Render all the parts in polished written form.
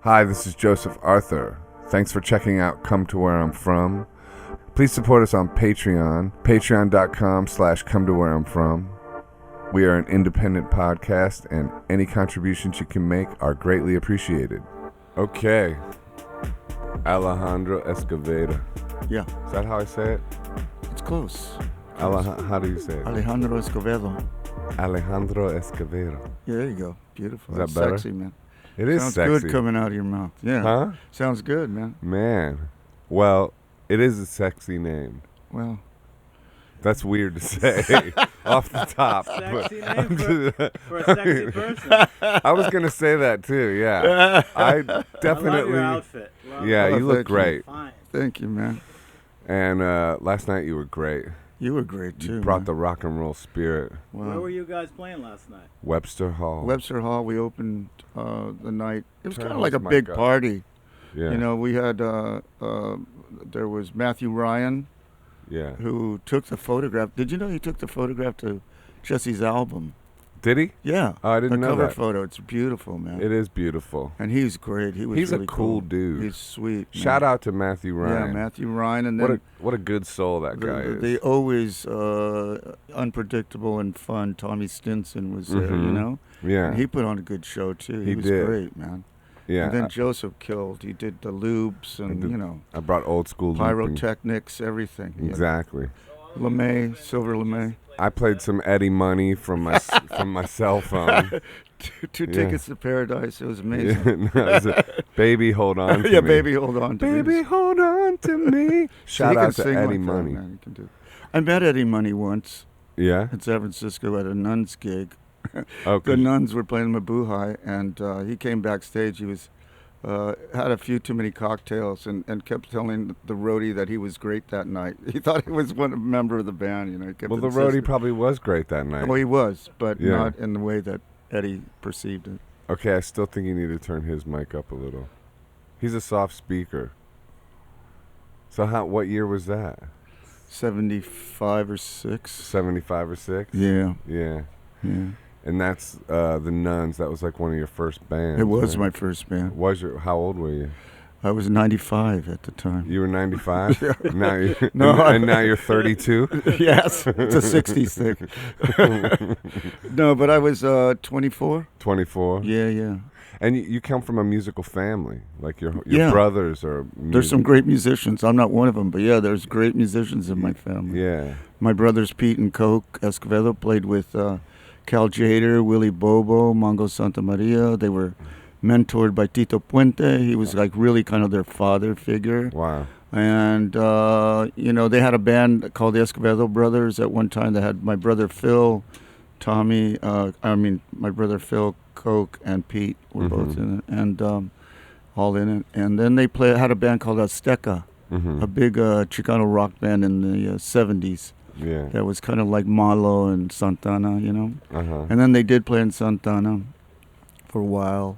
Hi, this is Joseph Arthur. Thanks for checking out Come to Where I'm From. Please support us on Patreon, patreon.com/come to where I'm from. We are an independent podcast, and any contributions you can make are greatly appreciated. Okay. Alejandro Escovedo. Yeah. Is that how I say it? It's close. How do you say it? Alejandro Escovedo. Alejandro Escovedo. Yeah, there you go. Beautiful. Is that That's better? sexy, man. It is Sounds sexy. good coming out of your mouth. Yeah. Huh? Sounds good, man. Man. Well, it is a sexy name. Well. That's weird to say off the top. Sexy name for a sexy person. I was going to say that too, yeah. I definitely. I love your outfit. Yeah, you look great. Fine. Thank you, man. And last night you were great. You were great, too. You brought man. the rock and roll spirit. Wow. Where were you guys playing last night? Webster Hall. Webster Hall, we opened the night. It was Turn kind of like a his big mic up. party. Yeah. You know, we had, there was Matthew Ryan, Yeah. who took the photograph. Did you know he took the photograph to Jesse's album? Did he? Yeah. Oh, I didn't the know cover that. photo. It's beautiful, man. It is beautiful. And he's great. He's really a cool dude. He's sweet. Man. Shout out to Matthew Ryan. Yeah, Matthew Ryan. And then What a good soul that guy is. the always unpredictable and fun Tommy Stinson was there, you know? Yeah. And he put on a good show, too. He was did. great, man. Yeah. And then Joseph killed. He did the loops and, you know, I brought old school looping. pyrotechnics, everything. Exactly. LeMay, Silver LeMay. I played some Eddie Money from my from my cell phone. Two tickets to paradise. It was amazing. No, it was a Baby, hold on to Yeah, me. baby, hold on to me. Baby, hold on to me. So Shout he can out to sing Eddie like that, Money. man. He can do. I met Eddie Money once Yeah? in San Francisco at a Nuns gig. Oh, The Nuns were playing Mabuhay, and he came backstage. He was had a few too many cocktails and kept telling the roadie that he was great that night. He thought he was a member of the band, you know. He kept well, the insisting. roadie probably was great that night. Well, he was, but Yeah. not in the way that Eddie perceived it. Okay, I still think you need to turn his mic up a little. He's a soft speaker. So what year was that? 75 or 6. 75 or 6? Yeah, Yeah. yeah. And that's the Nuns. That was like one of your first bands. It was right? my first band. How old were you? I was 95 at the time. You were 95? Yeah. Now you No, and now you're 32? Yes, it's a 60s thing. No, but I was 24. 24? Yeah, yeah. And you come from a musical family. Like your Yeah. brothers are There's some great musicians. I'm not one of them, but yeah, there's great musicians in my family. Yeah. My brothers Pete and Coke Escovedo played with Cal Jader, Willie Bobo, Mongo Santa Maria. They were mentored by Tito Puente. He was like really kind of their father figure. Wow. And, you know, they had a band called the Escovedo Brothers at one time. They had my brother Phil, my brother Phil, Coke, and Pete were both in it, and all in it. And then they had a band called Azteca, a big Chicano rock band in the 70s. Yeah. That was kind of like Malo and Santana, you know. Uh-huh. And then they did play in Santana for a while.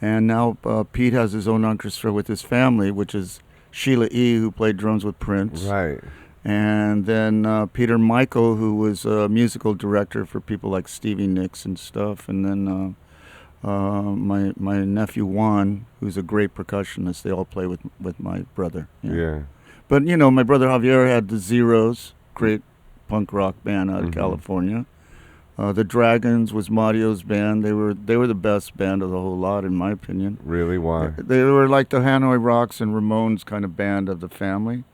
And now Pete has his own orchestra with his family, which is Sheila E., who played drums with Prince. Right. And then Peter Michael, who was a musical director for people like Stevie Nicks and stuff. And then my nephew Juan, who's a great percussionist. They all play with my brother. Yeah. But, you know, my brother Javier had the Zeros, great punk rock band out of California. The Dragons was Mario's band. They were the best band of the whole lot, in my opinion. Really? Why? They were like the Hanoi Rocks and Ramones kind of band of the family,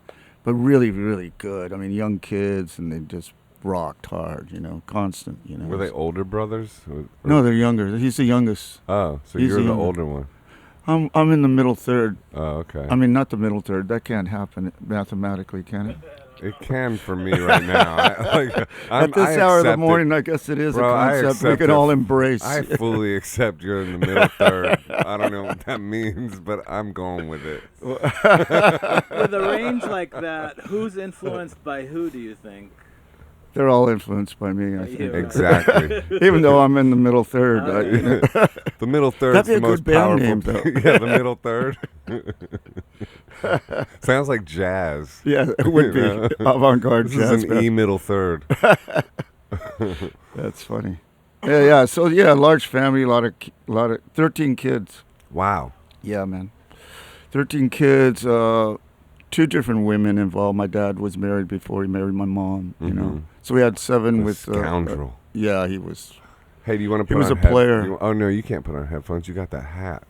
but really, really good. I mean, young kids, and they just rocked hard, you know, constant, you know. Were they older brothers? No, they're younger. He's the youngest. Oh, so He's you're the younger. older one. I'm in the middle third. Oh, okay. I mean, not the middle third. That can't happen mathematically, can it? It can for me right now. At this hour of the morning, I guess it is Bro, a I concept we accept can it. all embrace. I fully accept you're in the middle third. I don't know what that means, but I'm going with it. With a range like that, who's influenced by who, do you think? They're all influenced by me, I By think. you. Exactly. Even though I'm in the middle third. The middle third's That'd be the a most good band powerful. name, though. Yeah, the middle third. Sounds like jazz. Yeah, it would be Yeah. avant-garde This jazz is an band. E middle third. That's funny. Yeah. So large family, a lot of 13 kids. Wow. Yeah, man. 13 kids, 2 different women involved. My dad was married before he married my mom, you know. So we had 7 with... Scoundrel. Yeah, he was... Hey, do you want to put He was on a player. Oh, no, you can't put on headphones. You got that hat.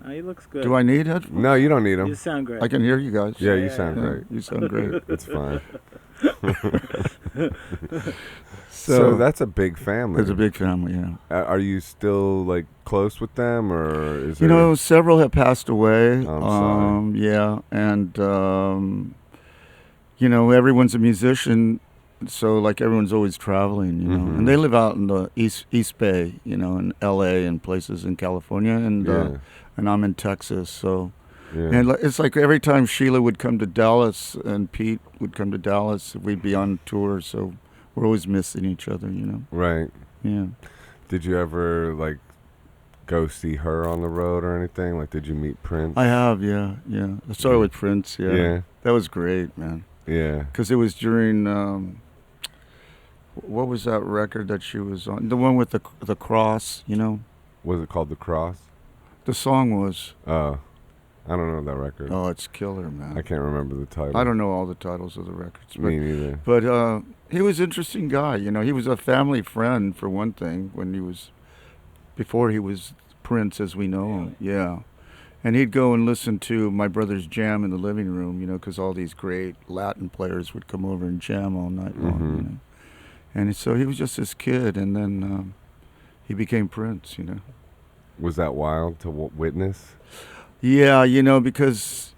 Oh, he looks good. Do I need headphones? No, you don't need You them. sound great. I can hear you guys. Yeah, you sound great. You sound great. It's fine. So that's a big family. It's a big family, yeah. Are you still like close with them, or is You know, several have passed away. I'm sorry. Yeah, and you know, everyone's a musician, so like everyone's always traveling, you know. And they live out in the East Bay, you know, in L.A. and places in California, and I'm in Texas, so. Yeah. And it's like every time Sheila would come to Dallas and Pete would come to Dallas, we'd be on tour, so we're always missing each other, you know. Right. Yeah. Did you ever like go see her on the road or anything? Like, did you meet Prince? I have, yeah. I started with Prince, Yeah. That was great, man. Yeah. Because it was during, what was that record that she was on? The one with the cross, you know? Was it called The Cross? The song was... Oh. I don't know that record. Oh, it's killer, man. I can't remember the title. I don't know all the titles of the records. Me neither. But he was an interesting guy, you know. He was a family friend, for one thing, before he was Prince as we know him. Yeah. And he'd go and listen to my brother's jam in the living room, you know, because all these great Latin players would come over and jam all night long, you know. And so he was just this kid, and then he became Prince, you know. Was that wild to witness? Yeah, you know, because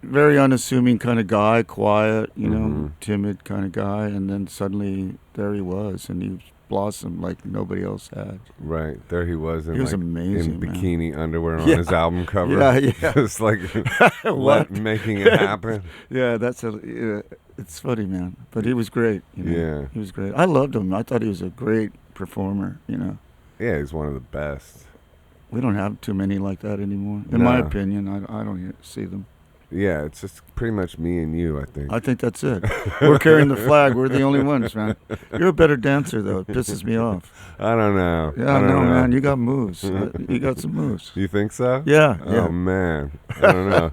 very unassuming kind of guy, quiet, you know, timid kind of guy, and then suddenly there he was, and he blossomed like nobody else had. Right, there he was. He was amazing, in man. bikini underwear on his album cover. Yeah. Just like making it happen. Yeah, it's funny, man. But he was great. You know? Yeah, he was great. I loved him. I thought he was a great performer. You know. Yeah, he's one of the best. We don't have too many like that anymore. In my opinion, I don't see them. Yeah, it's just pretty much me and you, I think. I think that's it. We're carrying the flag. We're the only ones, man. You're a better dancer, though. It pisses me off. I don't know. Yeah, I know, man. You got moves. You got some moves. You think so? Yeah. Oh, man. I don't know.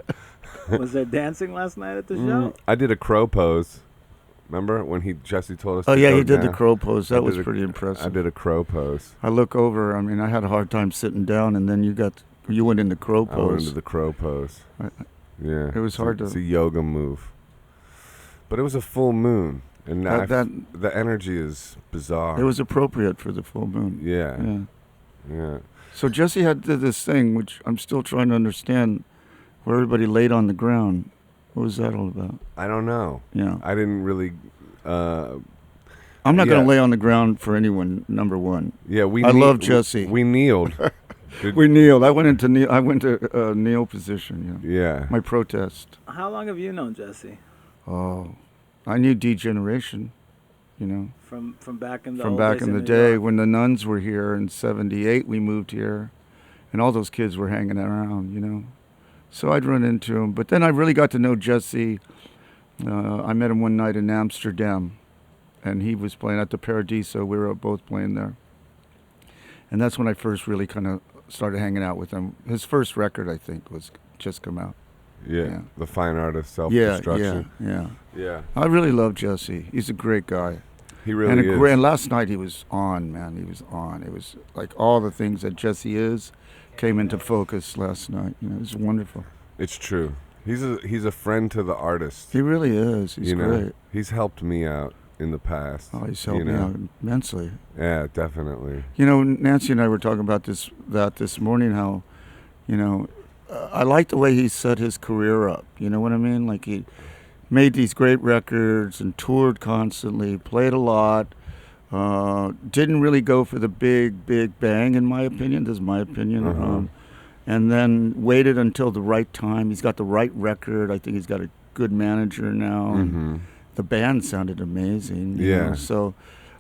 Was there dancing last night at the show? I did a crow pose. Remember when Jesse told us Oh, to yeah, go he did down? the crow pose. That was pretty impressive. I did a crow pose. I look over. I mean, I had a hard time sitting down, and then you went into crow pose. I went into the crow pose. Yeah. It was hard to... It's a yoga move. But it was a full moon, and the energy is bizarre. It was appropriate for the full moon. Yeah. So Jesse did this thing, which I'm still trying to understand, where everybody laid on the ground. What was that all about? I don't know. Yeah. I didn't really... I'm not going to lay on the ground for anyone, number one. Yeah, I love Jesse. We kneeled. We kneeled. I went to kneel position, Yeah. My protest. How long have you known Jesse? Oh, I knew Degeneration, you know. From back in the From old back days in the New day York? when the Nuns were here in '78, we moved here, and all those kids were hanging around, you know. So I'd run into him. But then I really got to know Jesse. I met him one night in Amsterdam, and he was playing at the Paradiso. We were both playing there. And that's when I first really kind of started hanging out with him. His first record, I think, was just come out. Yeah. The Fine Art of Self-Destruction. Yeah. I really love Jesse. He's a great guy. He really is. And last night he was on, man. He was on. It was like all the things that Jesse is came into focus last night. You know, it was wonderful. It's true. He's a friend to the artist. He really is. He's great. He's helped me out in the past. Oh, he's helped me out immensely. Yeah, definitely. You know, Nancy and I were talking about this morning, how, you know, I like the way he set his career up. You know what I mean? Like he made these great records and toured constantly, played a lot, didn't really go for the big bang, in my opinion. This is my opinion. And then waited until the right time. He's got the right record. I think he's got a good manager now. And the band sounded amazing. You know? So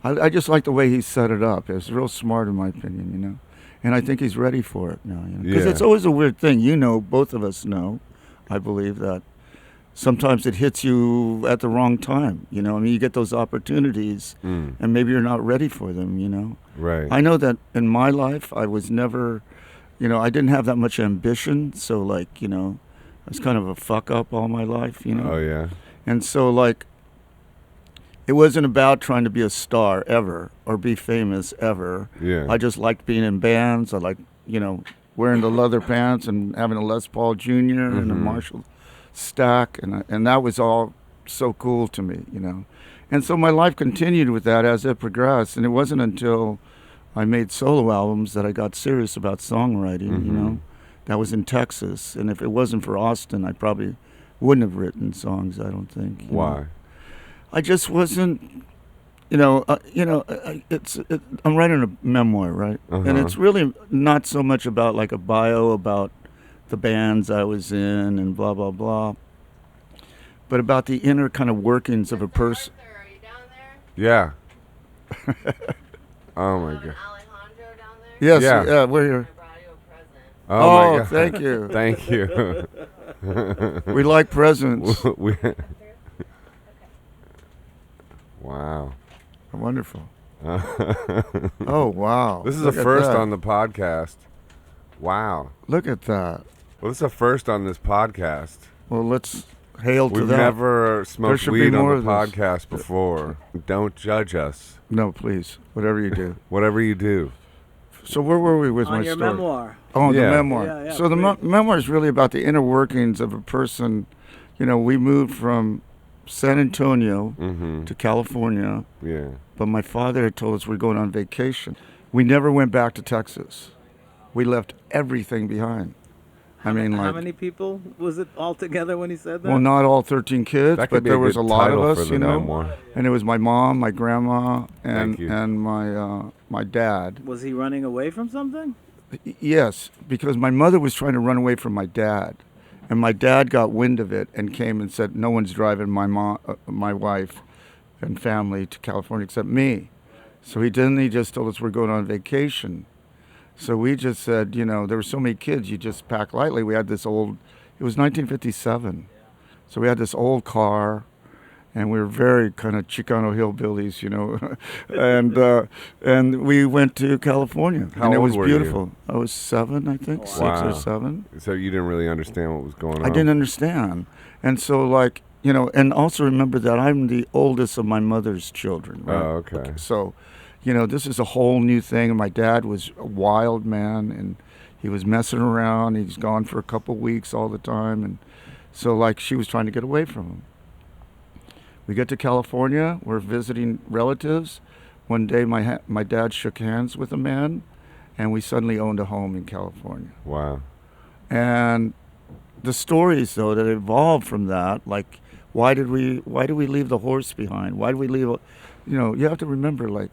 I just like the way he set it up. It was real smart, in my opinion, you know. And I think he's ready for it now. Because it's always a weird thing. You know, both of us know, I believe, that sometimes it hits you at the wrong time. You know, I mean, you get those opportunities, and maybe you're not ready for them, you know. Right. I know that in my life, I was never I didn't have that much ambition, so like, I was kind of a fuck up all my life, Oh yeah. And so like, it wasn't about trying to be a star ever or be famous ever. Yeah. I just liked being in bands. I liked, wearing the leather pants and having a Les Paul Jr. and a Marshall stack, and that was all so cool to me, And so my life continued with that as it progressed, and it wasn't until I made solo albums that I got serious about songwriting, That was in Texas, and if it wasn't for Austin, I probably wouldn't have written songs, I don't think. Why? I just wasn't, I'm writing a memoir, right? And it's really not so much about like a bio about the bands I was in and blah, blah, blah, but about the inner kind of workings of a person. Arthur, are you down there? Yeah. Oh my Have an god. Alejandro down there? Yes, Yeah. yeah, we're here. I brought you a present. Oh my god. Thank you. Thank you. We like presents. Wow. Wonderful. Oh, wow. This is Look a at first that. on the podcast. Wow. Look at that. Well, this is a first on this podcast. Well, let's hail to We've that. never smoked should be weed on more the of this. podcast before. Don't judge us. No, please. Whatever you do. Whatever you do. So where were we with On my your story? memoir. Oh, Yeah. the memoir. Yeah, So the please. memoir is really about the inner workings of a person. We moved from San Antonio Mm-hmm. to California, Yeah. but my father had told us we're going on vacation. We never went back to Texas. We left everything behind. I mean, How like, many people was it all together when he said that? well, not all 13 kids, That could but be there a was good a lot of title us, for the memoir. And it was my mom, my grandma, and Thank you. my dad. Was he running away from something? Yes, because my mother was trying to run away from my dad, and my dad got wind of it and came and said, "No one's driving my wife, and family to California except me." So he just told us we're going on vacation. So we just said, there were so many kids, you just pack lightly. We had this it was 1957. So we had this old car, and we were very kind of Chicano hillbillies, and we went to California. How and it old was were you? beautiful. I was 7, I think, 6 Wow. or 7. So you didn't really understand what was going on. I didn't understand. And so like, and also remember that I'm the oldest of my mother's children, right? Oh, okay. So, this is a whole new thing. And my dad was a wild man, and he was messing around. He's gone for a couple weeks all the time. And so, like, she was trying to get away from him. We get to California. We're visiting relatives. One day, my dad shook hands with a man, and we suddenly owned a home in California. Wow. And the stories, though, that evolved from that, like, why did we leave the horse behind? Why did we leave? You have to remember, like,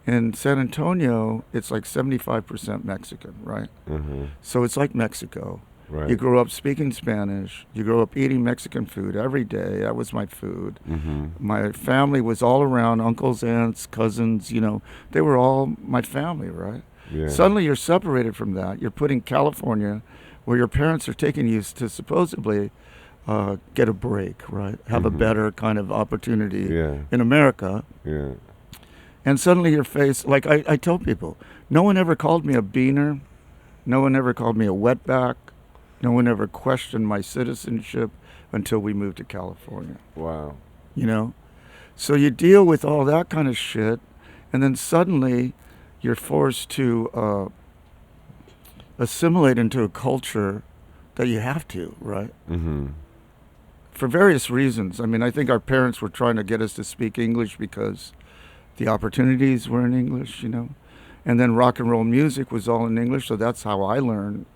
in San Antonio, it's like 75% Mexican, right? Mm-hmm. So it's like Mexico. Right. You grow up speaking Spanish. You grow up eating Mexican food every day. That was my food. Mm-hmm. My family was all around, uncles, aunts, cousins, they were all my family, right? Yeah. Suddenly you're separated from that. You're put in California, where your parents are taking you to supposedly get a break, right? Have a better kind of opportunity Yeah. in America. Yeah. And suddenly you're faced, like I tell people, no one ever called me a beaner. No one ever called me a wetback. No one ever questioned my citizenship until we moved to California, Wow. So you deal with all that kind of shit, and then suddenly you're forced to assimilate into a culture that you have to, right? Mm-hmm. For various reasons. I mean, I think our parents were trying to get us to speak English because the opportunities were in English, And then rock and roll music was all in English, so that's how I learned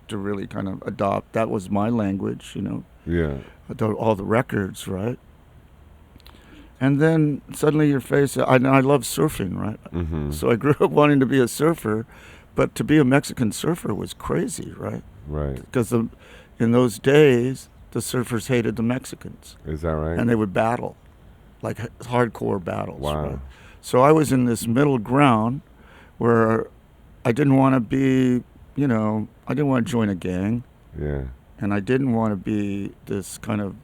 to really kind of adopt. That was my language, Yeah. all the records, right? And then suddenly you're faced, I love surfing, right? Mm-hmm. So I grew up wanting to be a surfer, but to be a Mexican surfer was crazy, right? Right. Because in those days, the surfers hated the Mexicans, Is that right? and they would battle, like hardcore battles. Wow. Right? So I was in this middle ground where I didn't want to be, I didn't want to join a gang, Yeah. and I didn't want to be this kind of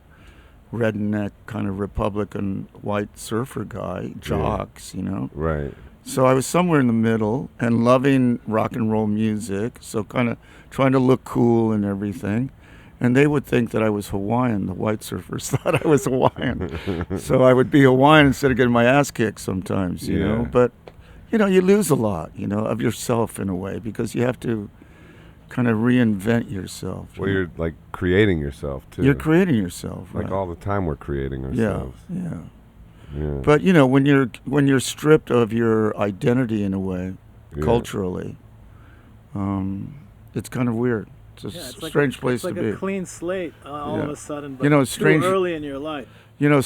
redneck, kind of Republican white surfer guy, jocks, Right. So I was somewhere in the middle and loving rock and roll music, so kind of trying to look cool and everything. And they would think that I was Hawaiian. The white surfers thought I was Hawaiian. So I would be Hawaiian instead of getting my ass kicked sometimes, you know. But, you know, you lose a lot, you know, of yourself in a way because you have to kind of reinvent yourself. Well, you're like creating yourself too. You're creating yourself, right? Like all the time we're creating ourselves. Yeah. Yeah. But, you know, when you're stripped of your identity in a way, culturally, it's kind of weird. It's a strange place to be. It's like a clean slate all of a sudden, but you know, too early in your life. You know,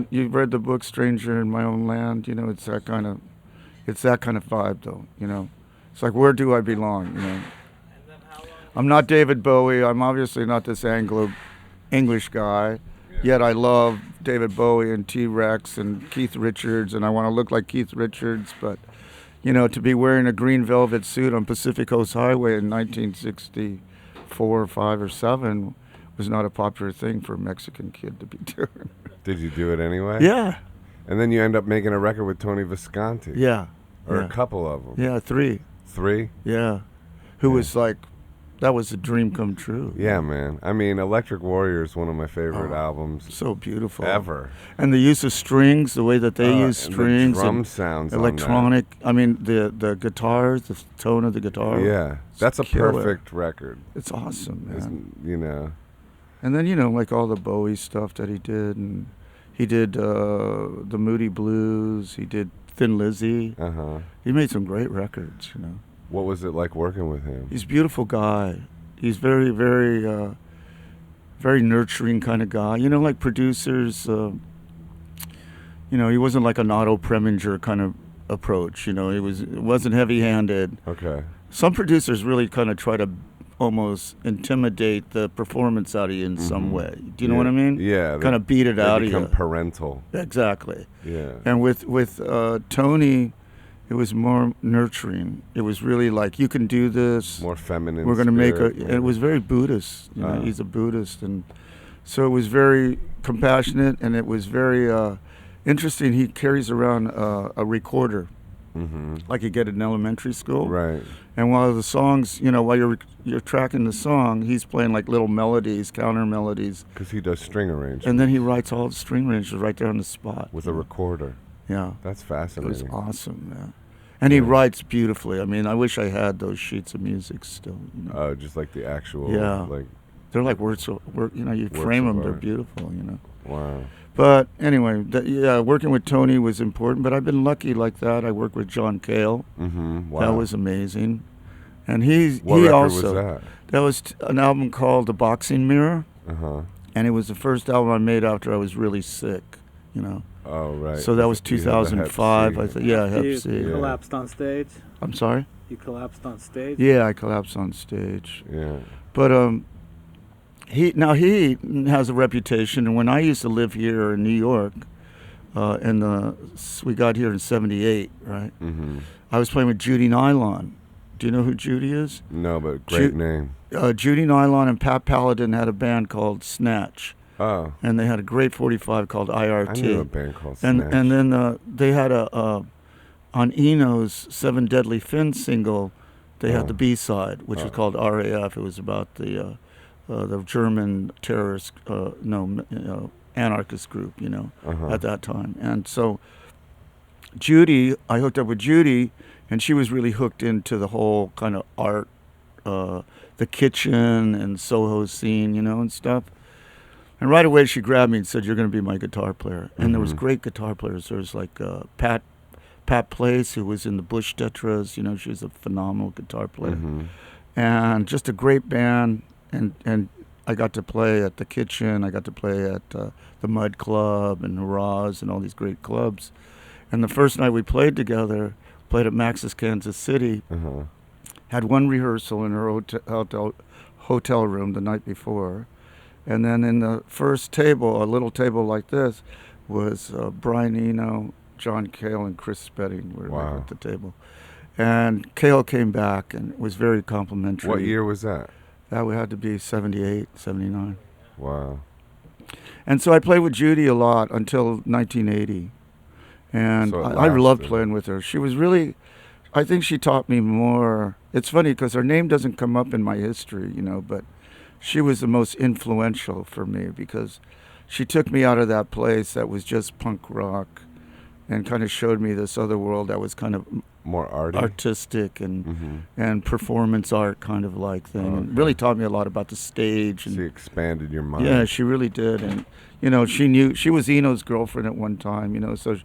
you've read the book Stranger in My Own Land. You know, it's that kind of vibe, though. You know, it's like, where do I belong? You know, I'm not David Bowie. I'm obviously not this Anglo-English guy. Yet I love David Bowie and T-Rex and Keith Richards, and I want to look like Keith Richards. But, you know, to be wearing a green velvet suit on Pacific Coast Highway in 1964 or 5 or 7 was not a popular thing for a Mexican kid to be doing. Did you do it anyway? Yeah. And then you end up making a record with Tony Visconti. Yeah. Or a couple of them. Yeah, 3. 3? Yeah. Who was like, that was a dream come true. Yeah, man. I mean, Electric Warrior is one of my favorite albums. So beautiful. Ever. And the use of strings, the way that they use strings. The drum sounds electronic. On that. I mean, the guitars, the tone of the guitar. Yeah. That's a perfect record. It's awesome, man. You know. And then, you know, like all the Bowie stuff that he did. And he did the Moody Blues. He did Thin Lizzy. Uh-huh. He made some great records, you know. What was it like working with him? He's a beautiful guy. He's very, very, very nurturing kind of guy. You know, like producers, you know, he wasn't like an Otto Preminger kind of approach. You know, it wasn't heavy-handed. Okay. Some producers really kind of try to almost intimidate the performance out of you in some way. Do you know what I mean? Yeah. Kind of beat it out of you. Become parental. Exactly. Yeah. And with Tony, it was more nurturing. It was really like, you can do this. More feminine. We're going to make and it was very Buddhist. You know, he's a Buddhist. And so it was very compassionate, and it was very interesting. He carries around a recorder, like you get in elementary school. Right. And while the songs, you know, while you're tracking the song, he's playing like little melodies, counter melodies. Because he does string arrangements. And then he writes all the string arrangements right there on the spot. With a recorder. Yeah. That's fascinating. It was awesome, man. And he writes beautifully. I mean, I wish I had those sheets of music still. You know? Oh, just like the actual. Yeah. Like, they're like works. You know, you frame them. They're beautiful. You know. Wow. But anyway, working with Tony was important. But I've been lucky like that. I worked with John Cale. Wow. That was amazing. And what he record also. was that? That was an album called The Boxing Mirror. Uh-huh. And it was the first album I made after I was really sick. You know. Oh, right. So that was 2005. I thought, Hep C. You collapsed on stage? I'm sorry? You collapsed on stage? Yeah, I collapsed on stage. Yeah. But he has a reputation, and when I used to live here in New York, we got here in '78, right? Mm-hmm. I was playing with Judy Nylon. Do you know who Judy is? No, but great name. Judy Nylon and Pat Paladin had a band called Snatch. Oh. And they had a great 45 called IRT. I knew a band called Snatch. And then they had on Eno's Seven Deadly Fins single, they had the B-side, which was called RAF. It was about the German terrorist, anarchist group, you know, at that time. And so I hooked up with Judy, and she was really hooked into the whole kind of art, the kitchen and Soho scene, you know, and stuff. And right away she grabbed me and said, "You're going to be my guitar player." And there was great guitar players. There was like Pat Place, who was in the Bush Tetras. You know, she was a phenomenal guitar player. And just a great band. And I got to play at the Kitchen. I got to play at the Mud Club and Hurrahs and all these great clubs. And the first night we played together, played at Max's Kansas City, had one rehearsal in her hotel room the night before. And then in the first table, a little table like this, was Brian Eno, John Cale, and Chris Spedding were right at the table. And Cale came back and was very complimentary. What year was that? That would have to be 78, 79. Wow. And so I played with Judy a lot until 1980. And So it I loved lasted. playing with her. She was really, I think she taught me more. It's funny because her name doesn't come up in my history, but she was the most influential for me because she took me out of that place that was just punk rock and kind of showed me this other world that was kind of More arty. artistic and Mm-hmm. and performance art kind of like thing, and really taught me a lot about the stage. She And expanded your mind. yeah, she really did. And she was Eno's girlfriend at one time. So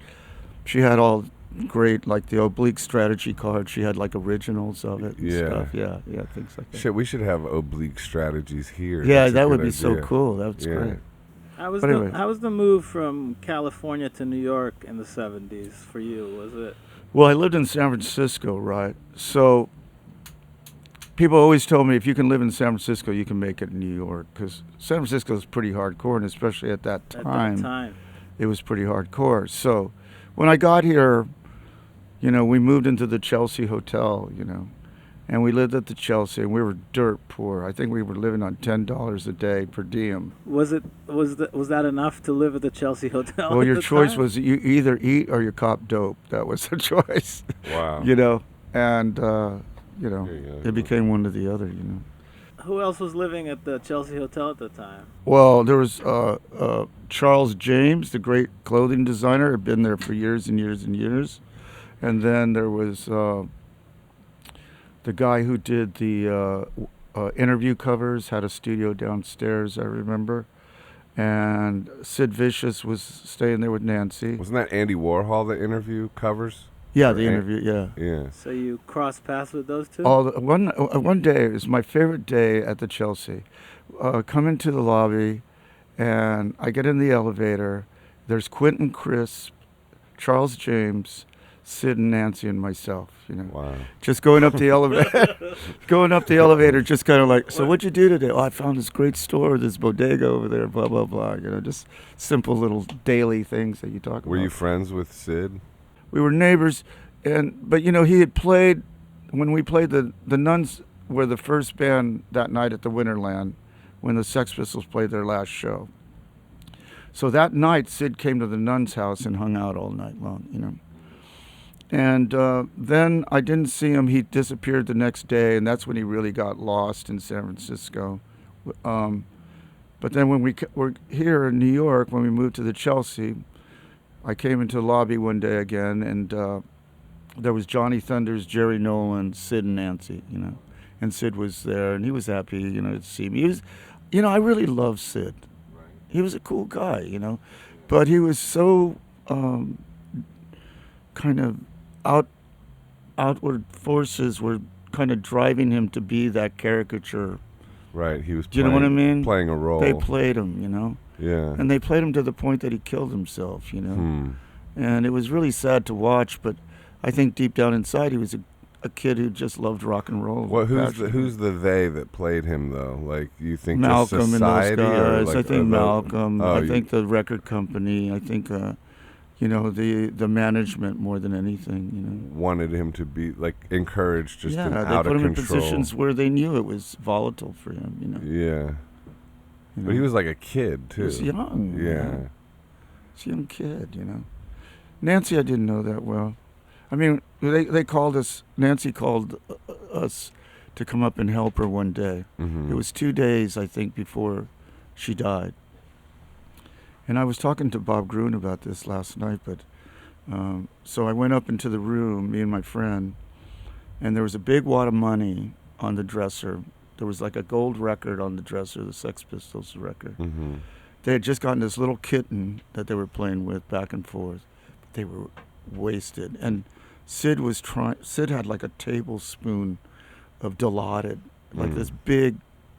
she had all great, like the oblique strategy card. She had like originals of it and Yeah. stuff. Yeah, things like that. Shit, we should have oblique strategies here. Yeah, That's a that would good be so idea. cool. That's Yeah. great. How was But the anyway. how was the move from California to New York in the 70s for you? Was it? Well, I lived in San Francisco, right? So people always told me if you can live in San Francisco, you can make it in New York, because San Francisco is pretty hardcore, and especially at that At time, that time. it was pretty hardcore. So when I got here, we moved into the Chelsea Hotel, and we lived at the Chelsea, and we were dirt poor. I think we were living on $10 a day per diem. Was that enough to live at the Chelsea Hotel? Well, at your the choice time? was you either eat or you cop dope. That was the choice. Wow. And There you go. it became one or the other. Who else was living at the Chelsea Hotel at the time? Well, there was Charles James, the great clothing designer, had been there for years and years and years. And then there was the guy who did the interview covers, had a studio downstairs, I remember. And Sid Vicious was staying there with Nancy. Wasn't that Andy Warhol that interview covers? Yeah, Or the interview, yeah. Yeah. So you crossed paths with those two? One day, it was my favorite day at the Chelsea. Come into the lobby, and I get in the elevator. There's Quentin Crisp, Charles James, Sid and Nancy, and myself. Wow. Just going up the elevator, just kind of like, so what'd you do today? Oh, I found this great store, this bodega over there, blah blah blah. Just simple little daily things that you talk about. Were you friends with Sid? We were neighbors, but he had played when we played the Nuns were the first band that night at the Winterland when the Sex Pistols played their last show. So that night, Sid came to the Nuns' house and hung out all night long, And then I didn't see him. He disappeared the next day, and that's when he really got lost in San Francisco. But then when we were here in New York, when we moved to the Chelsea, I came into the lobby one day again, and there was Johnny Thunders, Jerry Nolan, Sid and Nancy, And Sid was there, and he was happy, to see me. He was, I really loved Sid. He was a cool guy, But he was so kind of outward forces were kind of driving him to be that caricature. Right. He was. Do you know what I mean? Playing a role. They played him, Yeah. And they played him to the point that he killed himself, And it was really sad to watch, but I think deep down inside he was a kid who just loved rock and roll. Well, who's the they that played him though? Like, you think Malcolm just and those society, or guys. like, I think or Malcolm. Oh, I think the record company. I think the management more than anything. wanted him to be like encouraged, just Yeah, and they out put of him in control. positions where they knew it was volatile for him. Yeah. You But he know. was like a kid too. He was young. Yeah. He's a young kid. Nancy, I didn't know that well. I mean, they called us. Nancy called us to come up and help her one day. Mm-hmm. It was 2 days, I think, before she died. And I was talking to Bob Gruen about this last night, but so I went up into the room, me and my friend, and there was a big wad of money on the dresser. There was like a gold record on the dresser, the Sex Pistols record. Mm-hmm. They had just gotten this little kitten that they were playing with back and forth. But they were wasted. And Sid had like a tablespoon of Dilaudid, like this big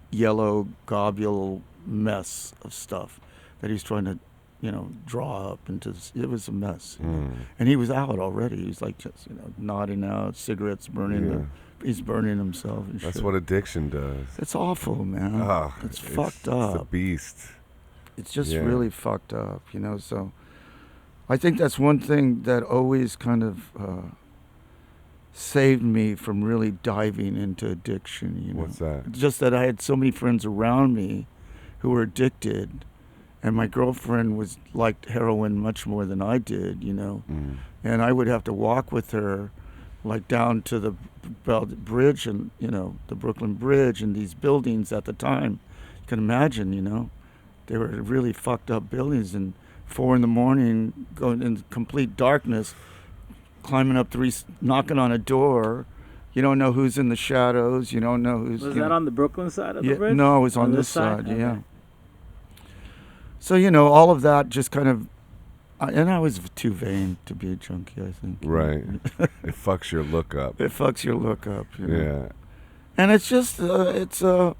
yellow globule mess of stuff that he's trying to, draw up into this. It was a mess. And he was out already. He was like just, nodding out, cigarettes burning. He's burning himself and That's shit. what addiction does. It's awful, man. Oh, it's fucked up. It's a beast. It's just really fucked up, so I think that's one thing that always kind of saved me from really diving into addiction, What's that? Just that I had so many friends around me who were addicted, and my girlfriend liked heroin much more than I did, you know. And I would have to walk with her, like down to the bridge, and you know, the Brooklyn Bridge, and these buildings at the time. You can imagine, you know, they were really fucked up buildings, and 4 a.m, going in complete darkness, climbing up knocking on a door. You don't know who's in the shadows. You don't know who's. Was that on the Brooklyn side of the bridge? No, it was on this side. Yeah. So you know, all of that just kind of, and I was too vain to be a junkie, I think. Right. It fucks your look up. It fucks your look up. You know? Yeah. And it's just, you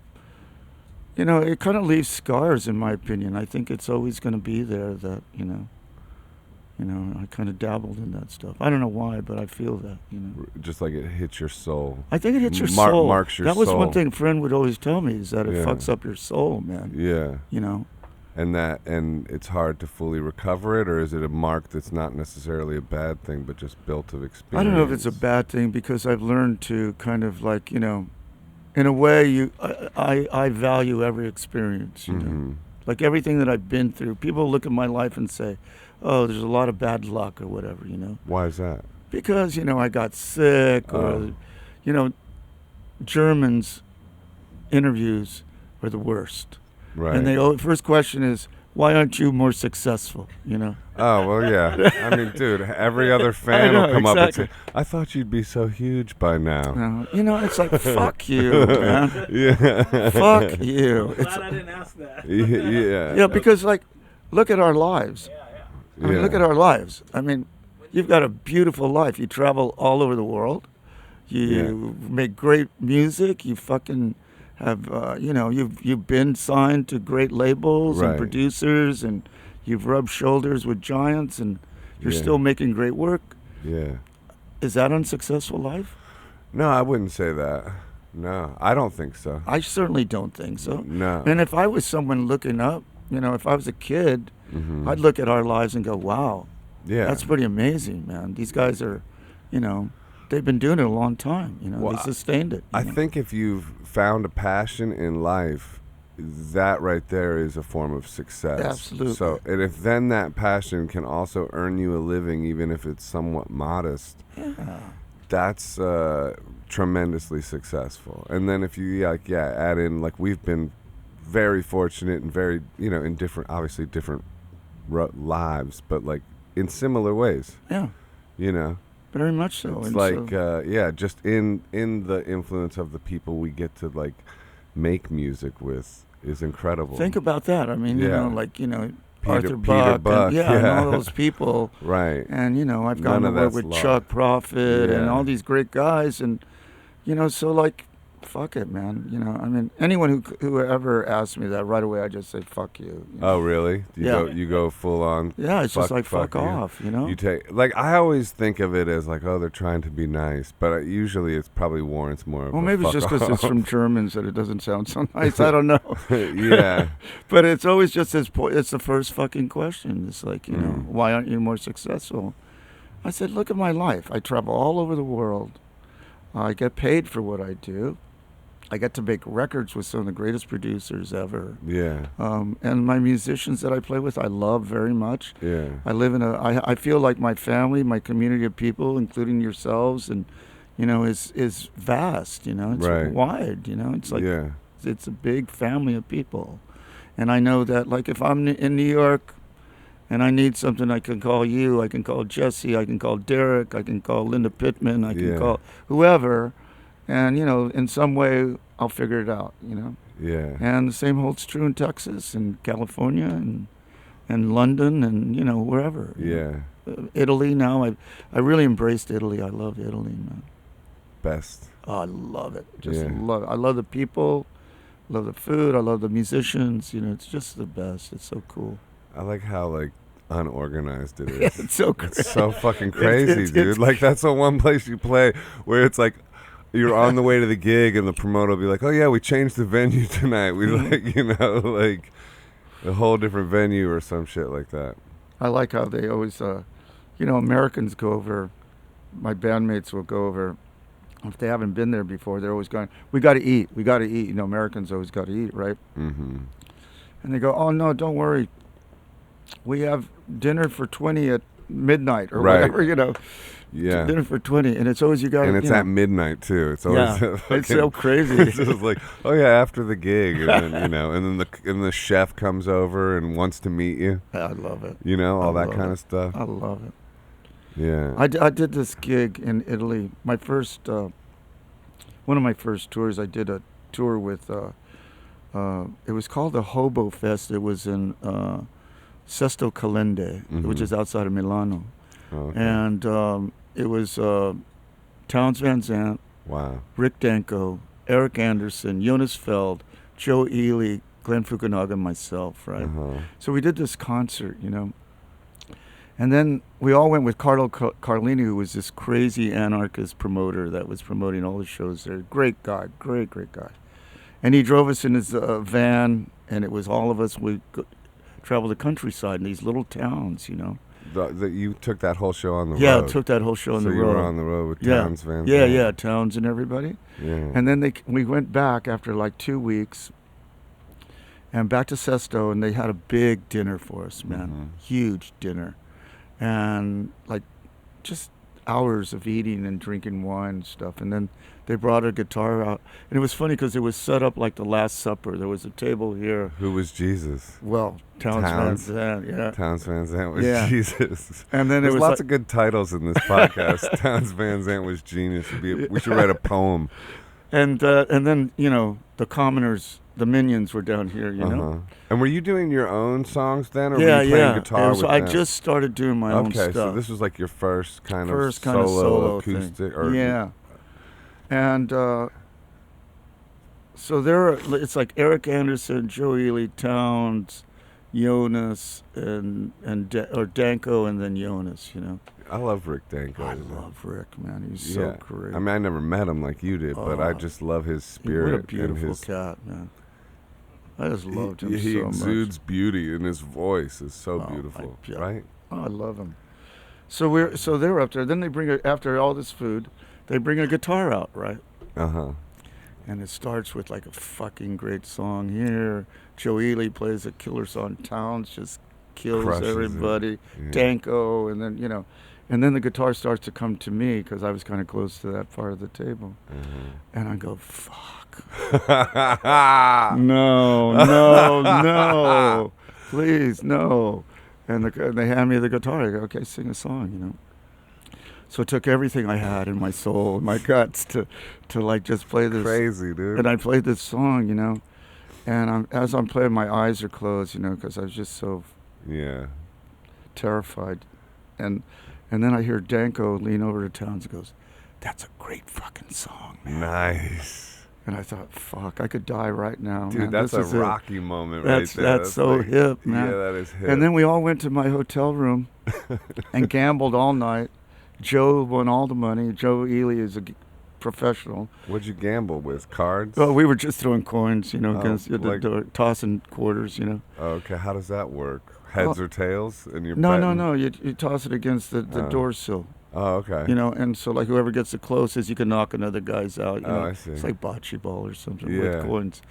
know, it kind of leaves scars, in my opinion. I think it's always going to be there. That you know, I kind of dabbled in that stuff. I don't know why, but I feel that. You know, just like it hits your soul. I think it hits your soul. Marks your soul. That was one thing a friend would always tell me, is that it Yeah. fucks up your soul, man. Yeah. You know. And it's hard to fully recover it, or is it a mark that's not necessarily a bad thing, but just built of experience? I don't know if it's a bad thing, because I've learned to kind of like, you know, in a way, I value every experience. You know, like everything that I've been through. People look at my life and say, "Oh, there's a lot of bad luck," or whatever. You know. Why is that? Because you know I got sick, or you know, Germans interviews are the worst. Right. And the first question is, why aren't you more successful? You know. Oh, well, yeah. I mean, dude, every other fan will come up and say, I thought you'd be so huge by now. You know, it's like, fuck you, man. Yeah. Fuck you. I'm glad I didn't ask that. Yeah. Yeah, because, like, look at our lives. I mean, look at our lives. I mean, you've got a beautiful life. You travel all over the world. You make great music. You fucking have, you know, you've been signed to great labels and producers, and you've rubbed shoulders with giants, and you're still making great work. Yeah. Is that unsuccessful life? No, I wouldn't say that. No, I don't think so. I certainly don't think so. No. And if I was someone looking up, you know, if I was a kid, I'd look at our lives and go, wow, that's pretty amazing, man. These guys are, you know, they've been doing it a long time. You know, Well, they sustained it. I think if you've found a passion in life, that right there is a form of success. Absolutely. So, and if then that passion can also earn you a living, even if it's somewhat modest, that's tremendously successful. And then if you add in, like, we've been very fortunate and very, you know, in different, obviously different lives, but like in similar ways. Yeah. You know. Very much so. It's and like, so, just in the influence of the people we get to like make music with is incredible. think about that. I mean, you know, like, you know, Peter Buck, Buck, and all those people. Right. And, you know, I've gotten to work with Chuck Prophet and all these great guys. And, you know, so like, fuck it, man. You know, I mean, anyone who ever asks me that, right away I just say, fuck you. You know? Oh, really? You go full on? Yeah, it's just like, fuck off, you know? You take, like, I always think of it as like, oh, they're trying to be nice, but usually it's probably warrants more of well, a maybe it's fuck just because it's off. from Germans that it doesn't sound so nice. I don't know. Yeah. But it's always just it's the first fucking question. It's like, you know, why aren't you more successful? I said, look at my life. I travel all over the world. I get paid for what I do. I get to make records with some of the greatest producers ever. Yeah. And my musicians that I play with, I love very much. Yeah. I live in I feel like my family, my community of people, including yourselves, and, you know, is vast, you know, it's wide, you know, it's like, it's a big family of people. And I know that, like, if I'm in New York and I need something, I can call you, I can call Jesse, I can call Derek, I can call Linda Pittman, I can call whoever. And, you know, in some way, I'll figure it out, you know. Yeah. And the same holds true in Texas and California and London and, you know, wherever. Yeah. Italy now. I really embraced Italy. I love Italy, man. Best. Oh, I love it. Just love it. I love the people. Love the food. I love the musicians. You know, it's just the best. It's so cool. I like how, like, unorganized it is. It's so crazy. It's so fucking crazy, dude. Like, that's the one place you play where it's like, you're on the way to the gig and the promoter will be like, oh yeah, we changed the venue tonight. We like, you know, like a whole different venue or some shit like that. I like how they always, you know, Americans go over, my bandmates will go over, if they haven't been there before, they're always going, we got to eat. You know, Americans always got to eat, right? Mm-hmm. And they go, oh no, don't worry. we have dinner for 20 at midnight or Right. whatever, you know. Yeah. Dinner for 20, and it's always you got. And it's at midnight too. It's always it's so crazy. It's just like, oh yeah, after the gig, and then, you know, and then the chef comes over and wants to meet you. I love it. You know, all I that love kind it. of stuff. I love it. Yeah. I did this gig in Italy. My first, one of my first tours. I did a tour with. It was called the Hobo Fest. It was in Sesto Calende, which is outside of Milano, and it was Townes Van Zandt, Wow. Rick Danko, Eric Anderson, Jonas Feld, Joe Ely, Glenn Fukunaga, and myself, right? So we did this concert, you know. And then we all went with Carlo Carlini, who was this crazy anarchist promoter that was promoting all the shows there. Great guy, great guy. And he drove us in his van, and it was all of us. We traveled the countryside in these little towns, you know. You took that whole show on the road. Yeah, I took that whole show on the road. So you were on the road with Townes Van Yeah, Zandt. yeah, Townes and everybody. Yeah. And then we went back after like 2 weeks, and back to Sesto, and they had a big dinner for us, man. Huge dinner. And like just hours of eating and drinking wine and stuff. And then they brought a guitar out. And it was funny because it was set up like the Last Supper. There was a table here. Who was Jesus? Well, Townes Van Zandt, yeah. Townes Van Zandt was Yeah. Jesus. And then There's it was lots of good titles in this podcast. Townes Van Zandt was genius. We should write a poem. And then, you know, the commoners, the minions were down here, you know. And were you doing your own songs then, or Yeah, were you playing yeah. guitar with I them? just started doing my own stuff. Okay, so this was like your first kind of solo solo acoustic, thing. or Yeah. And so it's like Eric Anderson, Joe Ely, Townes, Jonas, or Danko, and then Jonas, you know. I love Rick Danko. I love Rick, man. He's so great. I mean, I never met him like you did, but I just love his spirit. What a beautiful and his, cat, man. I just loved him he so much. exudes beauty, and his voice is so beautiful, right? Oh, I love him. So they're up there. Then they after all this food, they bring a guitar out, right? And it starts with like a fucking great song here. Joe Ely plays a killer song. Townes just kills Crushes everybody. Yeah. Danko, and then, you know, and then the guitar starts to come to me because I was kind of close to that part of the table. And I go, fuck. No. Please, no. And they hand me the guitar. I go, okay, sing a song, you know. So it took everything I had in my soul, my guts to like just play this. Crazy, dude. And I played this song, you know. And as I'm playing, my eyes are closed, you know, because I was just so terrified. And then I hear Danko lean over to Townes and goes, "That's a great fucking song, man." Nice. And I thought, fuck, I could die right now. Dude, man. that's This a is Rocky moment right there. That's so like, hip, man. Yeah, that is hip. And then we all went to my hotel room and gambled all night. Joe won all the money. Joe Ely is a professional. What'd you gamble with? Cards? Well, we were just throwing coins, you know, against the like- door, tossing quarters, you know. Oh, okay, how does that work? Heads or tails? And you're No. betting? You toss it against the door sill. Oh, okay. You know, and so like whoever gets the closest, you can knock another guy's out. You know? I see. It's like bocce ball or something Yeah. with coins.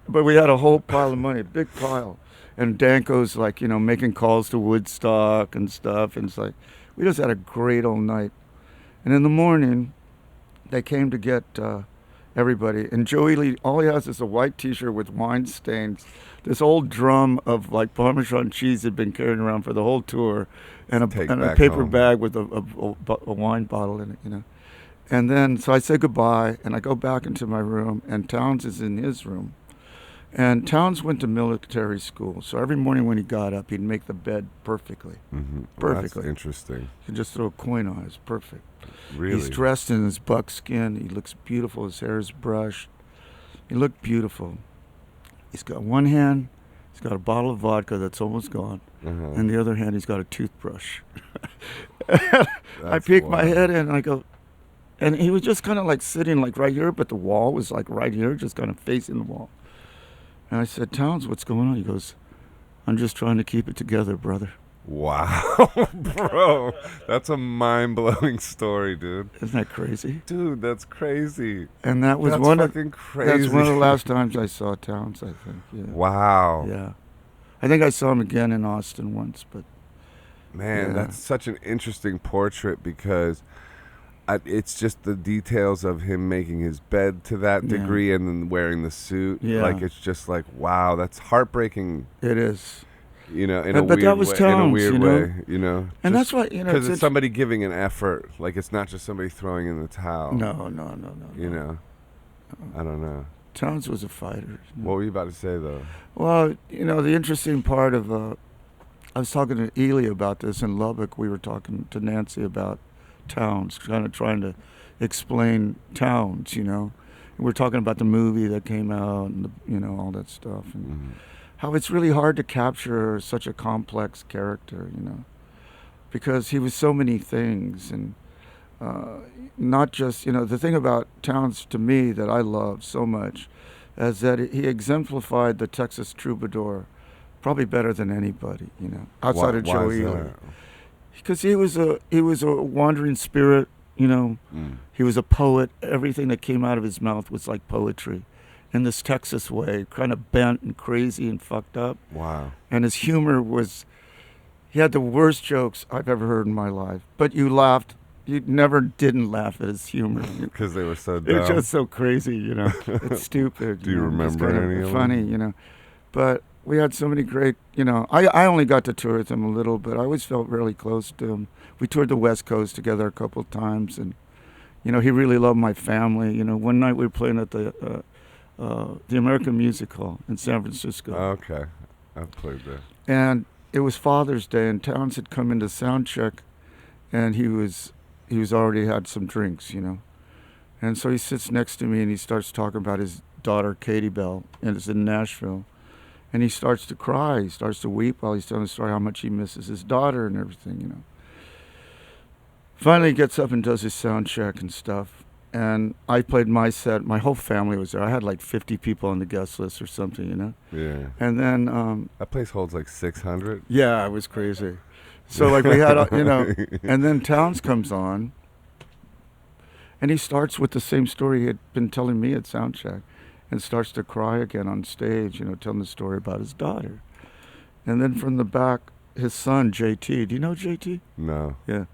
But we had a whole pile of money, a big pile. And Danko's like, you know, making calls to Woodstock and stuff. And it's like, we just had a great old night. And in the morning, they came to get everybody. And Joe Ely, all he has is a white T-shirt with wine stains. This old drum of like Parmesan cheese had been carried around for the whole tour, and a paper home. bag with a wine bottle in it, you know. And then, so I say goodbye, and I go back into my room, and Townes is in his room. And Townes went to military school, so every morning when he got up, he'd make the bed perfectly. Well, Perfectly. that's interesting. You can just throw a coin on it, it's perfect. Really? He's dressed in his buckskin, he looks beautiful, his hair is brushed. He looked beautiful. He's got one hand, he's got a bottle of vodka that's almost gone, and the other hand, he's got a toothbrush. I peek my head in, and I go, and he was just kind of like sitting like right here, but the wall was like right here, just kind of facing the wall. And I said, "Townes, what's going on?" He goes, "I'm just trying to keep it together, brother." Wow, bro. That's a mind-blowing story, dude. Isn't that crazy? Dude, that's crazy. And that was That's fucking crazy. That's one of the last times I saw Townes, I think. Yeah. Wow. Yeah. I think I saw him again in Austin once, but Man, Yeah. that's such an interesting portrait because it's just the details of him making his bed to that Yeah. degree and then wearing the suit. Yeah. Like, it's just like, wow, that's heartbreaking, it is. in a But weird that was way. Townes, in a weird you know? way, And Just that's why, because it's it's somebody giving an effort. Like, it's not just somebody throwing in the towel. no. I don't know. Townes was a fighter. What were you about to say, though? Well, the interesting part of, I was talking to Ely about this in Lubbock. We were talking to Nancy about Townes, kind of trying to explain Townes, And we're talking about the movie that came out and, all that stuff. And Mhm. how it's really hard to capture such a complex character, because he was so many things. And not just, the thing about Townes to me that I love so much is that he exemplified the Texas troubadour probably better than anybody, outside of Why Joe is Ely. that? Because he was a wandering spirit, Mm. He was a poet. Everything that came out of his mouth was like poetry in this Texas way, kind of bent and crazy and fucked up. Wow. And his humor was, he had the worst jokes I've ever heard in my life. But you laughed. You never didn't laugh at his humor. Because they were so dumb. It's just so crazy, It's stupid. Do you It's remember kind of any of funny, them? But we had so many great, I only got to tour with him a little, but I always felt really close to him. We toured the West Coast together a couple of times, and, he really loved my family. One night we were playing at the American Music Hall in San Francisco. Okay. I've played there. And it was Father's Day, and Townes had come into sound check, and he was already had some drinks, And so he sits next to me, and he starts talking about his daughter, Katie Bell, and it's in Nashville. And he starts to cry. He starts to weep while he's telling the story how much he misses his daughter and everything, Finally, he gets up and does his sound check and stuff. And I played my set. My whole family was there. I had like 50 people on the guest list or something, Yeah. And then, That place holds like 600. yeah, it was crazy. So like we had, and then Townes comes on. And he starts with the same story he had been telling me at Soundcheck, and starts to cry again on stage, telling the story about his daughter. And then from the back, his son, JT, do you know JT? No. Yeah.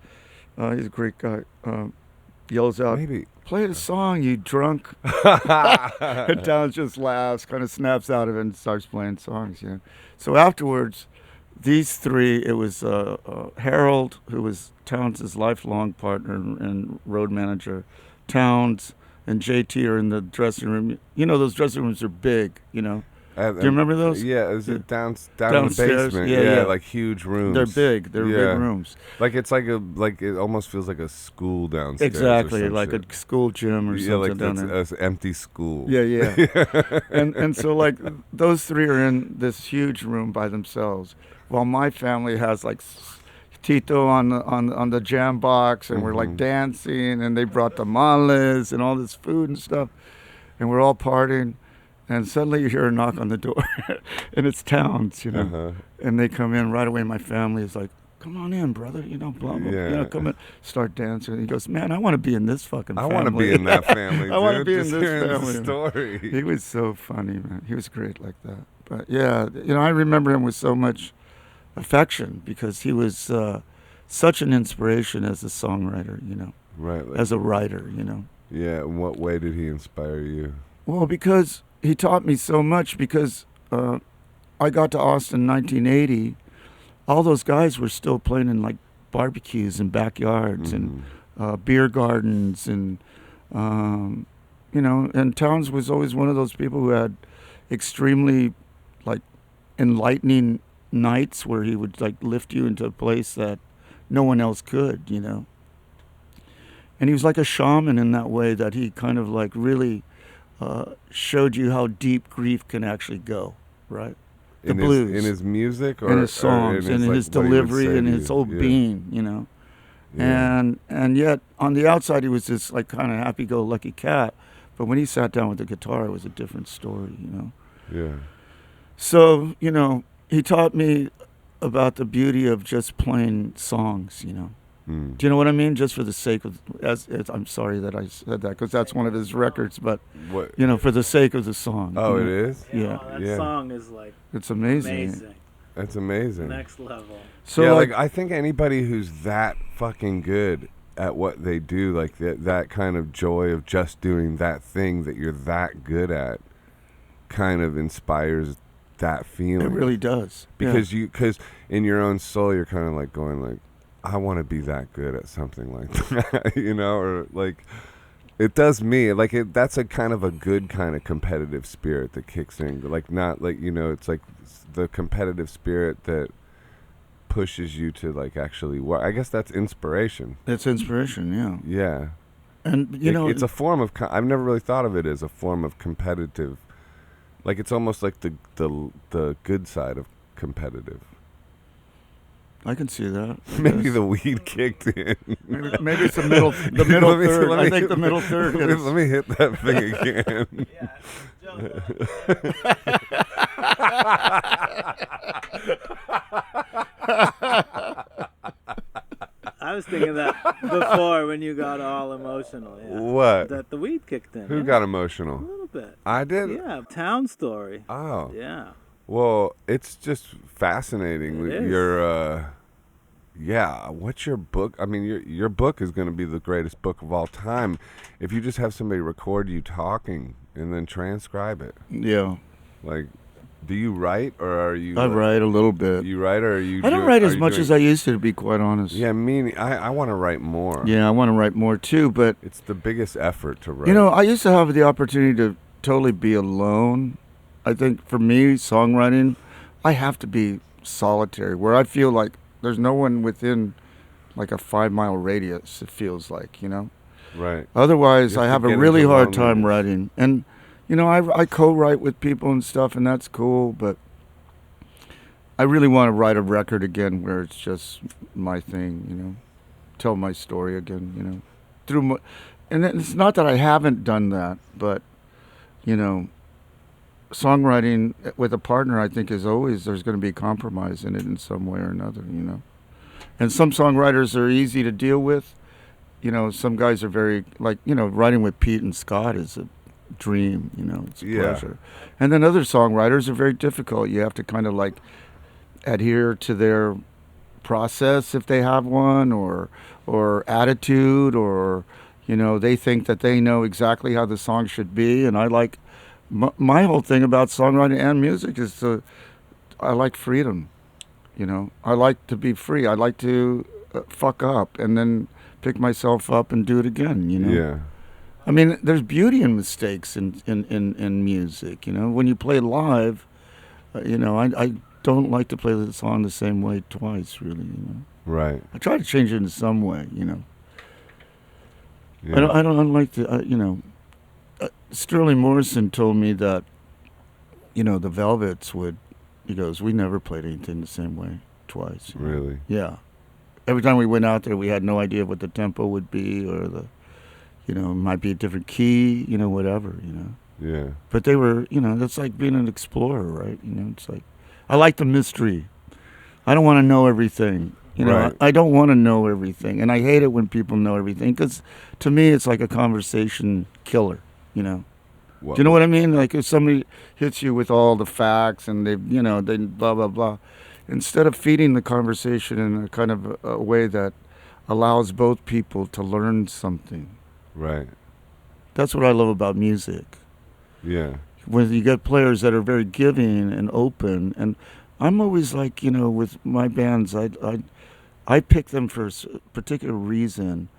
He's a great guy. Yells out, Maybe. "Play the song, you drunk." And Townes just laughs, kind of snaps out of it and starts playing songs, So afterwards, these three, it was Harold, who was Townes' lifelong partner and road manager. Townes and JT are in the dressing room. Those dressing rooms are big, Do you remember those? Yeah, is it down in the Downstairs, basement? yeah. Like huge rooms. They're big. They're Yeah. big rooms. Like it's like it almost feels like a school downstairs. Exactly, or some like shit. a school gym or Yeah, something like down that's there. an empty school. Yeah. and so like those three are in this huge room by themselves, while my family has like Tito on the jam box, and we're like dancing, and they brought tamales and all this food and stuff, and we're all partying. And suddenly you hear a knock on the door, and it's Townes, Uh-huh. And they come in right away. My family is like, "Come on in, brother," blah, blah, Yeah. come in, start dancing. And he goes, "Man, I want to be in this fucking I family. want to be in that family. I want to dude. be Just in this hearing family." The story. He was so funny, man. He was great like that. But yeah, I remember him with so much affection because he was such an inspiration as a songwriter, Right. Like, as a writer, yeah. In what way did he inspire you? Well, because he taught me so much, because I got to Austin in 1980. All those guys were still playing in like barbecues and backyards and beer gardens, and and Townes was always one of those people who had extremely like enlightening nights where he would like lift you into a place that no one else could, And he was like a shaman in that way, that he kind of like really showed you how deep grief can actually go, right? The blues. In his music, or in his songs, or in in his, his like, what he would delivery, say in to his you? whole Yeah. being, Yeah. And yet on the outside he was this like kind of happy-go-lucky cat, but when he sat down with the guitar, it was a different story, Yeah. So he taught me about the beauty of just playing songs, Mm. Do you know what I mean? Just for the sake of, as I'm sorry that I said that, because that's one of his records, but What? for the sake of the song. Oh, you it know? is. Yeah. That Yeah. song is like It's amazing. amazing. That's amazing. Next level. So yeah, like, like I think anybody who's that fucking good at what they do, like that kind of joy of just doing that thing that you're that good at, kind of inspires that feeling. it really does. Because because in your own soul, you're kind of like going like, I want to be that good at something like that, you know, or like. It does me like it. That's a kind of a good kind of competitive spirit that kicks in. Like not like it's like the competitive spirit that pushes you to like actually work. I guess that's inspiration. It's inspiration, yeah. Yeah, And you know, it's a form of. I've never really thought of it as a form of competitive. Like it's almost like the good side of competitive. I can see that. Maybe the weed kicked in. Maybe it's the middle third. I think the middle third. Let me hit that thing again. I was thinking that before when you got all emotional. Yeah. What? That the weed kicked in. Who yeah. got A emotional? little bit. I did? Yeah, town story. Oh. Yeah. Well, it's just fascinating. It is. Your, what's your book? I mean, your book is going to be the greatest book of all time if you just have somebody record you talking and then transcribe it. Yeah. Like, do you write or are you? I write a little bit. You write or are you? I don't write as much as I used to be quite honest. Yeah, I want to write more. Yeah, I want to write more too, but It's the biggest effort to write. you know, I used to have the opportunity to totally be alone. I think for me, songwriting, I have to be solitary, where I feel like there's no one within like a 5-mile radius, it feels like, you know? Right. Otherwise, You I have have to a get really into hard time loneliness. writing. And, you know, I co-write with people and stuff, and that's cool, but I really want to write a record again where it's just my thing, you know? Tell my story again, you know? And it's not that I haven't done that, but, you know, songwriting with a partner, I think, is always, there's going to be compromise in it in some way or another, you know? And some songwriters are easy to deal with. You know, some guys are very, like, you know, writing with Pete and Scott is a dream, you know, it's a pleasure. And then other songwriters are very difficult. You have to kind of, like, adhere to their process if they have one, or attitude, or, you know, they think that they know exactly how the song should be. And I like, my whole thing about songwriting and music is I like freedom, you know. I like to be free. I like to fuck up and then pick myself up and do it again, you know. Yeah. I mean, there's beauty in mistakes in music, you know. When you play live, you know, I don't like to play the song the same way twice, really, you know. Right. I try to change it in some way, you know. Yeah. I don't like to, you know. Sterling Morrison told me that, you know, the Velvets he goes, we never played anything the same way twice. You know? Really? Yeah. Every time we went out there, we had no idea what the tempo would be, or you know, it might be a different key, you know, whatever, you know. Yeah. But they were, you know, that's like being an explorer, right? You know, it's like, I like the mystery. I don't want to know everything. You know, Right. I don't want to know everything. And I hate it when people know everything, because to me, it's like a conversation killer, you know. What? Do you know what I mean? Like if somebody hits you with all the facts and they blah, blah, blah. Instead of feeding the conversation in a kind of a way that allows both people to learn something. Right. That's what I love about music. Yeah. When you get players that are very giving and open, and I'm always like, you know, with my bands, I pick them for a particular reason,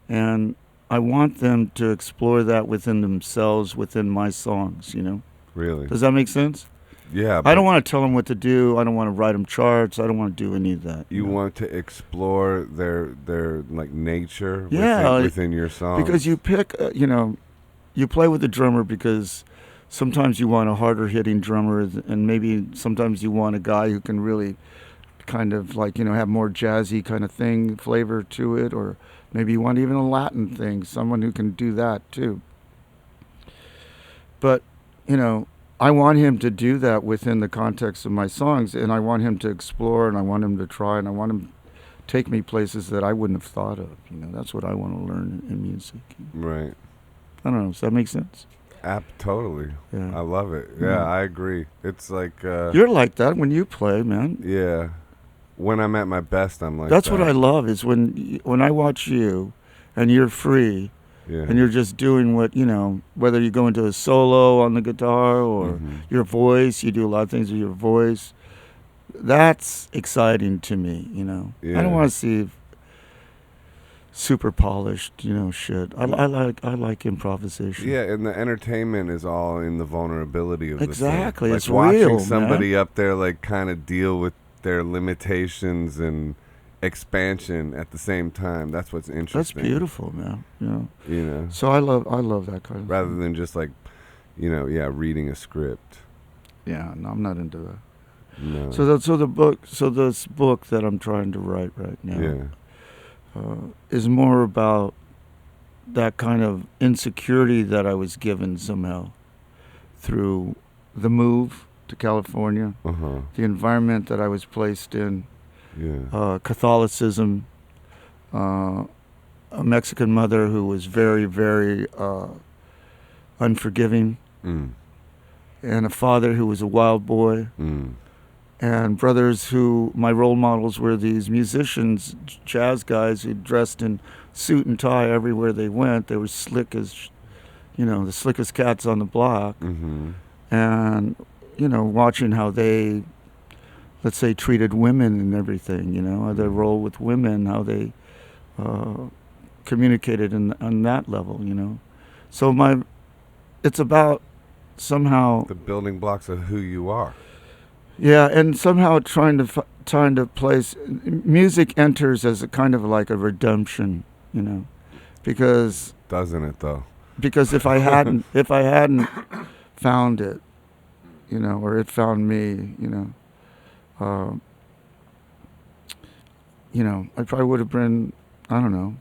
and I want them to explore that within themselves, within my songs, you know. Really? Does that make sense? Yeah. I don't want to tell them what to do. I don't want to write them charts. I don't want to do any of that. You know? want to explore their like nature Yeah, within your song. Because you pick, you know, you play with the drummer because sometimes you want a harder hitting drummer, and maybe sometimes you want a guy who can really kind of like, you know, have more jazzy kind of thing, flavor to it, or maybe you want even a Latin thing, someone who can do that too. But, you know, I want him to do that within the context of my songs, and I want him to explore, and I want him to try, and I want him to take me places that I wouldn't have thought of. You know, that's what I want to learn in music. Right. I don't know. Does that make sense? Totally. Yeah. I love it. Yeah, I agree. It's like You're like that when you play, man. yeah. When I'm at my best, I'm like That's that. what I love is when I watch you, and you're free, Yeah. and you're just doing what whether you go into a solo on the guitar or Mhm. your voice. You do a lot of things with your voice. That's exciting to me. I Yeah. don't want to see super polished, shit. I like improvisation. Yeah, and the entertainment is all in the vulnerability of Exactly, the thing. it's Like watching real, somebody up there like kind of deal with their limitations and expansion at the same time. That's what's That's interesting. beautiful, man. You know, So I love that kind of rather thing. than just like, reading a script. Yeah, no, I'm not into that. No. So this book that I'm trying to write right now Yeah. is more about that kind of insecurity that I was given somehow through the move to California, Uh-huh. the environment that I was placed in, Yeah. Catholicism, a Mexican mother who was very, very unforgiving, Mm. and a father who was a wild boy, Mm. and brothers who, my role models were these musicians, jazz guys who dressed in suit and tie everywhere they went. They were slick as, the slickest cats on the block. Mm-hmm. And, watching how they, let's say, treated women and everything, how they roll with women, how they communicated on that level, So it's about somehow... The building blocks of who you are. Yeah, and somehow trying to place... Music enters as a kind of like a redemption, because... Doesn't it, though? Because if I hadn't found it, or it found me, I probably would have been, I don't know,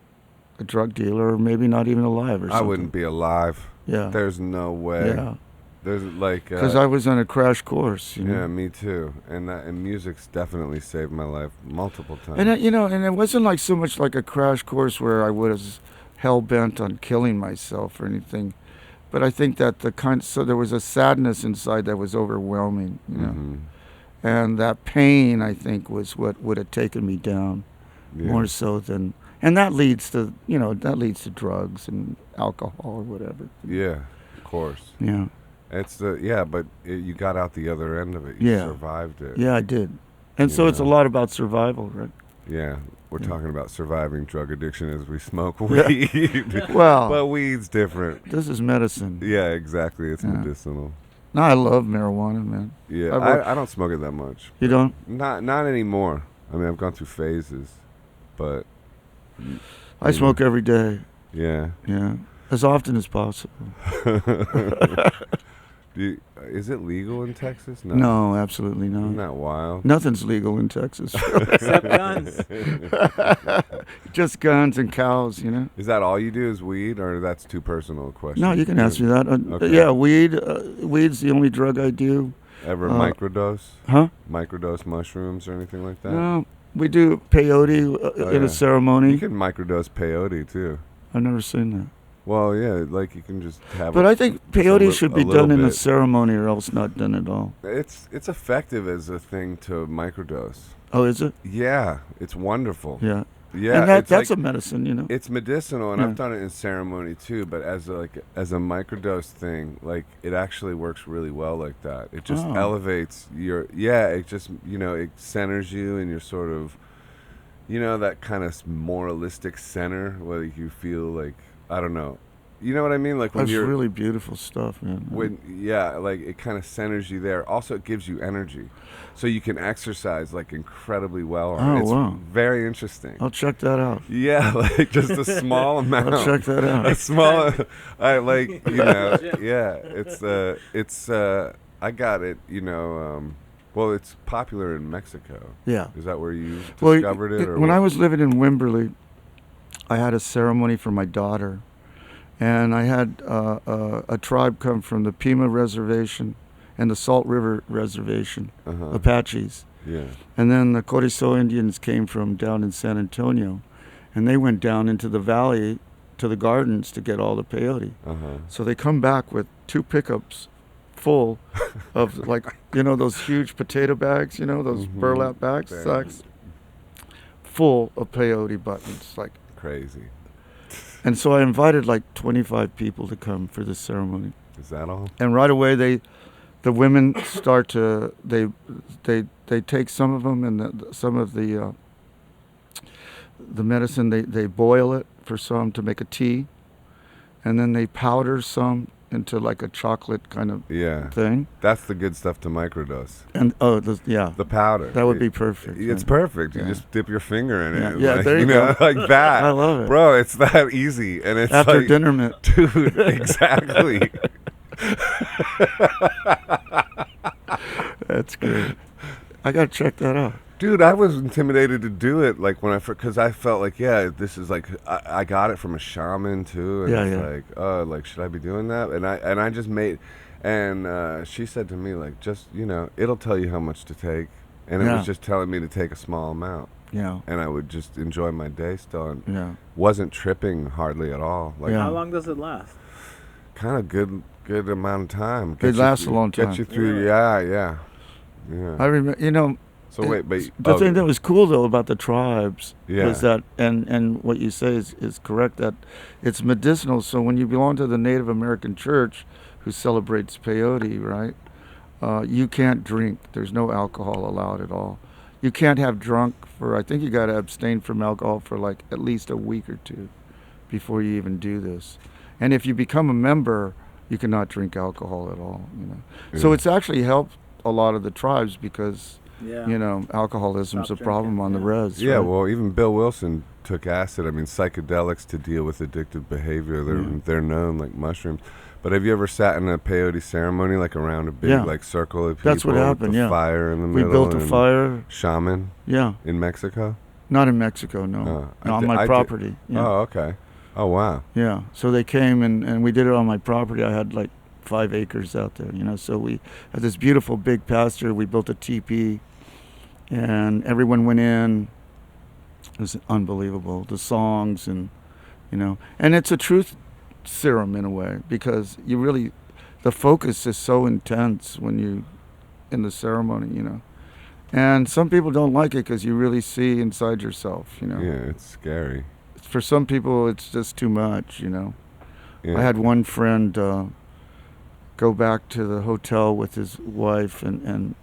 a drug dealer, or maybe not even alive or something. I wouldn't be alive. Yeah. There's no way. Yeah. There's like... Because I was on a crash course, Yeah, me too. And music's definitely saved my life multiple times. And and it wasn't like so much like a crash course where I was hell bent on killing myself or anything, but I think that there was a sadness inside that was overwhelming, Mm-hmm. and that pain I think was what would have taken me down more so than, and that leads to drugs and alcohol or whatever. Yeah, of course. Yeah. It's but you got out the other end of it. You survived it. Yeah, I did. And so it's a lot about survival, right? Yeah. We're talking about surviving drug addiction as we smoke weed. Well, but weed's different. This is medicine. Yeah, exactly. It's medicinal. No, I love marijuana, man. Yeah, I don't smoke it that much. You don't? Not anymore. I mean, I've gone through phases, but... I smoke every day. Yeah. Yeah. As often as possible. Is it legal in Texas? No, absolutely not. Isn't that wild? Nothing's legal in Texas. Except guns. Just guns and cows, Is that all you do is weed, or that's too personal a question? No, you can ask me that. Okay. Yeah, weed's the only drug I do. Ever microdose? Huh? Microdose mushrooms or anything like that? No, we do peyote in a ceremony. You can microdose peyote too. I've never seen that. Well, yeah, like you can just have. But I think peyote should be done in a bit. ceremony, or else not done at all. It's effective as a thing to microdose. Oh, is it? Yeah, it's wonderful. Yeah. Yeah, And that's a medicine, It's medicinal, and I've done it in ceremony too. But as a microdose thing, like it actually works really well like that. It just elevates your. Yeah, it just it centers you, and you're sort of, that kind of moralistic center where you feel like. I don't know. You know what I mean? Like when That's really beautiful stuff, man. Like it kind of centers you there. Also, it gives you energy. So you can exercise like incredibly well. It's very interesting. I'll check that out. Yeah, like just a small amount. I'll check that out. A small, it's I got it, well, it's popular in Mexico. Yeah. Is that where you discovered it? Or when I was living in Wimberley, I had a ceremony for my daughter, and I had a tribe come from the Pima Reservation and the Salt River Reservation, Apaches. Yeah. And then the Corizo Indians came from down in San Antonio, and they went down into the valley to the gardens to get all the peyote. Uh-huh. So they come back with 2 pickups full of those huge potato bags, those burlap bags, sacks, full of peyote buttons, like crazy. And so I invited like 25 people to come for this ceremony. Is that all? And right away the women start to they take some of them and some of the medicine they boil it for some to make a tea, and then they powder some into like a chocolate kind of thing. That's the good stuff to microdose. And the powder. That would be perfect. It's perfect. You just dip your finger in it. Yeah, there you go. Like that. I love it, bro. It's that easy, and it's after like, dinner mint. dude. Exactly. That's great. I gotta check that out. Dude, I was intimidated to do it, like because I felt like, this is like I got it from a shaman too, and it's like, like, should I be doing that? And I just made, and she said to me like, just it'll tell you how much to take, and it was just telling me to take a small amount. Yeah. And I would just enjoy my day still, and Yeah. wasn't tripping hardly at all. Like, How long does it last? Kind of good amount of time. It lasts a long time. Get you through. Yeah. I remember, So wait, but the thing that was cool though about the tribes Yeah. was that, and what you say is correct, that it's medicinal. So when you belong to the Native American Church, who celebrates peyote, right? You can't drink. There's no alcohol allowed at all. You can't have drunk I think you got to abstain from alcohol for like at least a week or 2 before you even do this. And if you become a member, you cannot drink alcohol at all. So it's actually helped a lot of the tribes because alcoholism's a problem on the res. Yeah, right? well, even Bill Wilson took acid. I mean, psychedelics to deal with addictive behavior. They're known like mushrooms. But have you ever sat in a peyote ceremony, like around a big like circle of people? That's what happened. With the fire in the middle. We built a fire. Shaman. Yeah. In Mexico. Not in Mexico, no. On my property. Yeah. Oh, okay. Oh, wow. Yeah. So they came and we did it on my property. I had like 5 acres out there, So we had this beautiful big pasture. We built a teepee, and everyone went in. It was unbelievable. The songs and it's a truth serum in a way, because the focus is so intense when you in the ceremony, and some people don't like it because you really see inside yourself, Yeah, it's scary. For some people it's just too much, Yeah. I had one friend go back to the hotel with his wife and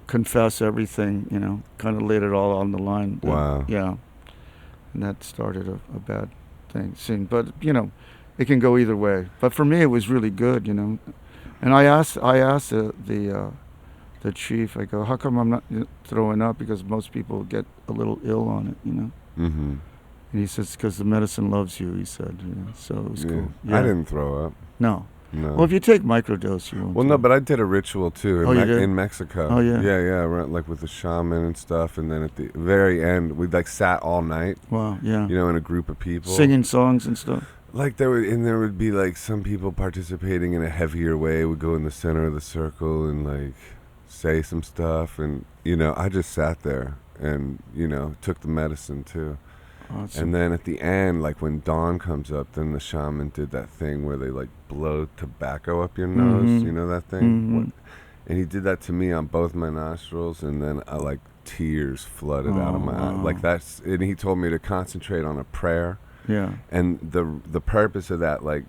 confess everything, kind of laid it all on the line. Wow. Yeah. And that started a bad scene, but it can go either way. But for me, it was really good, And I asked the chief. I go, how come I'm not throwing up? Because most people get a little ill on it, Mm-hmm. And he says, because the medicine loves you. He said, so it was cool. Yeah. I didn't throw up. No. No. Well, if you take microdose, you won't. Well, no, but I did a ritual too you did? in Mexico. Oh, yeah. Yeah, right, like with the shaman and stuff, and then at the very end, we like sat all night. Wow, yeah. In a group of people Singing songs and stuff. Like there would be like some people participating in a heavier way would go in the center of the circle and like say some stuff, and I just sat there and took the medicine too. Awesome. And then at the end, like when dawn comes up, then the shaman did that thing where they like blow tobacco up your nose. Mm-hmm. You know that thing? Mm-hmm. And he did that to me on both my nostrils, and then like tears flooded out of my eyes. Like and he told me to concentrate on a prayer. Yeah. And the purpose of that like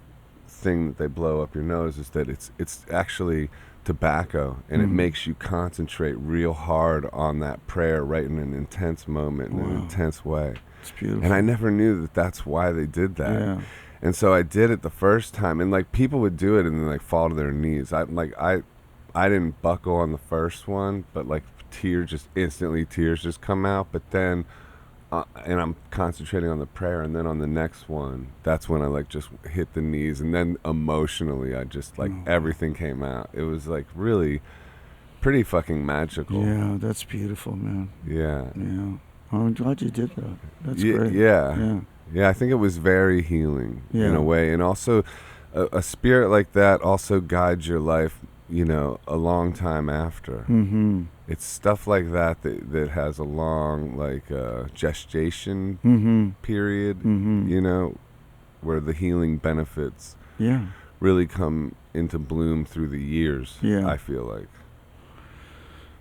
thing that they blow up your nose is that it's actually tobacco, and it makes you concentrate real hard on that prayer right in an intense moment, in an intense way. It's beautiful. And I never knew that that's why they did that. Yeah. And so I did it the first time, and like people would do it and then like fall to their knees. I didn't buckle on the first one, but like tears just come out. But then, and I'm concentrating on the prayer, and then on the next one, that's when I like just hit the knees, and then emotionally I just like everything came out. It was like really pretty fucking magical. Yeah, that's beautiful, man. Yeah. Yeah. I'm glad you did that. That's great. Yeah. Yeah, I think it was very healing in Yeah. a way. And also, a spirit like that also guides your life you know, a long time after. Mm-hmm. It's stuff like that has a long, like, gestation Mm-hmm. period, Mm-hmm. you know, where the healing benefits Yeah. really come into bloom through the years, Yeah. I feel like.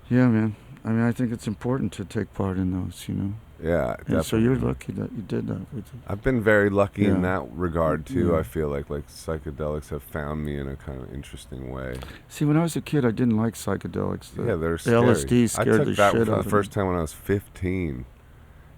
Yeah, man. I mean, I think it's important to take part in those, you know. Yeah, And definitely. so you're lucky that you did that. I've been very lucky in Yeah. that regard, too. Yeah. I feel like psychedelics have found me in a kind of interesting way. See, when I was a kid, I didn't like psychedelics. Yeah, they're the scary. LSD scared I took the that shit for out the of first me. time when I was 15.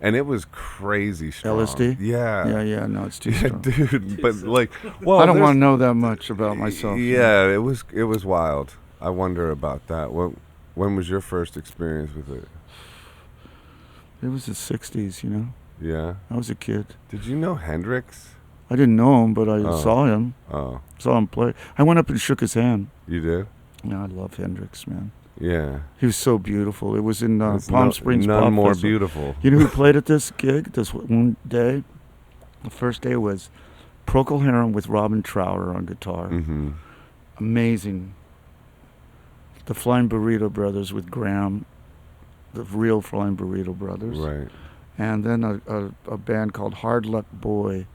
And it was crazy strong. LSD? Yeah. Yeah, no, it's too Yeah, strong. dude, but like, well, I don't there's- want to know that much about myself. Yeah, it was wild. I wonder about that. When was your first experience with it? It was the 60s, you know. Yeah. I was a kid. Did you know Hendrix? I didn't know him, but I Oh. saw him. Oh, Saw him play. I went up and shook his hand. you did? Yeah, I love Hendrix, man. Yeah. He was so beautiful. It was in It's Palm Springs none Pop more Festival. beautiful. You know who played at this gig this one day? The first day was Procol Harum with Robin Trower on guitar. Mm-hmm. Amazing. The Flying Burrito Brothers with Graham, the real Flying Burrito Brothers. Right. And then a band called Hard Luck Boy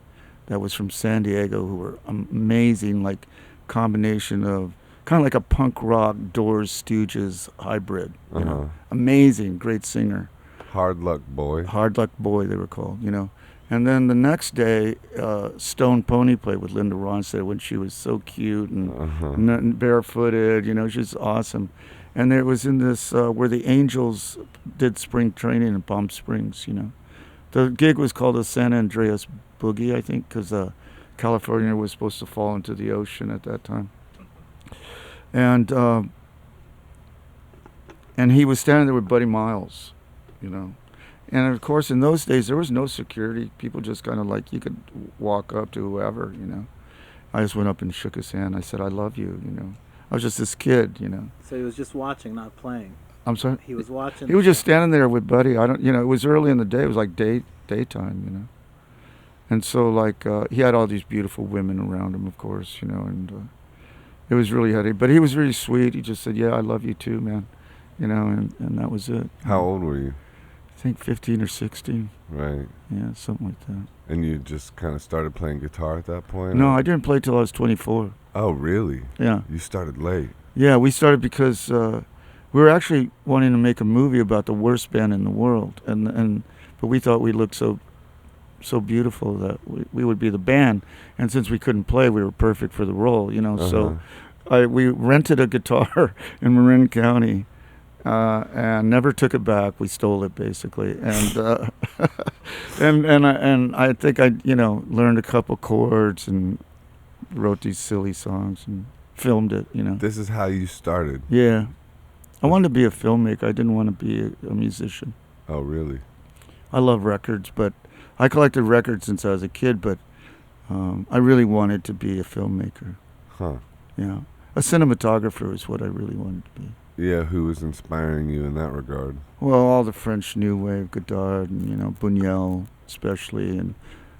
that was from San Diego, who were amazing, like combination of kind of like a punk rock Doors Stooges hybrid, you Uh-huh. know. Amazing, great singer. Hard Luck Boy. Hard Luck Boy, they were called, you know. And then the next day, Stone Pony played with Linda Ronstadt when she was so cute and Uh-huh. barefooted, you know, she was awesome. And there was in this, where the Angels did spring training in Palm Springs, you know. The gig was called the San Andreas Boogie, I think, because California was supposed to fall into the ocean at that time. And he was standing there with Buddy Miles, you know. And of course, in those days, there was no security. People just kind of like, you could walk up to whoever, you know. I just went up and shook his hand. I said, I love you, you know. I was just this kid, you know. So he was just watching, not playing. I'm sorry? He was watching. He was just standing there with Buddy. I don't, you know, it was early in the day. It was like daytime, you know. And so, like, he had all these beautiful women around him, of course, you know, and it was really heady. But he was really sweet. He just said, yeah, I love you too, man. You know, and that was it. How old were you? I think 15 or 16. Right. Yeah, something like that. And you just kind of started playing guitar at that point? No, or- I didn't play till I was 24. Oh, really? Yeah. You started late. Yeah, we started because we were actually wanting to make a movie about the worst band in the world, but we thought we looked so beautiful that we would be the band, and since we couldn't play, we were perfect for the role, you know. Uh-huh. So we rented a guitar in Marin County and never took it back. We stole it basically, and and I think I learned a couple chords and wrote these silly songs and filmed it, you know. This is how you started. Yeah. I wanted to be a filmmaker. I didn't want to be a musician. Oh, really? I love records, but I collected records since I was a kid, but I really wanted to be a filmmaker. Huh. Yeah. A cinematographer is what I really wanted to be. Yeah, who was inspiring you in that regard? Well, all the French New Wave, Godard, and, Buñuel especially, and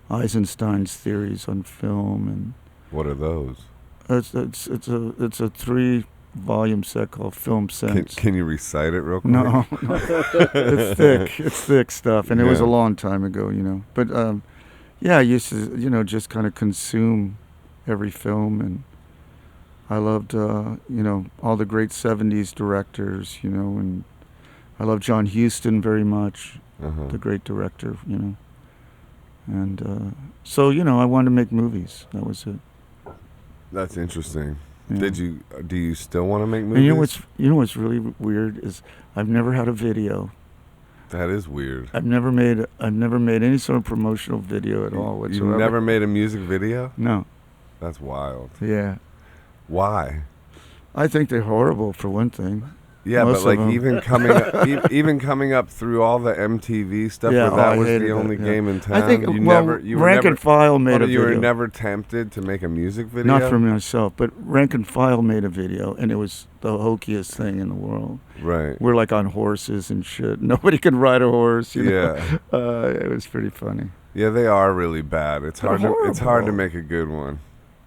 Eisenstein's theories on film, and What are those? it's a 3-volume set called Film Sense. Can you recite it real quick? No, it's thick stuff, and it was a Yeah. long time ago, But I used to, just kind of consume every film, and I loved, all the great '70s directors, and I love John Huston very much, Uh-huh. the great director, and so I wanted to make movies. That was it. That's interesting. Yeah. Do you still want to make movies? And you know what's really weird is I've never had a video. That is weird. I've never made any sort of promotional video at all whatsoever. You never made a music video? No. That's wild. Yeah. Why? I think they're horrible for one thing. Yeah, Most but like of 'em. even coming up through all the MTV stuff, Yeah, where that I was hated the that, only yeah. game in town. I think you were Rank never, and File made a you video. were never tempted to make a music video. Not for myself, but Rank and File made a video, and it was the hokiest thing in the world. Right. We're like on horses and shit. Nobody could ride a horse. Yeah. It was pretty funny. Yeah, they are really bad. It's They're hard to horrible. make a good one.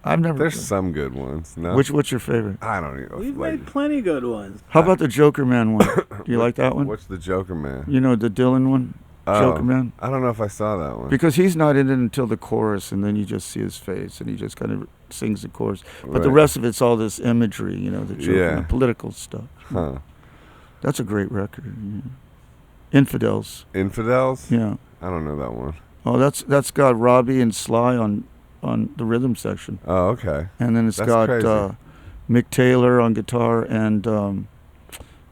I've never. There's some good ones. No. What's your favorite? I don't know. We've made plenty good ones. How about the Joker Man one? Do you like that one? What's the Joker Man? You know the Dylan one, Joker Man. I don't know if I saw that one. Because he's not in it until the chorus, and then you just see his face, and he just kind of sings the chorus. But the Right. rest of it's all this imagery, you know, the Joker Yeah. Man, political stuff. Huh. That's a great record. Yeah. Infidels. Infidels? Yeah. I don't know that one. Oh, that's got Robbie and Sly on the rhythm section, Oh, okay. and then it's That's got crazy. Mick Taylor on guitar, and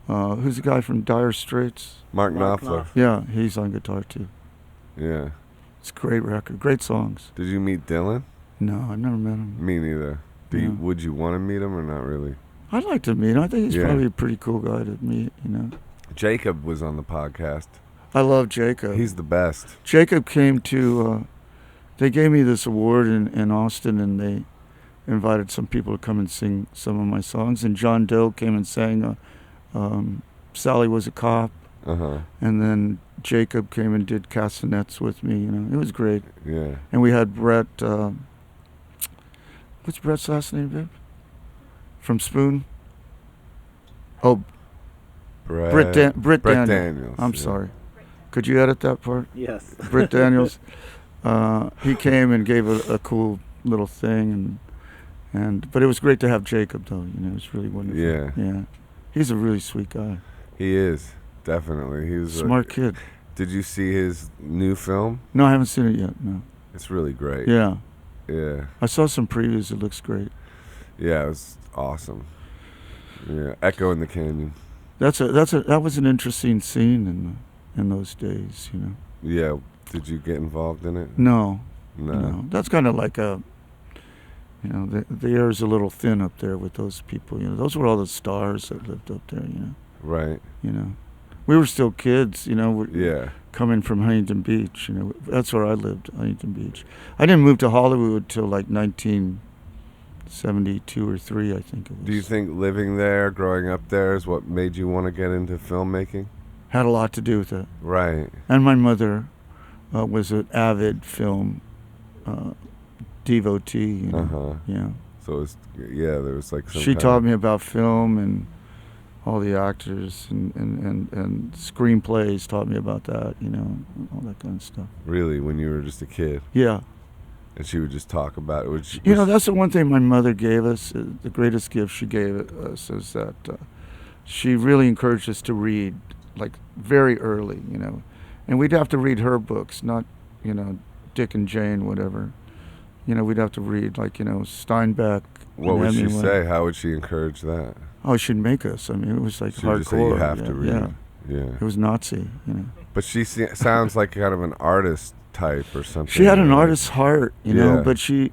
who's the guy from Dire Straits? Mark Mark Knopfler. Knopfler. Yeah, he's on guitar too. Yeah. It's a great record, great songs. Did you meet Dylan? No, I never met him. Me neither. Yeah. Would you want to meet him or not really? I'd like to meet him. I think he's Yeah. probably a pretty cool guy to meet, you know. Jacob was on the podcast. I love Jacob. He's the best. Jacob came to, they gave me this award in Austin, and they invited some people to come and sing some of my songs. And John Doe came and sang Sally Was a Cop. Uh-huh. And then Jacob came and did castanets with me, you know. It was great. Yeah. And we had Brett, what's Brett's last name, babe? From Spoon? Oh, Britt Daniels. Daniels. I'm yeah. sorry. Could you edit that part? Yes. Britt Daniels. He came and gave a cool little thing, but it was great to have Jacob, though. You know, it was really wonderful. Yeah. Yeah. He's a really sweet guy. He is. Definitely. He was Smart kid. Did you see his new film? No, I haven't seen it yet. No. It's really great. Yeah. Yeah. I saw some previews. It looks great. Yeah, it was awesome. Yeah. Echo in the Canyon. That was an interesting scene in those days. You know. Yeah. Did you get involved in it? No. No. No. That's kind of like a. You know, the air is a little thin up there with those people. You know, those were all the stars that lived up there. You know. Right. You know, we were still kids. You know. Yeah. Coming from Huntington Beach. You know, that's where I lived, Huntington Beach. I didn't move to Hollywood till like 1972 or 3, I think it was. Do you think living there, growing up there, is what made you want to get into filmmaking? Had a lot to do with it. Right. And my mother was an avid film devotee. You know? Uh-huh. Yeah. So it's, yeah, there was like some She kind taught of, me about film and all the actors and screenplays, taught me about that, you know, all that kind of stuff. Really, when you were just a kid, Yeah. and she would just talk about it. Which You know, that's the one thing my mother gave us. The greatest gift she gave us is that she really encouraged us to read, like, very early, you know. And we'd have to read her books, not, you know, Dick and Jane, whatever. You know, we'd have to read, like, you know, Steinbeck. what and would she Hemingway. say? How would she encourage that? Oh, she'd make us. I mean, it was like She would just say, hardcore. you have yeah, to read. Yeah. Yeah. It was Nazi, you know. But she sounds like kind of an artist type or something. She had an right? artist's heart, you know, Yeah. but she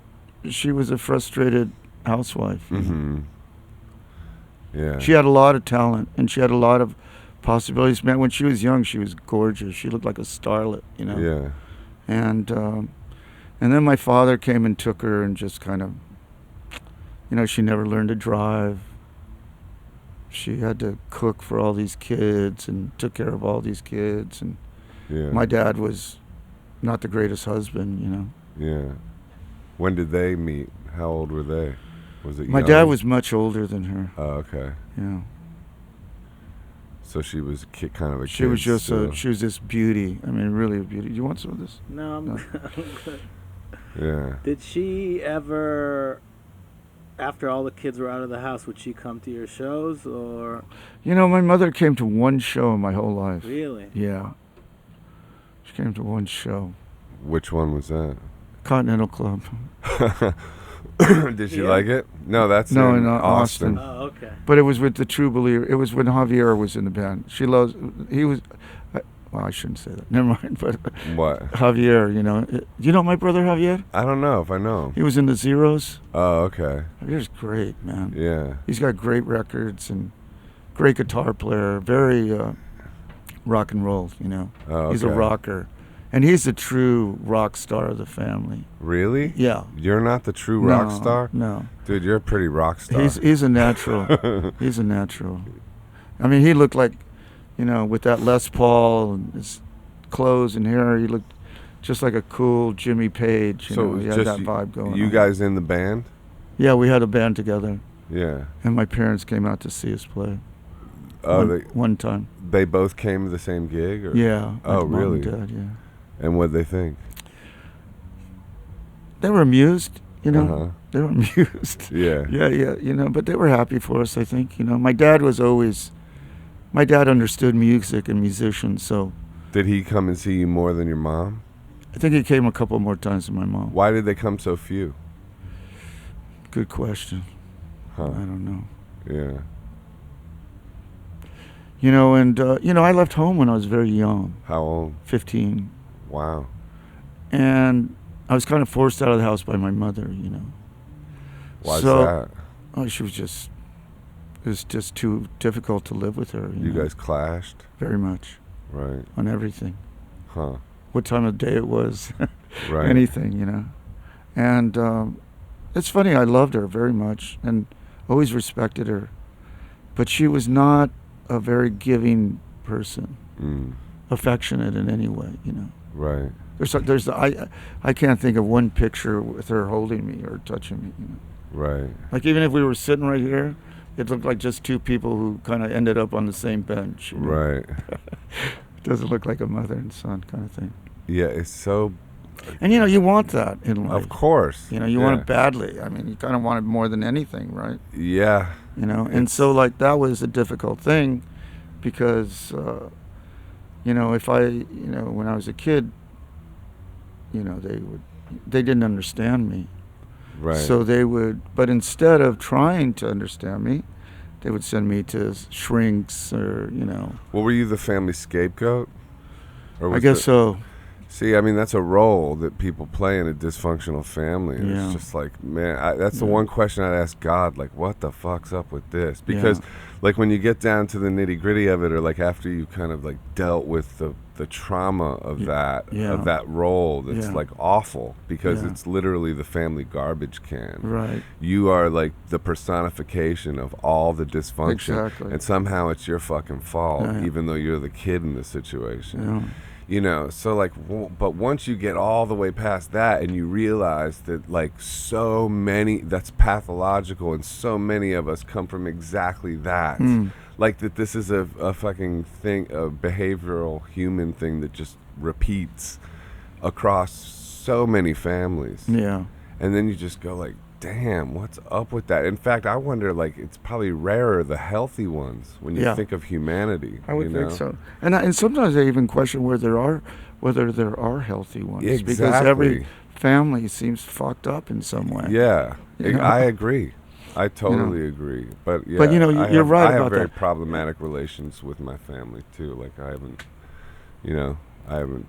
was a frustrated housewife. you know. Mm-hmm. Yeah. She had a lot of talent, and she had a lot of possibilities. Man, when she was young, she was gorgeous. She looked like a starlet, you know. Yeah. And then my father came and took her, and just kind of, you know, she never learned to drive. She had to cook for all these kids and took care of all these kids. And Yeah. my dad was not the greatest husband, you know. Yeah. When did they meet? How old were they? Was it My young? dad was much older than her. Oh, okay. Yeah. So she was a kid, kind of a kid. She was just still. she was this beauty. I mean, really a beauty. Do you want some of this? No, I'm No. good. Yeah. Did she ever, after all the kids were out of the house, would she come to your shows or You know, my mother came to one show in my whole life. really? Yeah. She came to one show. Which one was that? Continental Club. Did she Yeah. like it? No, that's No, in in, Austin. Austin. Oh, okay. But it was with the True Believer. It was when Javier was in the band. She loves, he was, well, I shouldn't say that. Never mind. But What? Javier, you know. You know my brother Javier? I don't know if I know. He was in the Zeros. Oh, okay. Javier's great, man. Yeah. He's got great records and great guitar player. Very rock and roll, you know. Oh, He's a okay. rocker. And he's the true rock star of the family. Really? Yeah. You're not the true rock No, star? No. Dude, you're a pretty rock star. He's a natural. He's a natural. I mean, he looked like, you know, with that Les Paul and his clothes and hair, he looked just like a cool Jimmy Page. You So know, it he was had just that vibe going you on. guys in the band? Yeah, we had a band together, Yeah. and my parents came out to see us play Oh, one time. they both came to the same gig? Or? Yeah. Oh, my mom really? and Dad, yeah. And what'd they think? They were amused, you know. Uh-huh. They were amused. Yeah. Yeah, you know, but they were happy for us, I think. You know, my dad understood music and musicians, so Did he come and see you more than your mom? I think he came a couple more times than my mom. Why did they come so few? Good question. Huh. I don't know. Yeah. You know, and, I left home when I was very young, How old? 15. Wow. And I was kind of forced out of the house by my mother, you know. Why's So- that? Oh, it was just too difficult to live with her. You know, guys clashed? very much Right. on everything. Huh. What time of day it was, Right. anything, you know. And it's funny, I loved her very much and always respected her. But she was not a very giving person, affectionate in any way, you know. Right. I can't think of one picture with her holding me or touching me, you know. Right. Like even if we were sitting right here, it looked like just two people who kind of ended up on the same bench. You know? Right. It doesn't look like a mother and son kind of thing. Yeah, it's so... And you know, you want that in life. Of course. You know, you want it badly. I mean, you kind of want it more than anything, right? Yeah. You know, and so like that was a difficult thing because, when I was a kid, you know, they didn't understand me. Right. So but instead of trying to understand me, they would send me to shrinks or, you know. Well, were you the family scapegoat? Or I guess so. See, I mean, that's a role that people play in a dysfunctional family. And Yeah. It's just like, man, that's the one question I'd ask God, like, what the fuck's up with this? Because, like, when you get down to the nitty gritty of it, or like after you kind of like dealt with the trauma of that role, that's like awful because it's literally the family garbage can. Right. You are like the personification of all the dysfunction. Exactly. And somehow it's your fucking fault, Yeah. even though you're the kid in the situation. Yeah. You know, so like, but once you get all the way past that and you realize that like so many, that's pathological and so many of us come from exactly that. Like that this is a fucking thing, a behavioral human thing that just repeats across so many families. Yeah. And then you just go like, damn, what's up with that? In fact, I wonder, like, it's probably rarer the healthy ones when you think of humanity. I would think so. And sometimes I even question whether there are healthy ones. Exactly. Because every family seems fucked up in some way. Yeah, You know? I agree. I totally agree. But yeah, But, you know, you're right I have about very that. problematic relations with my family too. Like I haven't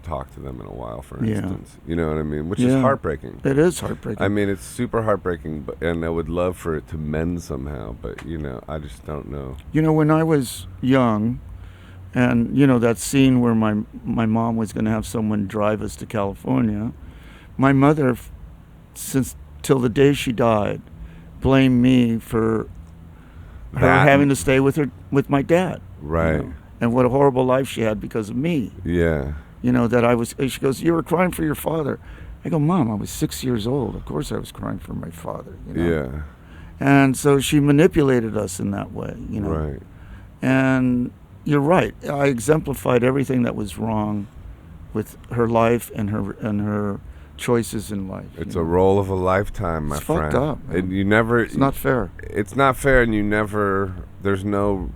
talked to them in a while, for instance. You know what I mean? Which is heartbreaking. It is heartbreaking. I mean, it's super heartbreaking, and I would love for it to mend somehow. But you know, I just don't know. You know, when I was young, and you know that scene where my mom was going to have someone drive us to California, my mother, since till the day she died, blamed me for her having to stay with my dad. Right. You know? And what a horrible life she had because of me. Yeah. You know, she goes, you were crying for your father. I go, Mom, I was 6 years old. Of course I was crying for my father. You know? Yeah. And so she manipulated us in that way, you know. Right. And you're right. I exemplified everything that was wrong with her life and her choices in life. It's a role of a lifetime, my friend. It's fucked up, man. And you never. It's not fair. It's not fair, and you never. There's no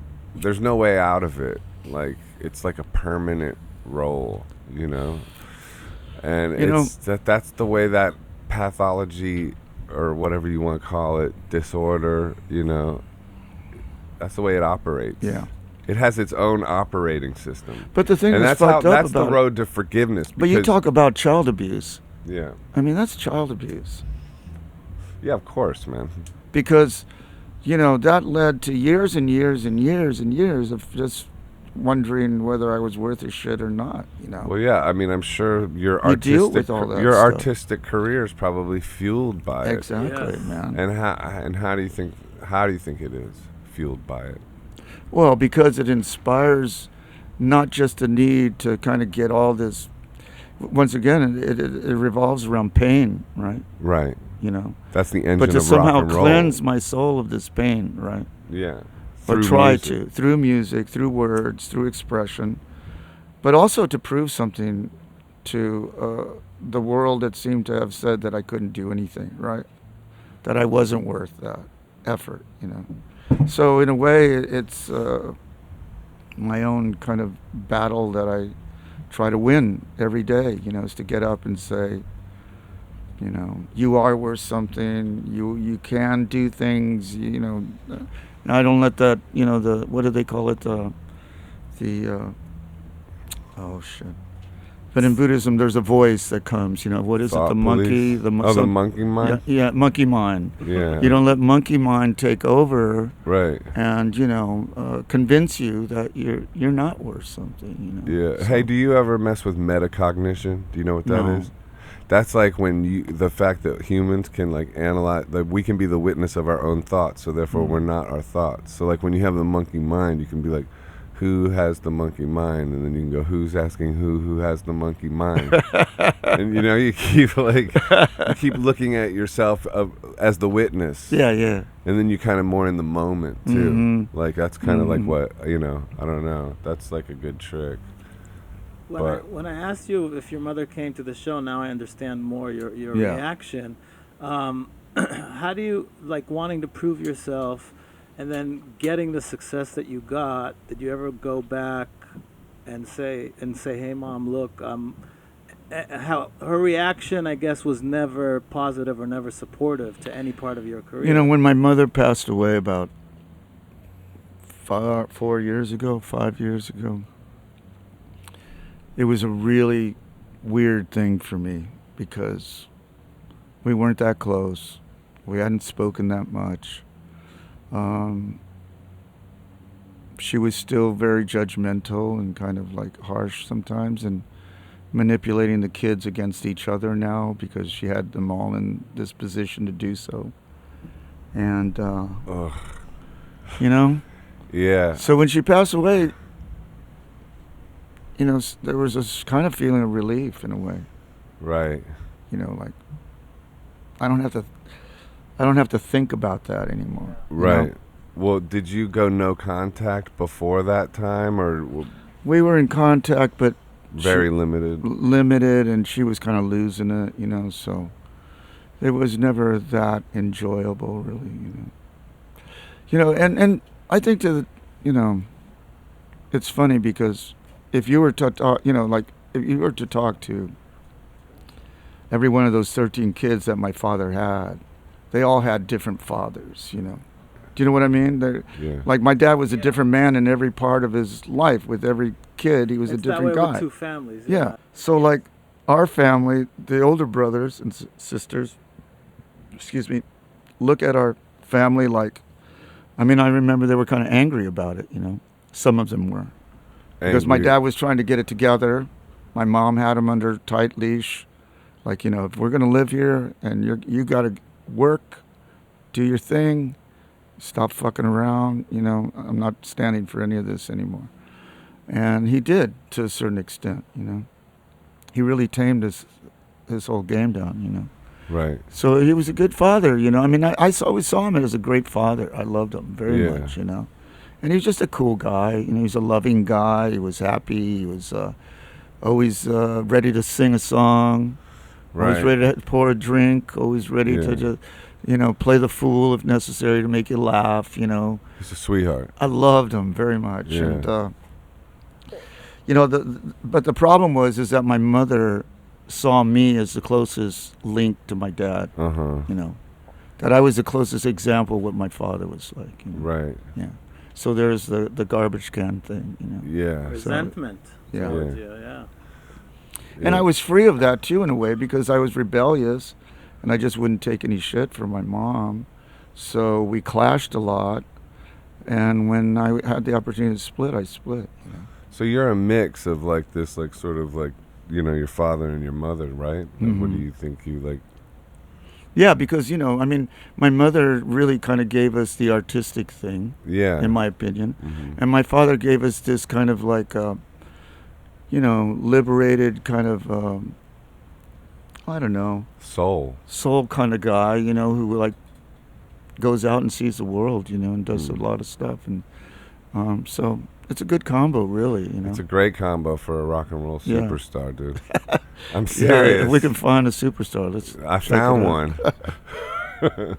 way out of it. Like it's like a permanent role, you know. And that's the way that pathology or whatever you want to call it, disorder, you know. That's the way it operates. Yeah. It has its own operating system. But the thing that's fucked up that's about the road to forgiveness. But you talk about child abuse. Yeah. I mean, that's child abuse. Yeah, of course, man. Because, you know, that led to years and years and years and years of just wondering whether I was worth a shit or not, you know. Well, yeah, I mean, I'm sure your deal with all that your stuff. artistic career is probably fueled by it. Exactly, Yes. man. And how do you think it is fueled by it? Well, because it inspires not just a need to kind of get all this once again, it revolves around pain, right? Right. You know, That's the engine but to of rock somehow and roll. cleanse my soul of this pain, right? Yeah. Or Through try music. to, through music, through words, through expression, but also to prove something to the world that seemed to have said that I couldn't do anything, right? That I wasn't worth that effort, you know. So in a way, it's my own kind of battle that I try to win every day, you know, is to get up and say, you know, you are worth something. You can do things. You know, and I don't let that. You know, the what do they call it? Oh shit. But in Buddhism, there's a voice that comes. You know, what is it? Thought The monkey. police? The monkey mind. Yeah, monkey mind. Yeah. You don't let monkey mind take over. Right. And you know, convince you that you're not worth something. You know. Yeah. So, Hey, do you ever mess with metacognition? Do you know what that No. is? That's like when the fact that humans can like analyze, like we can be the witness of our own thoughts, so therefore we're not our thoughts. So like when you have the monkey mind, you can be like, who has the monkey mind? And then you can go, who's asking who has the monkey mind? And you know, you keep looking at yourself as the witness. Yeah, yeah. And then you kind of more in the moment too. Mm-hmm. Like that's kind of like what, you know, I don't know. That's like a good trick. When I asked you if your mother came to the show, now I understand more your Yeah. reaction. How do you, like, wanting to prove yourself and then getting the success that you got, did you ever go back and say, hey Mom, look, how her reaction, I guess, was never positive or never supportive to any part of your career? You know, when my mother passed away about 5 years ago, it was a really weird thing for me because we weren't that close. We hadn't spoken that much. She was still very judgmental and kind of like harsh sometimes and manipulating the kids against each other now because she had them all in this position to do so. And, you know? Yeah. So when she passed away, you know, there was this kind of feeling of relief in a way. Right. You know, like I don't have to think about that anymore. Right. know? Well, did you go no contact before that time, or We were in contact, but very limited? Limited, and she was kind of losing it, you know. So it was never that enjoyable, really, you know. You know, and I think you know, it's funny because if you were to talk, you know, like if you were to talk to every one of those 13 kids that my father had, they all had different fathers, you know. Do you know what I mean? Yeah. Like my dad was a different man in every part of his life. With every kid, he was It's a different that way guy. with two families. Yeah. So like our family, the older brothers and sisters, look at our family like, I mean, I remember they were kind of angry about it, you know. Some of them were. Because my dad was trying to get it together. My mom had him under tight leash. Like, you know, if we're going to live here and you got to work, do your thing, stop fucking around, you know, I'm not standing for any of this anymore. And he did to a certain extent, you know. He really tamed his whole game down, you know. Right. So he was a good father, you know. I mean, I always saw him as a great father. I loved him very Yeah. much, you know. And he was just a cool guy. You know, he was a loving guy. He was happy. He was always ready to sing a song. Right. Always ready to pour a drink. Always ready Yeah. to just, you know, play the fool if necessary to make you laugh, you know. He's a sweetheart. I loved him very much. Yeah. And, you know, but the problem was that my mother saw me as the closest link to my dad, Uh-huh. you know. That I was the closest example of what my father was like. You know? Right. Yeah. So there's the garbage can thing, you know. Yeah. Resentment. Yeah. towards you, yeah. And I was free of that too in a way because I was rebellious and I just wouldn't take any shit from my mom. So we clashed a lot. And when I had the opportunity to split, I split, you know. So you're a mix of like this, like sort of like, you know, your father and your mother, right? Like, what do you think you like? Yeah, because, you know, I mean, my mother really kind of gave us the artistic thing, Yeah. in my opinion. And my father gave us this kind of like, liberated kind of, I don't know, Soul. soul kind of guy, who like goes out and sees the world, and does a lot of stuff. And so it's a good combo, really, It's a great combo for a rock and roll Yeah. superstar, dude. I'm Yeah, serious. if we can find a superstar, let's I check it found out. one.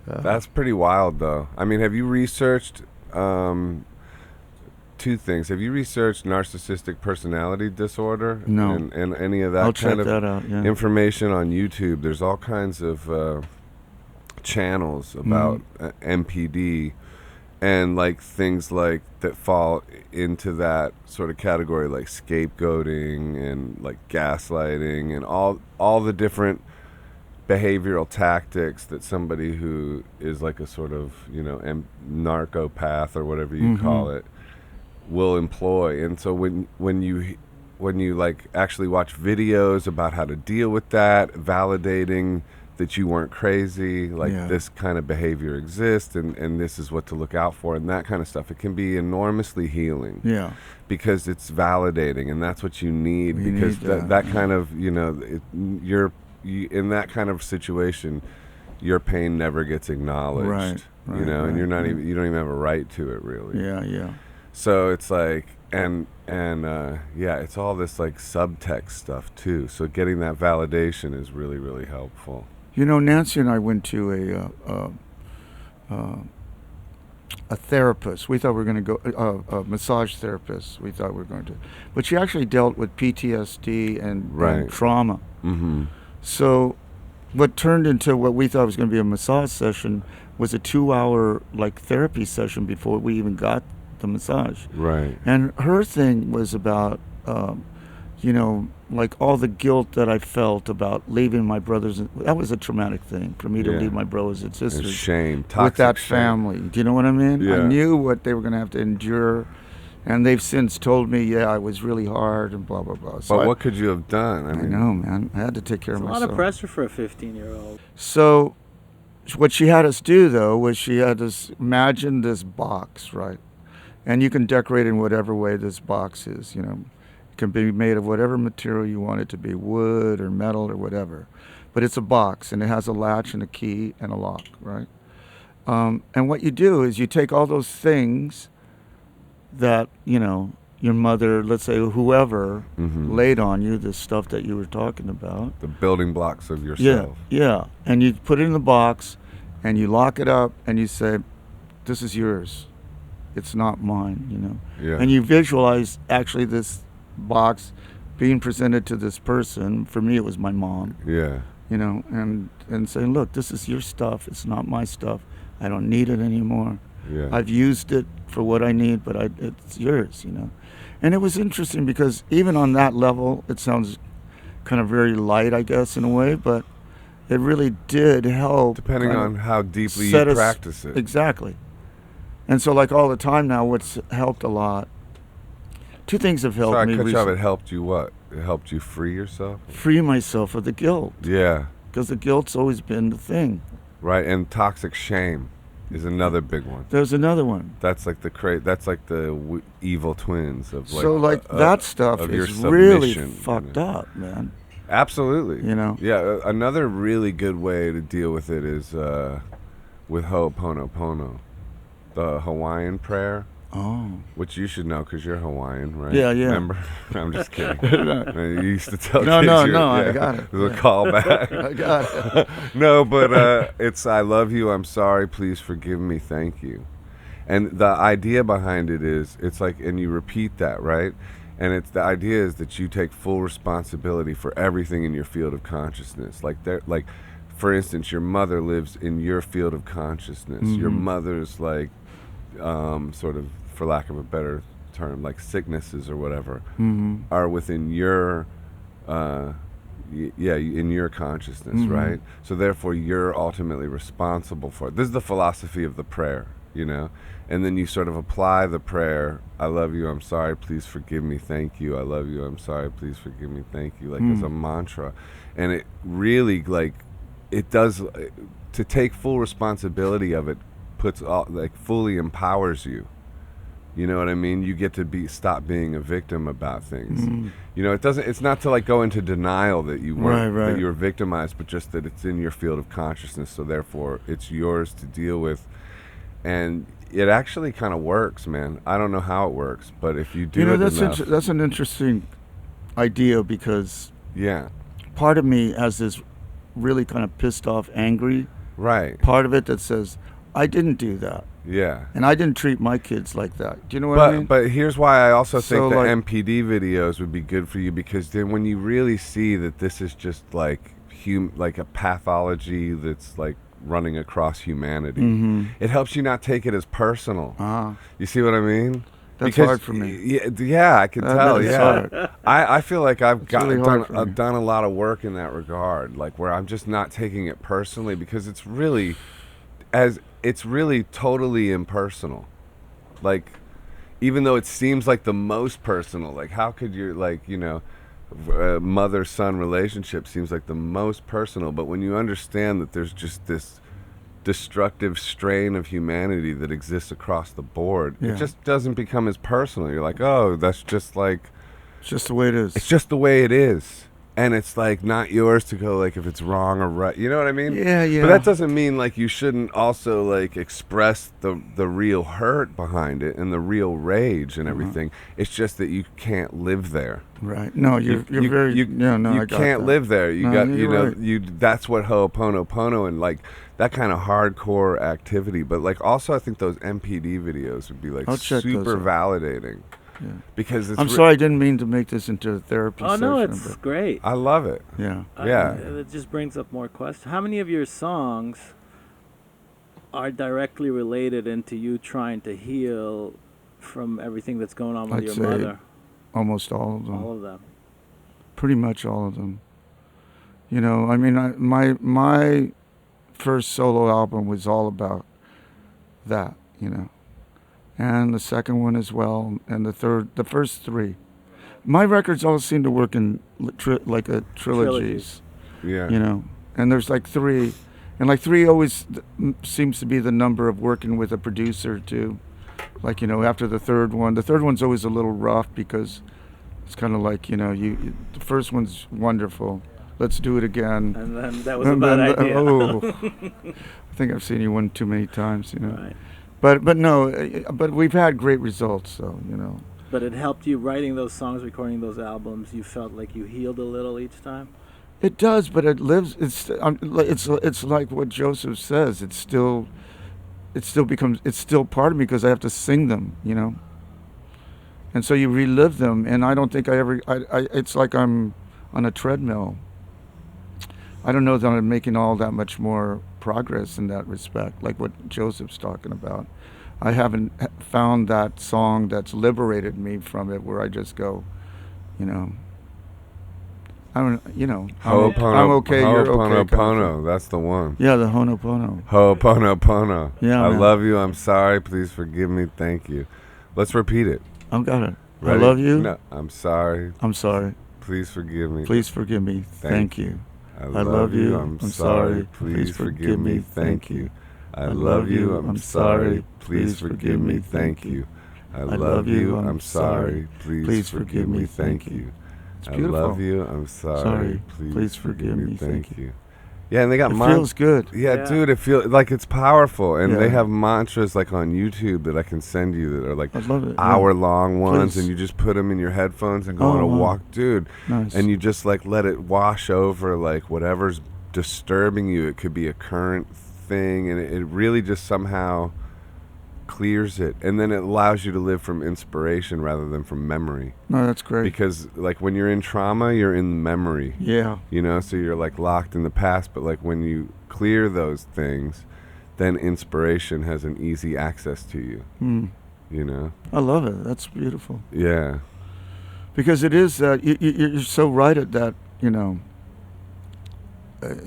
That's pretty wild, though. I mean, have you researched two things? Have you researched narcissistic personality disorder? No. And any of that I'll kind check of that out, yeah. information on YouTube? There's all kinds of channels about MPD and like things like that fall into that sort of category, like scapegoating and like gaslighting and all the different behavioral tactics that somebody who is like a sort of narcopath or whatever you call it will employ. And so when you like actually watch videos about how to deal with that, validating that you weren't crazy, like this kind of behavior exists and this is what to look out for and that kind of stuff, it can be enormously healing. Yeah. Because it's validating and that's what you need. We Because need that kind of, you're in that kind of situation, your pain never gets acknowledged. Right, and you're not right. even, you don't even have a right to it, really. Yeah. So it's like, and it's all this like subtext stuff too. So getting that validation is really, really helpful. Nancy and I went to a therapist. We thought we were going to go, a massage therapist. We thought we were going to, but she actually dealt with PTSD and trauma. Mm-hmm. So what turned into what we thought was going to be a massage session was a 2-hour like therapy session before we even got the massage. Right. And her thing was about, like all the guilt that I felt about leaving my brothers. That was a traumatic thing for me to leave my brothers and sisters. And shame. With Toxic that shame. family. Do you know what I mean? Yeah. I knew what they were going to have to endure. And they've since told me, I was really hard and blah, blah, blah. So But what could you have done? I know, man. I had to take care It's of a myself. lot of pressure for a 15-year-old. So what she had us do, though, was she had us imagine this box, right? And you can decorate in whatever way this box is, It can be made of whatever material you want it to be, wood or metal or whatever. But it's a box, and it has a latch and a key and a lock, right? And what you do is you take all those things that, your mother, let's say whoever, laid on you, the stuff that you were talking about. The building blocks of yourself. Yeah. And you put it in the box, and you lock it up, and you say, this is yours. It's not mine, Yeah. And you visualize actually this box being presented to this person. For me, it was my mom. Yeah. And saying, look, this is your stuff. It's not my stuff. I don't need it anymore. Yeah. I've used it for what I need, but it's yours, And it was interesting because even on that level, it sounds kind of very light, I guess, in a way, but it really did help. Depending on how deeply you set us- practice it. Exactly. And so, like all the time now, what's helped a lot, two things have helped Sorry, me I cut you off. recently. It helped you what? It helped you free yourself? Free myself of the guilt, Yeah. because the guilt's always been the thing. Right. And toxic shame is another big one. There's another one. That's like that's like the evil twins of like. So, like, that stuff of your is really submission, fucked up, man. Absolutely. Yeah. Another really good way to deal with it is with Ho'oponopono, the Hawaiian prayer. Oh. Which you should know because you're Hawaiian, right? Yeah. Remember? I'm just kidding. You used to tell No, kids no, you're- no, I yeah, got it. It was a callback. I got it. No, but it's I love you, I'm sorry, please forgive me, thank you. And the idea behind it is, it's like, and you repeat that, right? And it's the idea is that you take full responsibility for everything in your field of consciousness. Like, for instance, your mother lives in your field of consciousness. Your mother's like, sort of, for lack of a better term, like sicknesses or whatever, are within your, in your consciousness, right? So therefore, you're ultimately responsible for it. This is the philosophy of the prayer, And then you sort of apply the prayer, I love you, I'm sorry, please forgive me, thank you. I love you, I'm sorry, please forgive me, thank you, like as a mantra. And it really, like, it does, to take full responsibility of it, fully empowers you You know what I mean? You get to stop being a victim about things. You know, it's not to like go into denial that you weren't, Right. that you were victimized, but just that it's in your field of consciousness, so therefore it's yours to deal with. And it actually kind of works, man. I don't know how it works, but if you do that's an interesting idea, because yeah, part of me has this really kind of pissed off, angry right, part of it that says, I didn't do that. yeah. And I didn't treat my kids like that. Do you know what I mean? But here's why I also So, think the like- MPD videos would be good for you, because then when you really see that this is just like like a pathology that's like running across humanity, it helps you not take it as personal. You see what I mean? That's hard for me. Yeah, I can tell. That is Yeah, hard. I feel like I've really hard for me. I've done a lot of work in that regard, like where I'm just not taking it personally, because it's really totally impersonal. Like, even though it seems like the most personal, like how could you, like, you know, mother-son relationship seems like the most personal, but when you understand that there's just this destructive strain of humanity that exists across the board, Yeah. it just doesn't become as personal. You're like, oh, that's just like, It's just the way it is. it's just the way it is. And it's like not yours to go like if it's wrong or right. You know what I mean? Yeah. But that doesn't mean like you shouldn't also like express the real hurt behind it and the real rage and everything. It's just that you can't live there. Right. No, you're very. You I got can't that. live there. You No, got you're right. that's what Ho'oponopono and like that kind of hardcore activity. But like also I think those MPD videos would be like I'll check those super out. validating. Yeah. Because it's I'm sorry, I didn't mean to make this into a therapy Oh session. no, it's but great. I love it. yeah. Yeah. It just brings up more questions. How many of your songs are directly related into you trying to heal from everything that's going on with I'd your say mother? Almost all of them. All of them. Pretty much all of them. You know, I mean, my first solo album was all about that, you know. And the second one as well, and the first three. My records all seem to work in like a trilogies, Yeah. you know. And there's like three, and like three always seems to be the number of working with a producer too. Like, you know, after the third one's always a little rough, because it's kind of like, you know, the first one's wonderful. Let's do it again. And then that was a bad idea. I think I've seen you one too many times, you know. Right. But no, but we've had great results, so, you know. But it helped you writing those songs, recording those albums. You felt like you healed a little each time. It does, but it lives. It's like what Joseph says. It still becomes. It's still part of me, because I have to sing them, you know. And so you relive them, and I don't think I ever. It's like I'm on a treadmill. I don't know that I'm making all that much more progress in that respect, like what Joseph's talking about. I haven't found that song that's liberated me from it, where I just go, you know, I'm okay, you're okay. Ho'oponopono, that's the one. Yeah, the Ho'oponopono. Ho'oponopono. Yeah, I man. love you, I'm sorry, please forgive me, thank you. Let's repeat it. I've got it. Ready? I love you. No, I'm sorry, I'm sorry. please forgive me. Please forgive me. Thank you. I love you, I'm sorry, please forgive me, thank you. I love you, I'm sorry, please forgive me, thank you. I love you, I'm sorry, please forgive me, thank you. It's I beautiful. love you, I'm sorry, please forgive me, thank you. Yeah, and they got It feels good. Yeah, dude, it feels like it's powerful, and they Yeah. have mantras like on YouTube that I can send you that are like I love it. hour-long ones, Please. and you just put them in your headphones and go on a wow. walk, dude. Nice. And you just like let it wash over like whatever's disturbing you. It could be a current thing, and it really just somehow clears it, and then it allows you to live from inspiration rather than from memory. No, that's great. Because like when you're in trauma, you're in memory. Yeah. You know, so you're like locked in the past, but like when you clear those things, then inspiration has an easy access to you. You know? I love it. That's beautiful. Yeah. Because it is that you're so right at that, you know.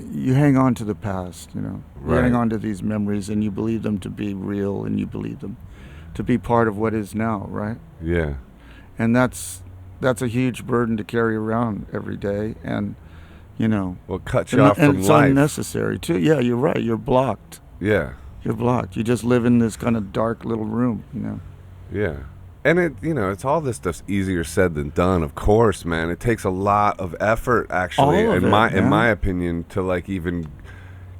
You hang on to the past, you know. You Right. hang on to these memories, and you believe them to be real, and you believe them to be part of what is now, right? Yeah. And that's a huge burden to carry around every day, and, you know. Well, it cuts you off and from it's life. unnecessary too. Yeah, you're right. You're blocked. Yeah. You're blocked. You just live in this kind of dark little room, you know. Yeah. And it's all this stuff's easier said than done, of course, man. It takes a lot of effort, actually, All of in it, my opinion, to like even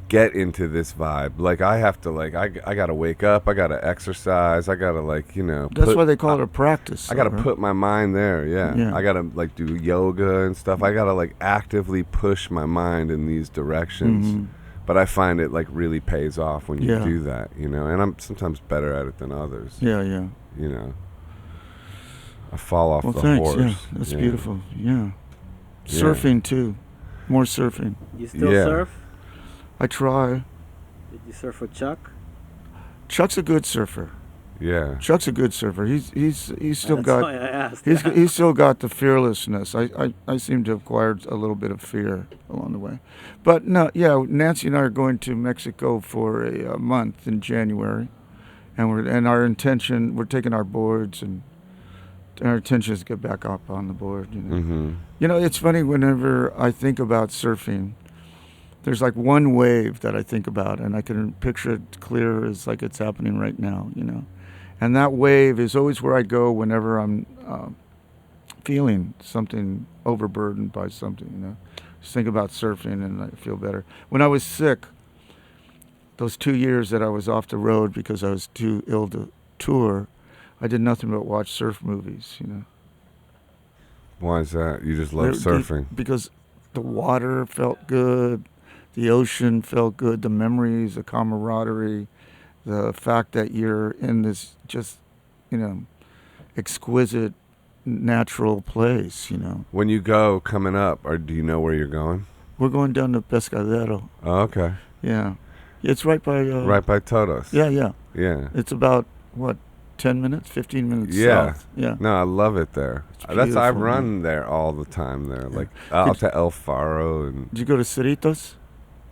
get into this vibe. Like I have to I gotta wake up, I gotta exercise, I gotta That's why they call it a practice. I gotta right? put my mind there, Yeah. I gotta like do yoga and stuff. I gotta like actively push my mind in these directions. Mhm. But I find it like really pays off when you Yeah. do that, and I'm sometimes better at it than others. Yeah, yeah. I fall off Well, the thanks. horse. Yeah, that's beautiful. Yeah. Surfing too. More surfing. You still Yeah. surf? I try. Did you surf with Chuck? Chuck's a good surfer. Yeah. Chuck's a good surfer. He's still That's got why I asked. he's still got the fearlessness. I seem to have acquired a little bit of fear along the way. But no, yeah, Nancy and I are going to Mexico for a month in January. And our intention, we're taking our boards and our intention is to get back up on the board, Mm-hmm. It's funny whenever I think about surfing, there's like one wave that I think about, and I can picture it clear as like it's happening right now, And that wave is always where I go whenever I'm feeling something overburdened by something, Just think about surfing and I feel better. When I was sick, those 2 years that I was off the road because I was too ill to tour, I did nothing but watch surf movies, Why is that? You just love surfing? Because the water felt good, the ocean felt good, the memories, the camaraderie, the fact that you're in this just, exquisite natural place, When you go coming up, or do you know where you're going? We're going down to Pescadero. Oh, okay. Yeah. It's right by... right by Todos. Yeah, yeah. Yeah. It's about, 10 minutes, 15 minutes Yeah. south. Yeah. No, I love it there. I beautiful, run there all the time there. Yeah. Like out to El Faro and Did you go to Cerritos?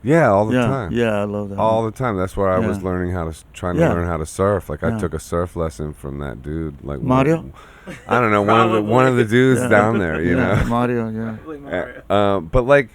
all the yeah. time. Yeah, I love that. All the time. That's where I was Yeah. learning trying to Yeah. learn how to surf. Like I Yeah. took a surf lesson from that dude. Like Mario? I don't know, one of the dudes Yeah. down there, Yeah, Mario, yeah. Probably Mario. But like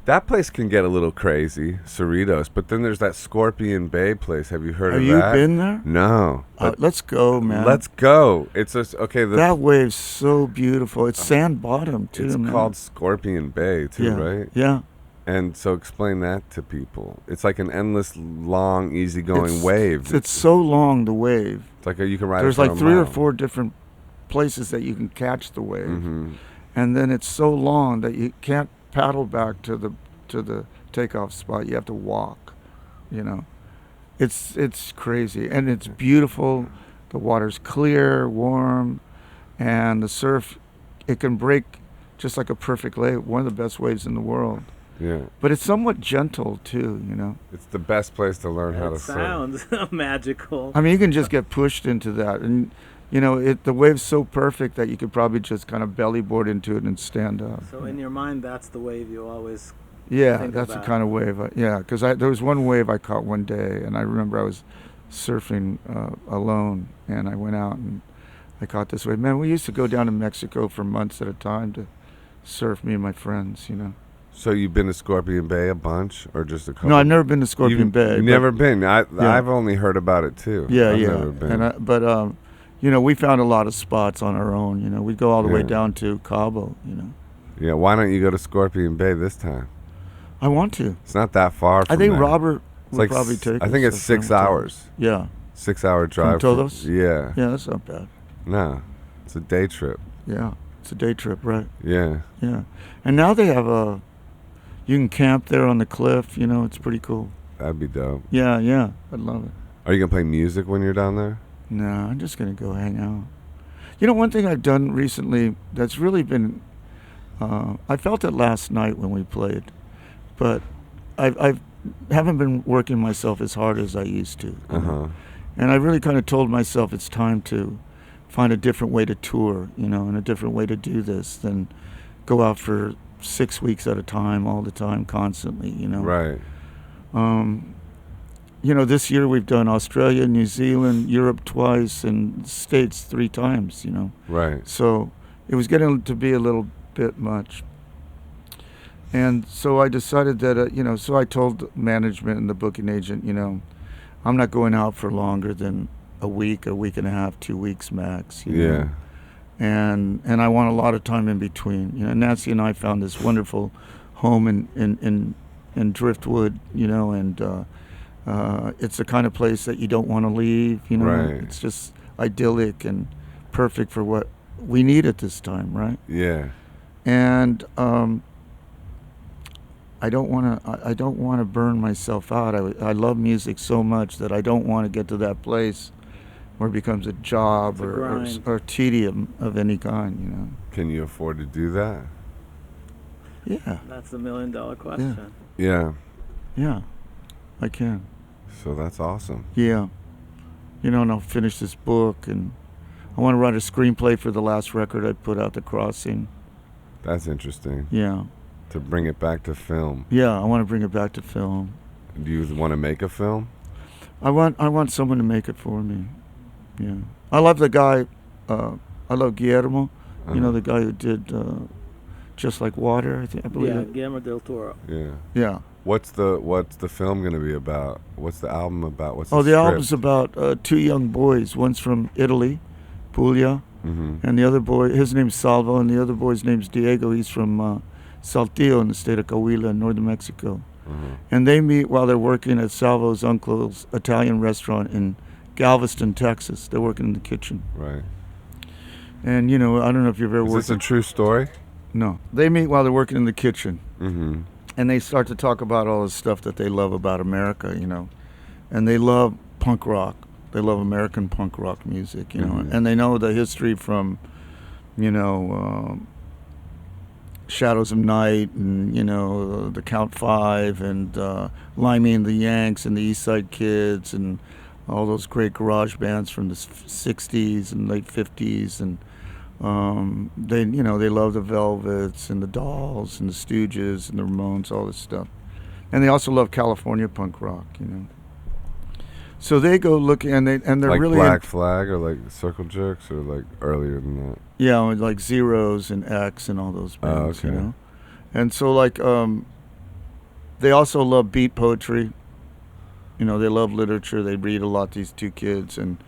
that place can get a little crazy, Cerritos. But then there's that Scorpion Bay place. Have you heard Have of you that? been there? No. But Let's go, man. let's go. It's just okay. That wave's so beautiful. It's sand bottom, too, It's man. called Scorpion Bay too, yeah. right? Yeah. And so explain that to people. It's like an endless, long, easygoing wave. It's so long, the wave. It's like you can ride. There's it for like a 3 or mile. 4 different places that you can catch the wave. Mm-hmm. And then it's so long that you can't paddle back to the takeoff spot. You have to walk, It's crazy. And it's beautiful. The water's clear, warm, and the surf, it can break just like a perfect wave, one of the best waves in the world. Yeah. But it's somewhat gentle too, It's the best place to learn how to It surf. sounds magical. I mean, you can just get pushed into that, and the wave's so perfect that you could probably just kind of belly board into it and stand up. So in your mind, that's the wave you always. Yeah, think that's the about. kind of wave. Because there was one wave I caught one day, and I remember I was surfing alone, and I went out and I caught this wave. Man, we used to go down to Mexico for months at a time to surf, me and my friends. So you've been to Scorpion Bay a bunch, or just a couple? No, I've never been to Scorpion Bay. You've but- never been. Yeah. I've only heard about it too. Yeah, I've yeah. Never been. But we found a lot of spots on our own. We'd go all the way Yeah. down to Cabo. Yeah. Why don't you go to Scorpion Bay this time? I want to. It's not that far. From I think there. Robert It's would like probably take. I think us it's if 6 I'm told. hours. Yeah. 6-hour drive. Todos? Yeah. Yeah, that's not bad. No, it's a day trip. Yeah, it's a day trip, right? Yeah. Yeah, and now they have you can camp there on the cliff. It's pretty cool. That'd be dope. Yeah, yeah, I'd love it. Are you gonna play music when you're down there? No, I'm just gonna go hang out. One thing I've done recently that's really been, I felt it last night when we played, but I haven't been working myself as hard as I used to. And I really kind of told myself it's time to find a different way to tour, and a different way to do this than go out for 6 weeks at a time, all the time, constantly, Right. This year we've done Australia, New Zealand, Europe twice, and States 3 times, Right. So it was getting to be a little bit much. And so I decided that, so I told management and the booking agent, I'm not going out for longer than a week and a half, 2 weeks max. You Yeah. know? And I want a lot of time in between. You know, Nancy and I found this wonderful home in Driftwood, you know, and it's the kind of place that you don't want to leave, you know. Right. It's just idyllic and perfect for what we need at this time, right? Yeah. And I don't want to burn myself out. I love music so much that I don't want to get to that place where it becomes a job or tedium of any kind, you know. Can you afford to do that? Yeah. That's the $1 million question. Yeah. Yeah, I can. So that's awesome. Yeah. You know, and I'll finish this book, and I want to write a screenplay for the last record I put out, The Crossing. That's interesting. Yeah. To bring it back to film. Yeah, I want to bring it back to film. Do you want to make a film? I want someone to make it for me. Yeah. I love the guy, I love Guillermo, you know, the guy who did Just Like Water, I believe. Yeah, Guillermo del Toro. Yeah. Yeah. What's the film going to be about? What's the album about? What's The script? album's about two young boys. One's from Italy, Puglia, and the other boy, his name's Salvo, and the other boy's name's Diego. He's from Saltillo in the state of Coahuila in northern Mexico. And they meet while they're working at Salvo's uncle's Italian restaurant in Galveston, Texas. They're working in the kitchen. Right. And, you know, I don't know if you've ever Is worked... this a true story? No. They meet while they're working in the kitchen. Mm-hmm. And they start to talk about all the stuff that they love about America, you know. And they love punk rock. They love American punk rock music, you know. And they know the history from, you know, Shadows of Night and, you know, the Count Five and Limey and the Yanks and the East Side Kids and all those great garage bands from the 60s and late 50s. And they, you know, they love the Velvets and the Dolls and the Stooges and the Ramones, all this stuff. And they also love California punk rock, you know. So they go looking, and they're like really Black Flag or like Circle Jerks or like earlier than that. Yeah, like Zeros and X and all those bands, okay. you know. And so like they also love beat poetry. You know, they love literature. They read a lot, these two kids, and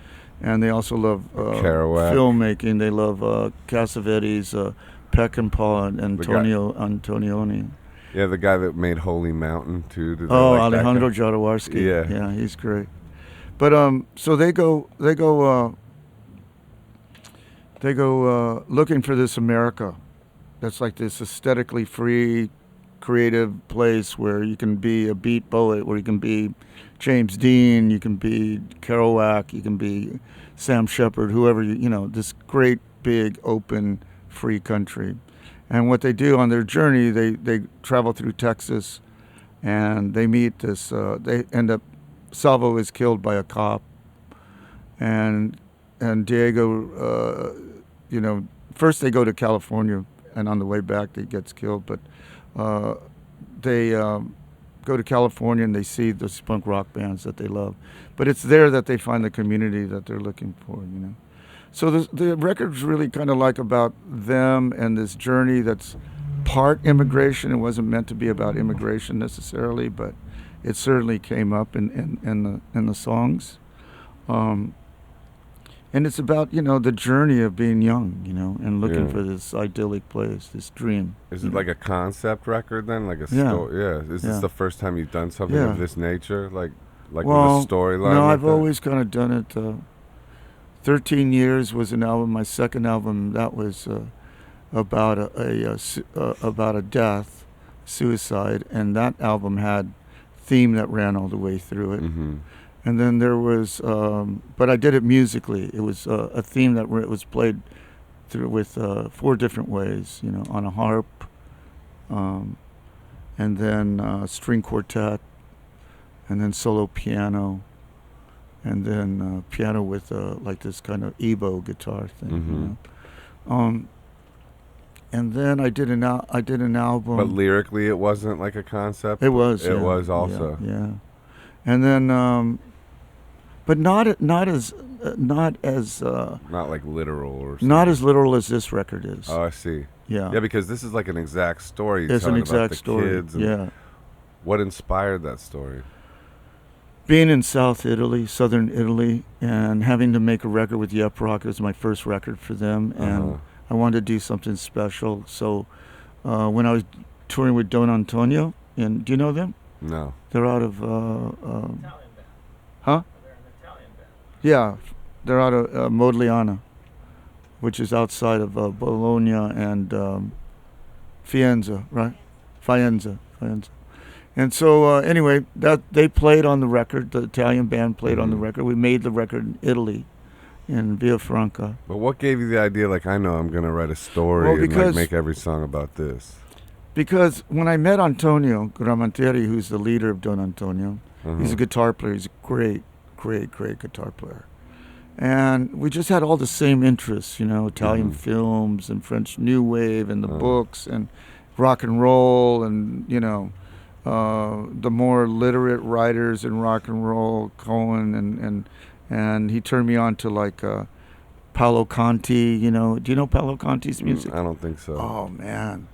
they also love Kerouac. filmmaking. They love Cassavetes, Peckinpah, and Antonioni. Yeah, the guy that made Holy Mountain too. Did they Oh, like that Alejandro guy? Jodorowsky. Yeah. Yeah, he's great. But so they go looking for this America that's like this aesthetically free, creative place where you can be a beat poet, where you can be James Dean, you can be Kerouac, you can be Sam Shepard, whoever, you know, this great, big, open, free country. And what they do on their journey, they travel through Texas, and they meet this, they end up, Salvo is killed by a cop, and Diego, you know, first they go to California, and on the way back he gets killed, but they go to California and they see those punk rock bands that they love. But it's there that they find the community that they're looking for, you know. So the record's really kind of like about them and this journey that's part immigration. It wasn't meant to be about immigration necessarily, but it certainly came up in the songs. And it's about, you know, the journey of being young, you know, and looking for this idyllic place, this dream. Is it like a concept record then? Like a Yeah. story? Yeah. Is this the first time you've done something Yeah. of this nature? Like Well, with a storyline? no, like I've that? always kind of done it. 13 Years was an album. My second album, that was about a death, suicide, and that album had theme that ran all the way through it. Mm-hmm. And then there was, but I did it musically. It was a theme that was played through with 4 different ways, you know, on a harp, and then string quartet, and then solo piano, and then piano with like this kind of Ebo guitar thing. You know? And then I did an album. But lyrically, it wasn't like a concept. It was. It yeah, was also. Yeah. And then, but not as Not like literal or something. not as literal as this record is. Oh, I see. Yeah. Yeah, because this is like an exact story. It's an telling exact about the story. Kids and Yeah. What inspired that story? being in South Italy, Southern Italy, and having to make a record with Yep Rock. It was my first record for them, and I wanted to do something special. So when I was touring with Don Antonio, and do you know them? No. They're out of... Italian band. Huh? They're an Italian band. Yeah, they're out of Modigliana, which is outside of Bologna and Faenza, right? Faenza. And so anyway, that they played on the record. The Italian band played on the record. We made the record in Italy, in Via Franca. But what gave you the idea, like, I know I'm going to write a story and like, make every song about this? Because when I met Antonio Gramantieri, who's the leader of Don Antonio, he's a guitar player. He's a great guitar player. And we just had all the same interests, you know, Italian films and French New Wave and the books and rock and roll and, you know, the more literate writers in rock and roll, Cohen, and he turned me on to like Paolo Conti, you know. Do you know Paolo Conti's music? I don't think so. Oh, man.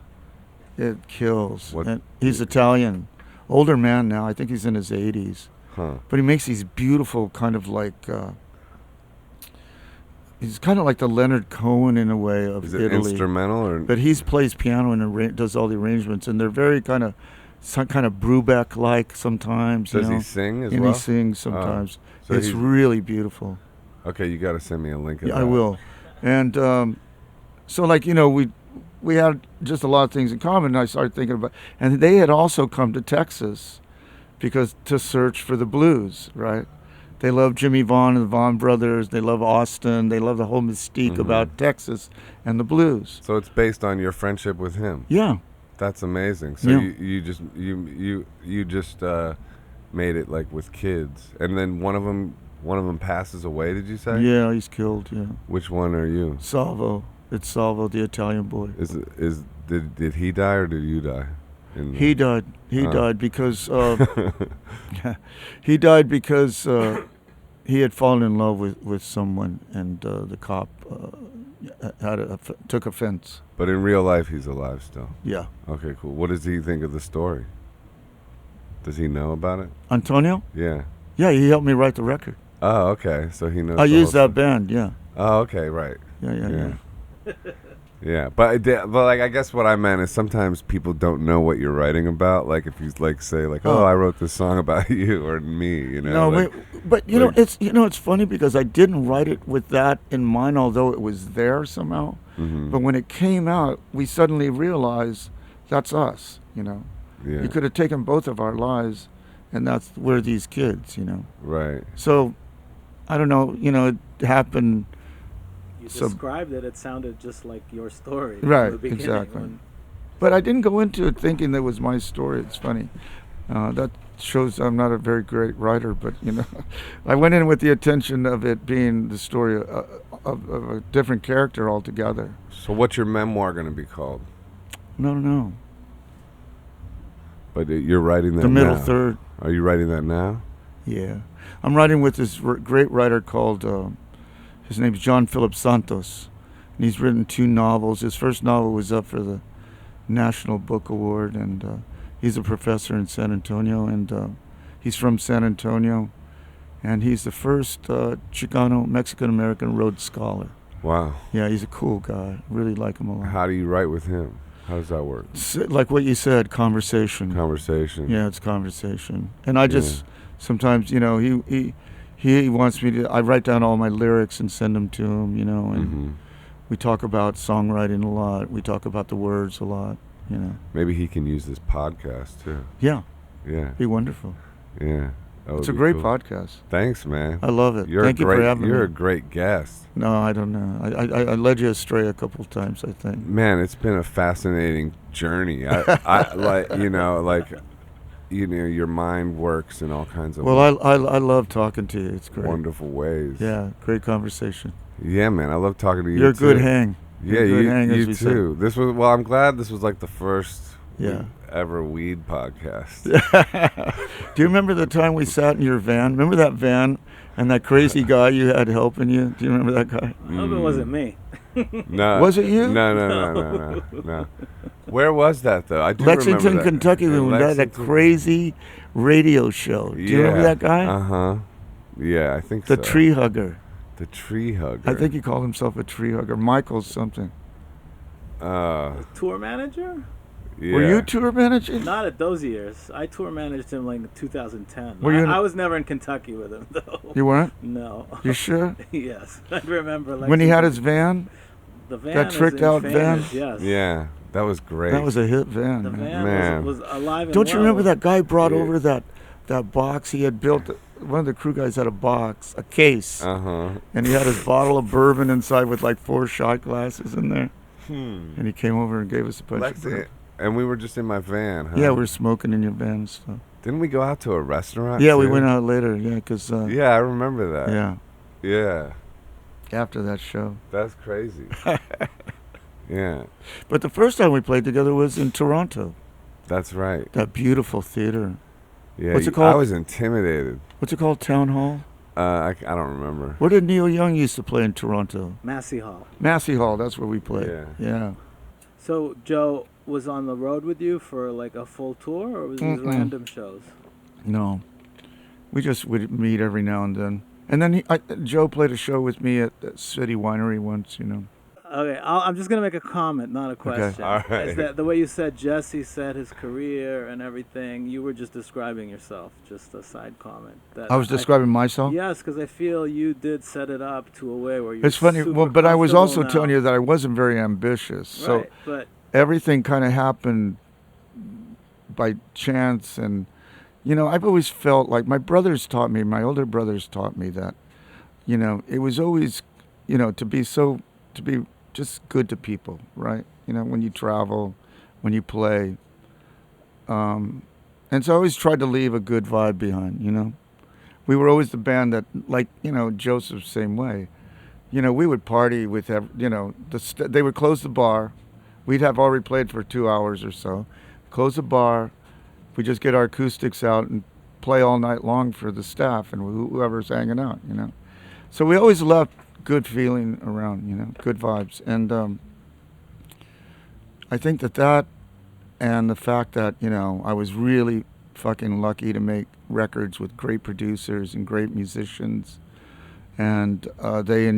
It kills. What? And he's Italian. Older man now. I think he's in his 80s. Huh. But he makes these beautiful kind of like... he's kind of like the Leonard Cohen in a way of Is it Italy. instrumental or? But he plays piano and does all the arrangements, and they're very kind of Brubeck-like sometimes. Does you know? he sing as and well? he sings sometimes. So it's really beautiful. Okay, you got to send me a link of Yeah, that. I will. And so, like, you know, we had just a lot of things in common, and I started thinking about... And they had also come to Texas to search for the blues, right? They love Jimmy Vaughn and the Vaughn brothers. They love Austin. They love the whole mystique about Texas and the blues. So it's based on your friendship with him. Yeah. That's amazing. So Yeah. you just made it like with kids, and then one of them passes away. Did you say? Yeah, he's killed. Yeah. Which one are you? Salvo. It's Salvo, the Italian boy. Did he die or did you die? He died. He died because he died because he had fallen in love with someone, and the cop took offense. But in real life, he's alive still. Yeah. Okay, cool. What does he think of the story? Does he know about it? Antonio? Yeah. Yeah, he helped me write the record. Oh, okay. So he knows. I the used whole that band. Yeah. Oh, okay, right. Yeah. Yeah, but like I guess what I meant is sometimes people don't know what you're writing about. Like if you like say like, oh, I wrote this song about you or me, you know. No, like, but you know it's funny because I didn't write it with that in mind, although it was there somehow. But when it came out, we suddenly realized that's us. You know, yeah. You could have taken both of our lives, and we're these kids. You know. Right. So, I don't know. You know, it happened. You described it. It sounded just like your story. Right, From the beginning exactly. But I didn't go into it thinking that was my story. It's funny. That shows I'm not a very great writer, but, you know, I went in with the intention of it being the story of a different character altogether. So what's your memoir going to be called? No. But you're writing that The Middle now. Third. Are you writing that now? Yeah. I'm writing with this great writer called... his name's John Philip Santos, and he's written 2 novels. His first novel was up for the National Book Award, and he's a professor in San Antonio, and he's from San Antonio, and he's the first Chicano, Mexican-American Rhodes Scholar. Wow. Yeah, he's a cool guy. Really like him a lot. How do you write with him? How does that work? Like what you said, conversation. Conversation. Yeah, it's conversation. And I just, sometimes, you know, he wants me to, I write down all my lyrics and send them to him, you know, and we talk about songwriting a lot. We talk about the words a lot, you know. Maybe he can use this podcast too. Yeah. Yeah. Be wonderful. Yeah. It's a great podcast. Thanks, man. I love it. Thank you for having me. You're a great guest. No, I don't know. I led you astray a couple of times, I think. Man, it's been a fascinating journey. I like, you know, your mind works in all kinds of I love talking to you. It's great. wonderful ways. Yeah, great conversation. Yeah, man, I love talking to you. You're a too. good hang. Yeah, you too. This was I'm glad this was like the first ever weed podcast. Do you remember the time we sat in your van? Remember that van and that crazy guy you had helping you? Do you remember that guy? I hope it wasn't me. No. Was it you? No. Where was that though? I do remember Lexington, that. Kentucky, In when we had that Lexington. crazy radio show. Do you remember that guy? Uh-huh. Yeah, I think The so. tree hugger. The tree hugger. I think he called himself a tree hugger. Michael something. Tour manager? Yeah. Were you tour manager? Not at those years. I tour managed him like in 2010. Were you in- I was never in Kentucky with him though. You weren't? No. You sure? Yes, I remember. When he had his van? the van that is tricked out infamous, van? Yes. Yeah, that was great. That was a hit van. The man. van Man. was alive and Don't you well. remember that guy brought Yeah. over that box he had built? One of the crew guys had a box, a case, Uh-huh. and he had his bottle of bourbon inside with like 4 shot glasses in there. And he came over and gave us a bunch of bourbon. And we were just in my van, huh? Yeah, we were smoking in your van and stuff. Didn't we go out to a restaurant? Yeah, we too? went out later. Yeah, because Yeah, I remember that. yeah, Yeah. after that show. That's crazy. Yeah, But the first time we played together was in Toronto. that's right. That beautiful theater. Yeah, What's it I called? was intimidated. What's it called? Town Hall? I don't remember. Where did Neil Young used to play in Toronto? Massey Hall. Massey Hall. That's where we played. Yeah. Yeah. So Joe was on the road with you for like a full tour, or was these Mm-mm. random shows? No. We just would meet every now and then. And then Joe played a show with me at City Winery once, you know. Okay, I'm just gonna make a comment, not a question. All right. Is that the way you said Jesse said his career and everything? You were just describing yourself. Just a side comment. That I was describing myself? Yes, because I feel you did set it up to a way where you. It's funny. Well, but I was also telling you that I wasn't very ambitious. So Right, but everything kind of happened by chance. And, you know, I've always felt like my older brothers taught me that, you know, it was always, you know, to be just good to people, right? You know, when you travel, when you play. And so I always tried to leave a good vibe behind, you know. We were always the band that, like, you know, Joseph's same way. You know, we would party with, you know, they would close the bar. We'd have already played for 2 hours or so. Close the bar. We just get our acoustics out and play all night long for the staff and whoever's hanging out, you know. So we always left good feeling around, you know, good vibes. And I think that and the fact that, you know, I was really fucking lucky to make records with great producers and great musicians. And they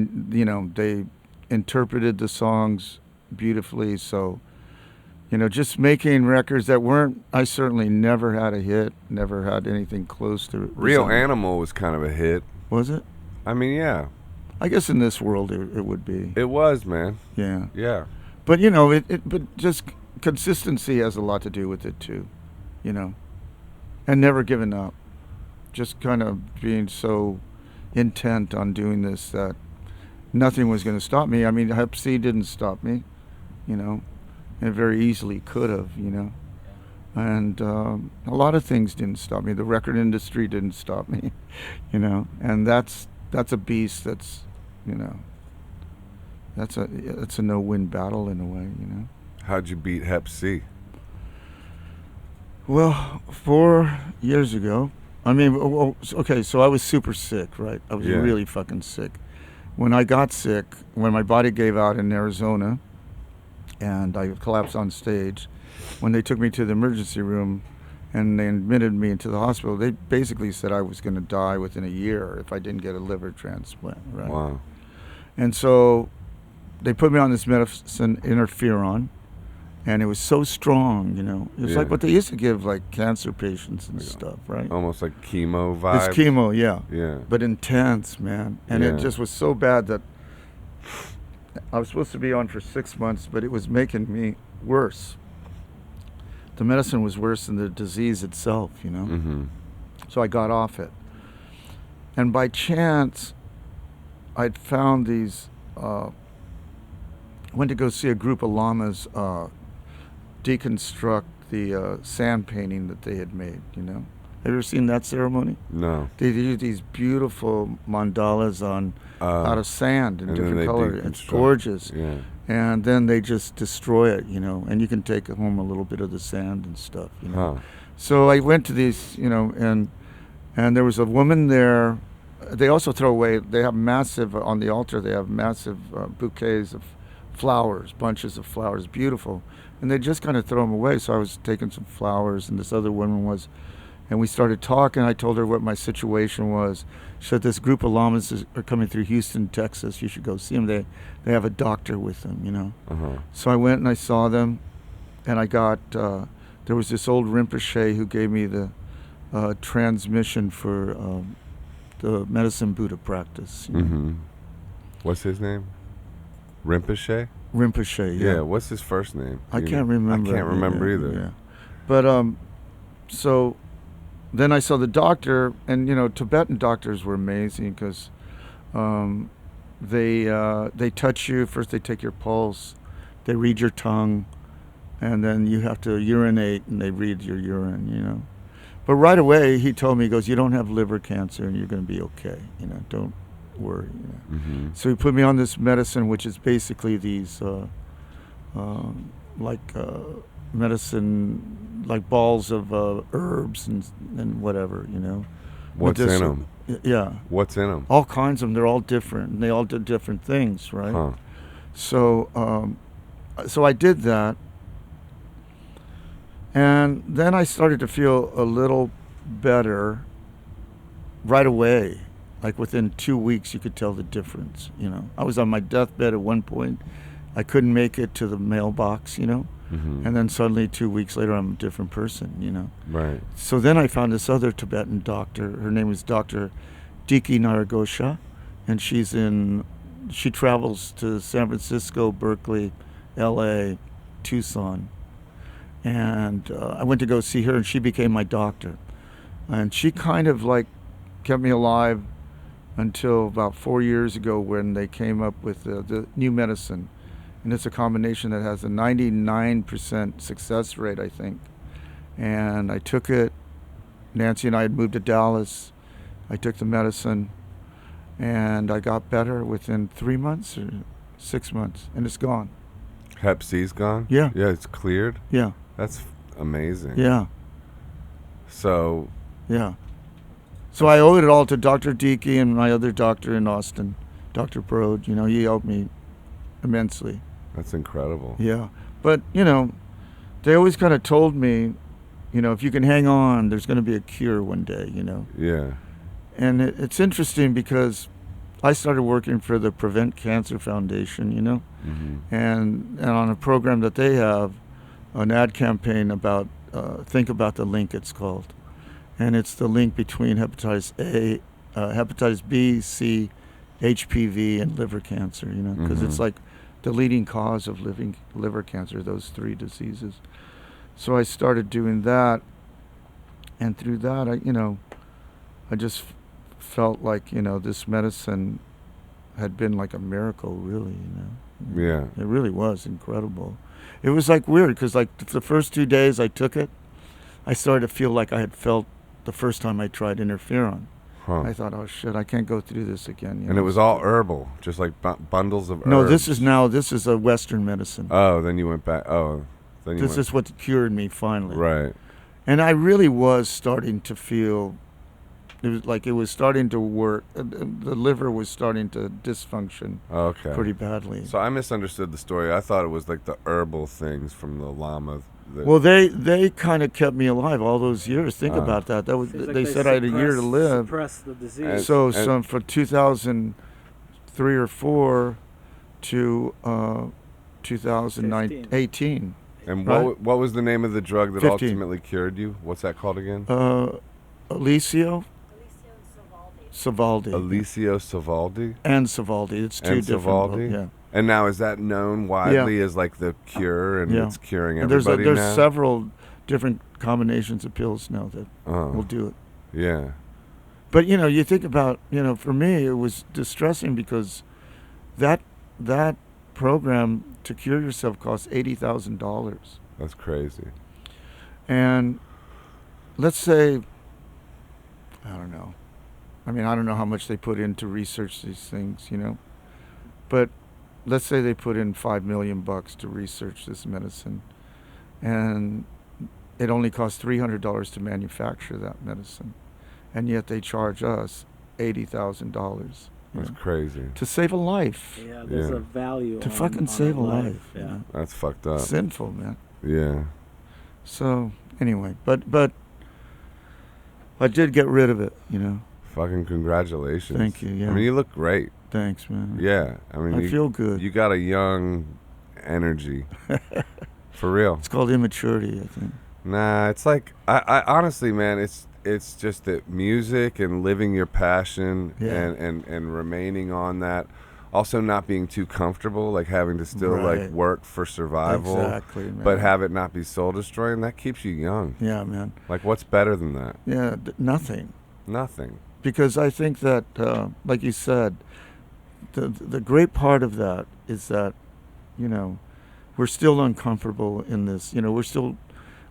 interpreted the songs beautifully. So, you know, just making records that I certainly never had a hit, never had anything close to Real Animal was kind of a hit. Was it? I mean, yeah. I guess in this world it would be. It was, man. Yeah. Yeah. But, you know, but just consistency has a lot to do with it, too, you know, and never giving up. Just kind of being so intent on doing this that nothing was going to stop me. I mean, Hep C didn't stop me, you know, and it very easily could have, you know. And a lot of things didn't stop me. The record industry didn't stop me, you know, and that's a beast that's, you know, that's a no-win battle in a way, you know. How'd you beat Hep C? Well, 4 years ago, I mean, okay, so I was super sick, right? I was really fucking sick. When I got sick, when my body gave out in Arizona, and I collapsed on stage, when they took me to the emergency room and they admitted me into the hospital, they basically said I was going to die within a year if I didn't get a liver transplant, right? Wow. And so they put me on this medicine, interferon, and it was so strong, you know. It was like what they used to give, like, cancer patients and stuff, right? Almost like chemo vibes. It's chemo, yeah. Yeah. But intense, man. And it just was so bad that I was supposed to be on for 6 months, but it was making me worse. The medicine was worse than the disease itself, you know. Mm-hmm. So I got off it. And by chance, I'd found these, went to go see a group of llamas deconstruct the sand painting that they had made, you know. Have you ever seen that ceremony? No. They do these beautiful mandalas out of sand in different colors. It's gorgeous. Yeah. And then they just destroy it, you know, and you can take home a little bit of the sand and stuff, you know. Huh. So I went to these, you know, and there was a woman there. They also throw away, they have massive, on the altar, they have massive bouquets of flowers, bunches of flowers, beautiful. And they just kind of throw them away. So I was taking some flowers, and this other woman was, and we started talking. I told her what my situation was. She said, this group of llamas are coming through Houston, Texas. You should go see them. They have a doctor with them, you know. Uh-huh. So I went and I saw them, and I got, there was this old Rinpoche who gave me the transmission for the medicine Buddha practice. You know? Mm-hmm. What's his name? Rinpoche? Rinpoche, yeah. Yeah, what's his first name? I can't remember. I can't remember either. Yeah. But, so then I saw the doctor, and, you know, Tibetan doctors were amazing because they touch you. First they take your pulse, they read your tongue, and then you have to urinate, and they read your urine, you know. But right away, he told me, he goes, you don't have liver cancer, and you're going to be okay, you know, don't worry, you know. Mm-hmm. So he put me on this medicine, which is basically these, medicine, like balls of herbs and whatever, you know. What's in them? Yeah. What's in them? All kinds of them. They're all different, and they all do different things, right? Huh. So, so I did that, and then I started to feel a little better right away. Like within 2 weeks, you could tell the difference, you know. I was on my deathbed at one point. I couldn't make it to the mailbox, you know. Mm-hmm. And then suddenly 2 weeks later, I'm a different person, you know. Right. So then I found this other Tibetan doctor. Her name is Dr. Diki Naragosha, and she travels to San Francisco, Berkeley, LA, Tucson. And I went to go see her, and she became my doctor. And she kind of like kept me alive until about 4 years ago when they came up with the new medicine. And it's a combination that has a 99% success rate, I think. And I took it. Nancy and I had moved to Dallas. I took the medicine, and I got better within 3 months or 6 months, and it's gone. Hep C's gone? Yeah. Yeah, it's cleared? Yeah. That's amazing. Yeah. So... Yeah. So I owe it all to Dr. Dickey and my other doctor in Austin, Dr. Brode. You know, he helped me immensely. That's incredible. Yeah. But, you know, they always kind of told me, you know, if you can hang on, there's going to be a cure one day, you know. Yeah. And it's interesting because I started working for the Prevent Cancer Foundation, you know, Mm-hmm. and on a program that they have, an ad campaign about, Think About the Link, it's called. And it's the link between hepatitis A, hepatitis B, C, HPV, and liver cancer, you know, because it's like the leading cause of liver cancer, those three diseases. So I started doing that, and through that, I just felt like, you know, this medicine had been like a miracle, really, you know. Yeah. It really was incredible. It was like weird, because like the first 2 days I took it, I started to feel like I had felt the first time I tried interferon. Huh. I thought, oh shit, I can't go through this again. You And know? it was all herbal, just like bundles of herbs. No, this is a Western medicine. Oh, then you went back. Oh, then you This went. is what cured me finally. Right. And I really was starting to feel, it was starting to work. The liver was starting to dysfunction Okay. pretty badly. So I misunderstood the story. I thought it was like the herbal things from the llama. Well, they kind of kept me alive all those years. Think Ah. about that. That was Seems like they said I had a year to live. Suppress the disease. And- So from 2003 or 4 to 2018. And Right. what was the name of the drug that 15. ultimately cured you? What's that called again? Alicio Savaldi. Alicio Savaldi. And Savaldi. It's two And different. Savaldi? Yeah. And now is that known widely as like the cure, and Yeah. it's curing And everybody there's now? several different combinations of pills now that will do it. Yeah. But you know, you think about, you know, for me it was distressing because that program to cure yourself costs $80,000. That's crazy. And let's say, I don't know. I mean, I don't know how much they put in to research these things, you know. But let's say they put in $5 million to research this medicine, and it only costs $300 to manufacture that medicine, and yet they charge us $80,000. That's crazy. To save a life. Yeah, there's Yeah. a value To on, fucking on save a life. Yeah. That's fucked up. Sinful, man. Yeah. So anyway, but I did get rid of it, Fucking congratulations. Thank you, yeah. I mean, you look great. Thanks, man. Yeah. I mean, I feel good. You got a young energy. For real. It's called immaturity, I think. Nah, it's like I honestly, man, it's just that music and living your passion Yeah. and remaining on that. Also not being too comfortable, like having to still like Right. work for survival. Exactly, man. But have it not be soul destroying, that keeps you young. Yeah, man. Like what's better than that? Yeah, nothing. Nothing. Because I think that, like you said, the great part of that is that, we're still uncomfortable in this. We're still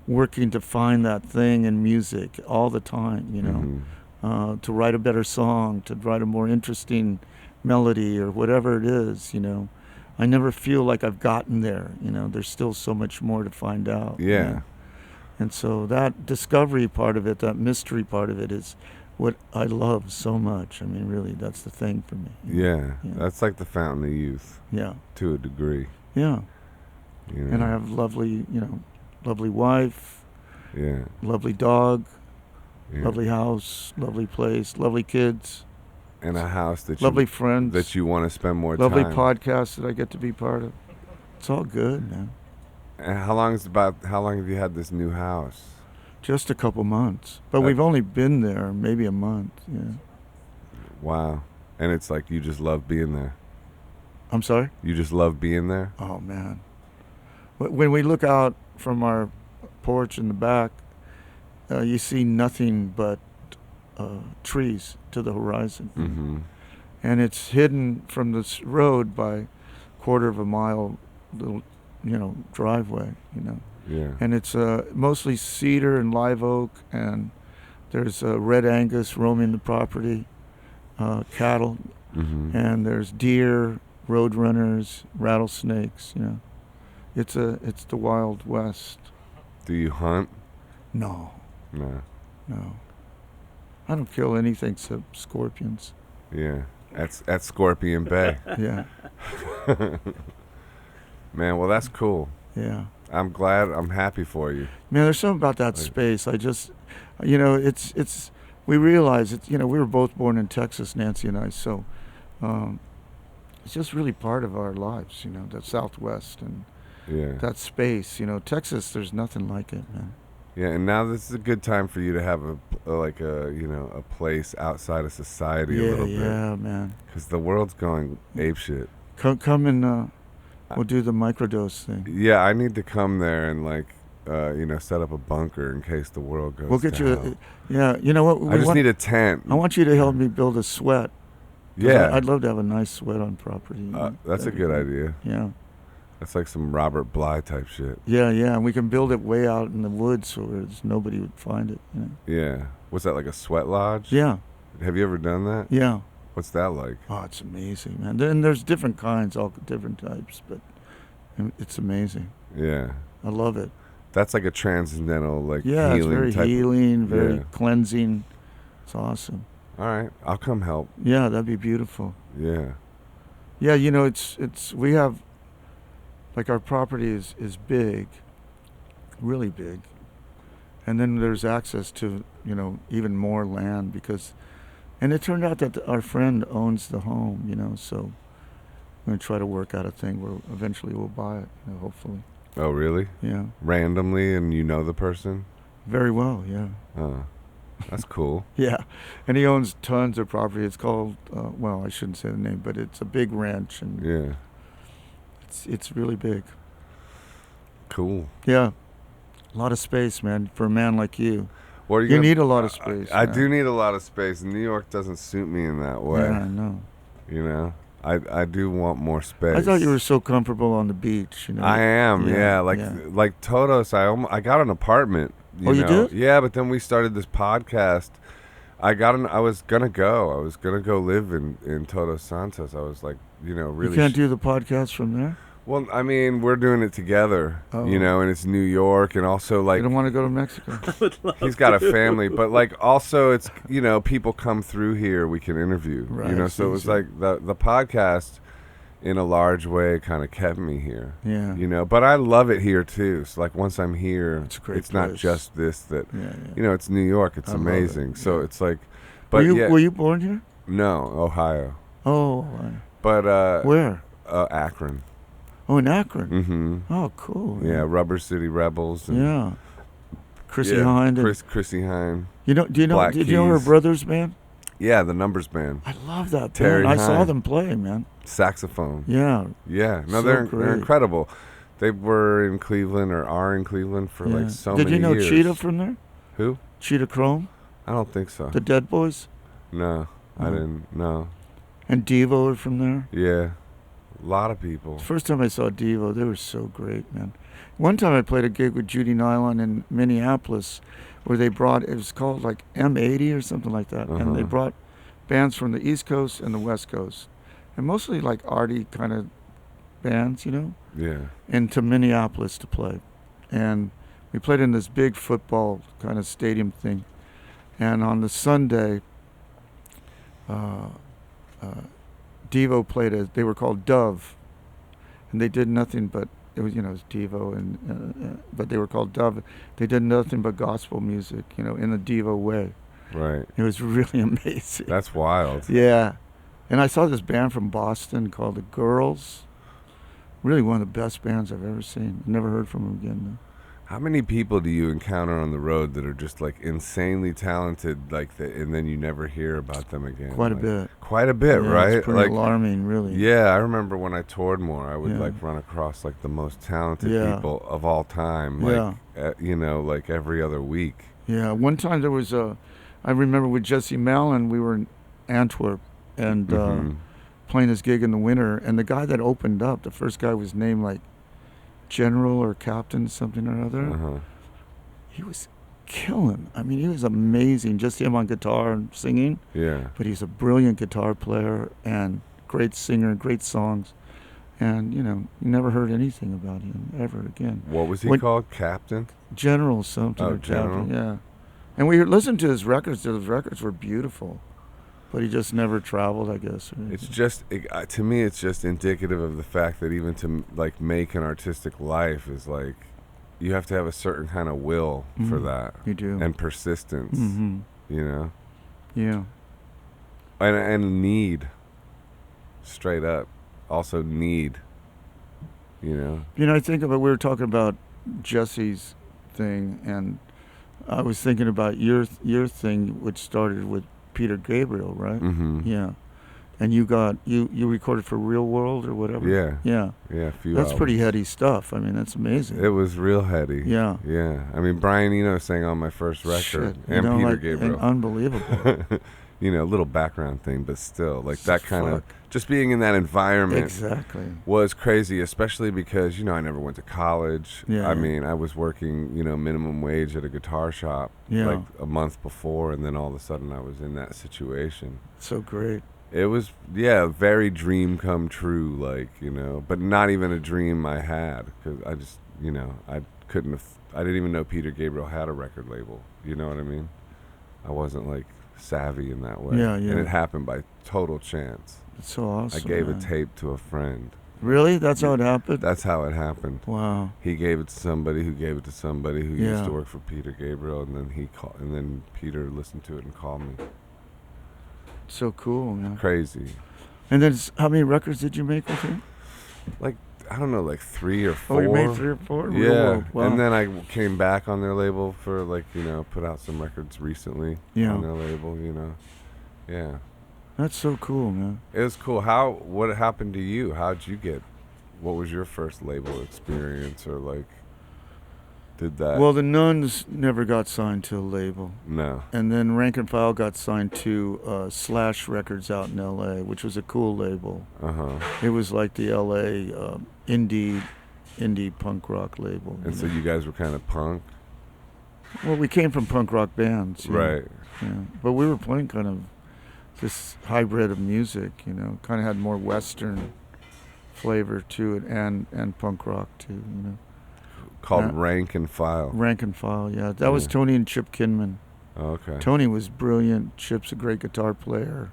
working to find that thing in music all the time, to write a better song, to write a more interesting melody or whatever it is, I never feel like I've gotten there, there's still so much more to find out. Yeah. And so that discovery part of it, that mystery part of it is what I love so much. I mean, really, that's the thing for me. Yeah. Yeah. That's like the fountain of youth Yeah. to a degree. Yeah. You know? And I have lovely wife, Yeah. lovely dog, Yeah. lovely house, lovely place, lovely kids, And a house that lovely you friends, that you want to spend more lovely time. podcasts that I get to be part of. It's all good, man. And how long have you had this new house? Just a couple months. But we've only been there maybe a month, yeah. Wow. And it's like you just love being there. I'm sorry? You just love being there? Oh, man. When we look out from our porch in the back, you see nothing but trees to the horizon. Mm-hmm. And it's hidden from this road by a quarter of a mile little, driveway, Yeah. And it's mostly cedar and live oak, and there's red Angus roaming the property, cattle, Mm-hmm. and there's deer, roadrunners, rattlesnakes, It's the Wild West. Do you hunt? No. No. I don't kill anything except scorpions. Yeah. At Scorpion Bay. Yeah. Man, well that's cool. Yeah. I'm happy for you. Man, there's something about that space. I just, it's, we realize it, we were both born in Texas, Nancy and I, so it's just really part of our lives, that Southwest and Yeah. that space, Texas, there's nothing like it, man. Yeah, and now this is a good time for you to have a place outside of society a little bit. Yeah, man. Because the world's going apeshit. Come and we'll do the microdose thing. Yeah, I need to come there and set up a bunker in case the world goes We'll get to you, hell. yeah, you know what? I just need a tent. I want you to help me build a sweat. 'Cause Yeah. I'd love to have a nice sweat on property. That's a good idea. Yeah. That's like some Robert Bly type shit. Yeah, and we can build it way out in the woods so nobody would find it. Yeah. What's that, like a sweat lodge? Yeah, Have you ever done that? yeah. What's that like? Oh, it's amazing, man. And there's different kinds, all different types, but it's amazing. Yeah. I love it. That's like a transcendental, Yeah, healing it's very type. healing, very Yeah. cleansing. It's awesome. All right. I'll come help. Yeah, that'd be beautiful. Yeah. Yeah, it's we have, our property is big, really big. And then there's access to, even more land and it turned out that our friend owns the home, so I'm going to try to work out a thing where eventually we'll buy it, hopefully. Oh, really? Yeah. Randomly, and you know the person? Very well, yeah. Oh, that's cool. Yeah. And he owns tons of property. It's called, I shouldn't say the name, but it's a big ranch, and Yeah. it's really big. Cool. Yeah. A lot of space, man, for a man like you. What are You gonna- need a lot of space. I man. do need a lot of space. New York doesn't suit me in that way. Yeah, I know. You know, I do want more space. I thought you were so comfortable on the beach, I am, yeah. yeah. Like Todos, I got an apartment. You did? Yeah, but then we started this podcast. I was gonna go live in Todos Santos. I was like, really. You can't do the podcast from there? Well, I mean, we're doing it together, Oh. you know, and it's New York, and also You like don't want to go to Mexico? he's got a family, but like also it's, you know, people come through here we can interview, Right, you know, it's so it was easy. like the podcast in a large way kind of kept me here, Yeah. you know, but I love it here too. So like once I'm here, It's a great it's not place. just this that, Yeah. you know, it's New York, it's I love it, amazing. So yeah. it's like, but Were you born here? no, Ohio, Oh, but where? Akron. Oh, in Akron. Mm-hmm. Oh, cool. Yeah, Rubber City Rebels. And Yeah. Chrissy yeah, Hind. And, Chrissy Hind. you know? Do you know? Black Did you know her Keys. brother's band? Yeah, the Numbers Band. I love that Terry band. I saw Hind. them play, man. Saxophone. Yeah. Yeah. No, So they're great. incredible. They were in Cleveland or are in Cleveland for Yeah. like so Did many you know years. Cheetah from there? Who? Cheetah Chrome, I don't think so. the Dead Boys, No, I Oh. didn't. No. and Devo are from there. Yeah. A lot of people. First time I saw Devo, they were so great, man. One time I played a gig with Judy Nylon in Minneapolis, where they brought, it was called like M80 or something like that, and they Uh-huh. brought bands from the East Coast and the West Coast, and mostly like arty kind of bands, you know, Yeah. into Minneapolis to play. And we played in this big football kind of stadium thing. And on the Sunday, Devo played they were called Dove. And they did nothing but, it was, you know, it was Devo, but they were called Dove. They did nothing but gospel music, you know, in the Devo way. Right. It was really amazing. That's wild. Yeah. And I saw this band from Boston called The Girls. Really one of the best bands I've ever seen. Never heard from them again, though. How many people do you encounter on the road that are just like insanely talented, like that, and then you never hear about them again? Quite a Like, bit. Quite a bit, Yeah, right? It's pretty alarming, really. Yeah, I remember when I toured more, I would Yeah. like run across like the most talented Yeah. people of all time, like you know, like every other week. Yeah. One time there was I remember with Jesse Malin, we were in Antwerp and Mhm. playing this gig in the winter, and the guy that opened up, the first guy was named like General or Captain something or other. Uh-huh. He was killing. I mean, he was amazing. Just him on guitar and singing. Yeah. But he's a brilliant guitar player and great singer, great songs. And, you know, you never heard anything about him ever again. What was he When- called? Captain? General something. Oh, or General? Captain, yeah. And we listened to his records. Those records were beautiful. But he just never traveled, I guess. or It's anything. just to me, it's just indicative of the fact that even to like make an artistic life is like you have to have a certain kind of will for Mhm. that You do. and persistence, Hmm. you know, Yeah. and need, straight up, also need, you know. You know, I think about, we were talking about Jesse's thing, and I was thinking about your thing, which started with Peter Gabriel, right? Mm-hmm. Yeah. And you recorded for Real World or whatever? Yeah. Yeah. Yeah. A few. That's pretty albums. heady stuff. I mean, that's amazing. It was real heady. Yeah. Yeah. I mean, Brian Eno sang on my first record, Shit. You and know, Peter like, Gabriel. Unbelievable. You know, a little background thing, but still, like that kind of Fuck. just being in that environment Exactly. was crazy, especially because, you know, I never went to college. Yeah. I mean, I was working, you know, minimum wage at a guitar shop Yeah. like a month before, and then all of a sudden I was in that situation. So great. It was, yeah, very dream come true, like, you know, but not even a dream I had, because I just, you know, I didn't even know Peter Gabriel had a record label, you know what I mean? I wasn't, like, savvy in that way. Yeah, And yeah. it happened by total chance. It's so awesome. I gave man. a tape to a friend. Really? That's how it happened? That's how it happened. Wow. He gave it to somebody who gave it to somebody who used Yeah. to work for Peter Gabriel, and then Peter listened to it and called me. So cool, man. Crazy. And then how many records did you make with him? Like, I don't know, like 3 or Oh, 4. you made 3 or 4? Real Yeah, World. Wow. and then I came back on their label for, like, you know, put out some records recently Yeah. on their label, you know. Yeah. That's so cool, man. It was cool. What happened to you? What was your first label experience, or, like, did that? Well, the Nuns never got signed to a label. No. And then Rank and File got signed to Slash Records out in L.A., which was a cool label. Uh-huh. It was like the L.A. Indie punk rock label. And so you guys were kind of punk? Well, we came from punk rock bands. you know. Right. Yeah. But we were playing kind of this hybrid of music, you know, kind of had more Western flavor to it, and punk rock too. You know, Called Rank and File. Rank and File. Yeah, that was Tony and Chip Kinman. Oh, okay. Tony was brilliant. Chip's a great guitar player,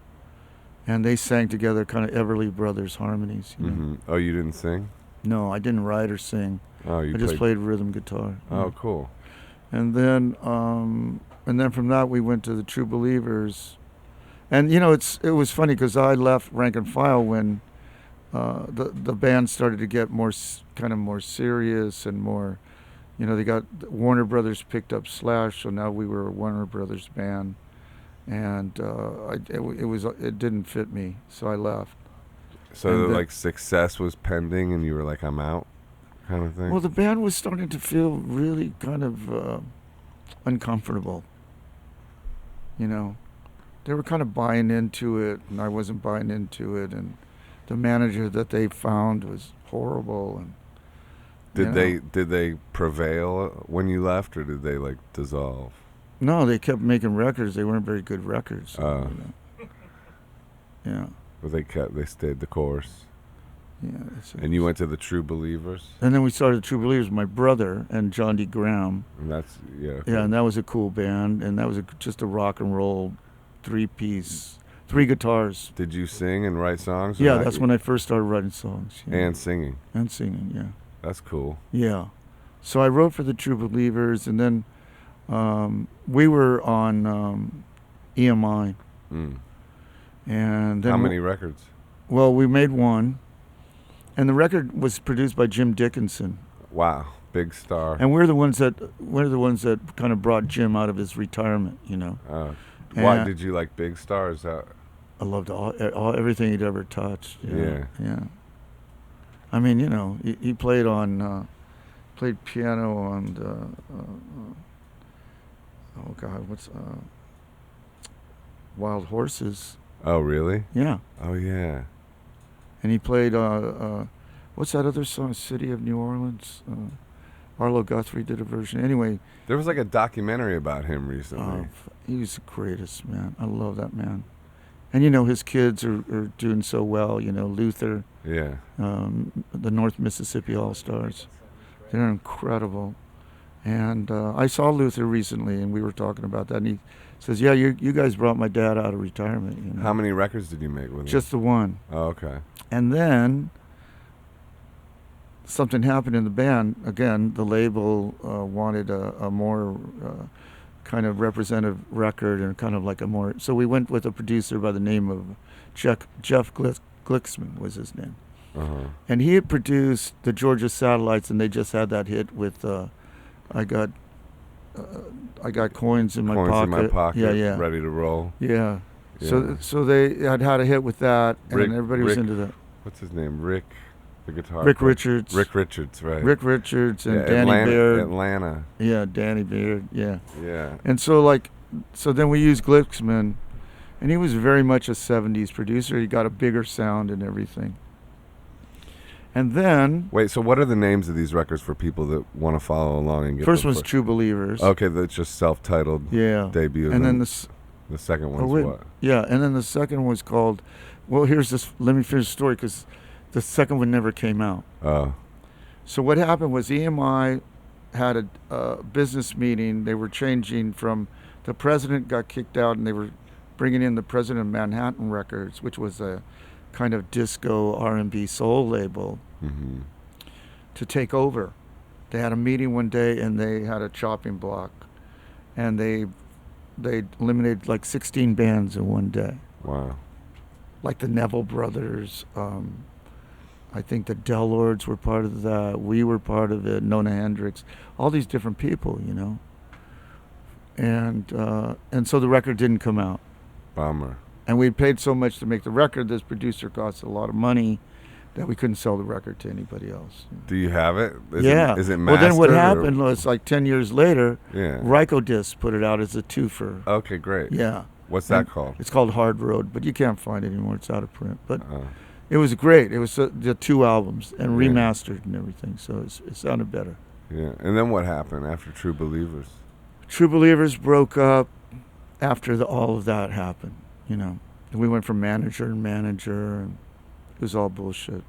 and they sang together kind of Everly Brothers harmonies. You know? Oh, you didn't sing? No, I didn't write or sing. Oh, you I just played rhythm guitar. Oh, cool. And then from that we went to the True Believers, and you know it was funny because I left Rank and File when the band started to get more serious and more, you know, they got Warner Brothers picked up Slash, so now we were a Warner Brothers band, and it didn't fit me, so I left. So like success was pending, and you were like, I'm out, kind of thing. Well, the band was starting to feel really kind of uncomfortable. You know, they were kind of buying into it, and I wasn't buying into it, and the manager that they found was horrible. And did they prevail when you left, or did they like dissolve? No, they kept making records. They weren't very good records. You know. Yeah. But they stayed the course. Yeah. And you went to the True Believers? And then we started True Believers, my brother and John D. Graham. And that's, yeah. Yeah, and that was a cool band, and that was just a rock and roll 3-piece, 3 guitars. Did you sing and write songs? Yeah, that's when I first started writing songs. Yeah. And singing? And singing, yeah. That's cool. Yeah. So I wrote for the True Believers, and then we were on EMI. And then how many records? Well, we made one, and the record was produced by Jim Dickinson. Wow, big star. And we're the ones that kind of brought Jim out of his retirement, you know. Why did you like Big Star? Is that? I loved everything he'd ever touched. Yeah. Yeah. I mean, you know, he played piano on Wild Horses. Oh, really? Yeah. Oh, yeah. And he played, what's that other song, City of New Orleans? Arlo Guthrie did a version. Anyway. There was like a documentary about him recently. He was the greatest, man. I love that man. And, you know, his kids are doing so well, you know, Luther. Yeah. The North Mississippi All-Stars. They're incredible. And I saw Luther recently, and we were talking about that, and he says, yeah, you guys brought my dad out of retirement. You know? How many records did you make with him? Just the one. Oh, okay. And then something happened in the band. Again, the label wanted a more kind of representative record and kind of like a more... So we went with a producer by the name of Jeff Glicksman was his name. Uh-huh. And he had produced the Georgia Satellites, and they just had that hit with I got coins in my pocket. Coins in my pocket. Yeah. Ready to roll. Yeah. Yeah. So they had a hit with that, and everybody was into that. What's his name? Rick, the guitar. Rick Richards. Rick Richards, right. Rick Richards and Danny Baird. Atlanta. Yeah, Danny Baird. Yeah. Yeah. And so then we used Glicksman, and he was very much a 70s producer. He got a bigger sound and everything. And then... Wait, so what are the names of these records for people that want to follow along and get First one's True Believers. Okay, that's just self-titled debut. And then the second one's what? Yeah, and then the second was called... Well, let me finish the story, because the second one never came out. Oh. So what happened was EMI had a business meeting. They were changing from... The president got kicked out, and they were bringing in the president of Manhattan Records, which was a kind of disco R&B soul label, to take over. They had a meeting one day, and they had a chopping block, and they eliminated like 16 bands in one day. Wow. Like the Neville Brothers. I think the Del Lords were part of that. We were part of it. Nona Hendrix. All these different people, you know. And so the record didn't come out. Bummer. And we paid so much to make the record. This producer cost a lot of money that we couldn't sell the record to anybody else. Do you have it? Is it mastered? Well, then what happened was like 10 years later, yeah. Rykodisc put it out as a twofer. Okay, great. Yeah. What's that called? It's called Hard Road, but you can't find it anymore. It's out of print. But it was great. It was the 2 albums and remastered and everything, so it sounded better. Yeah. And then what happened after True Believers? True Believers broke up after all of that happened. You know, we went from manager to manager, and it was all bullshit.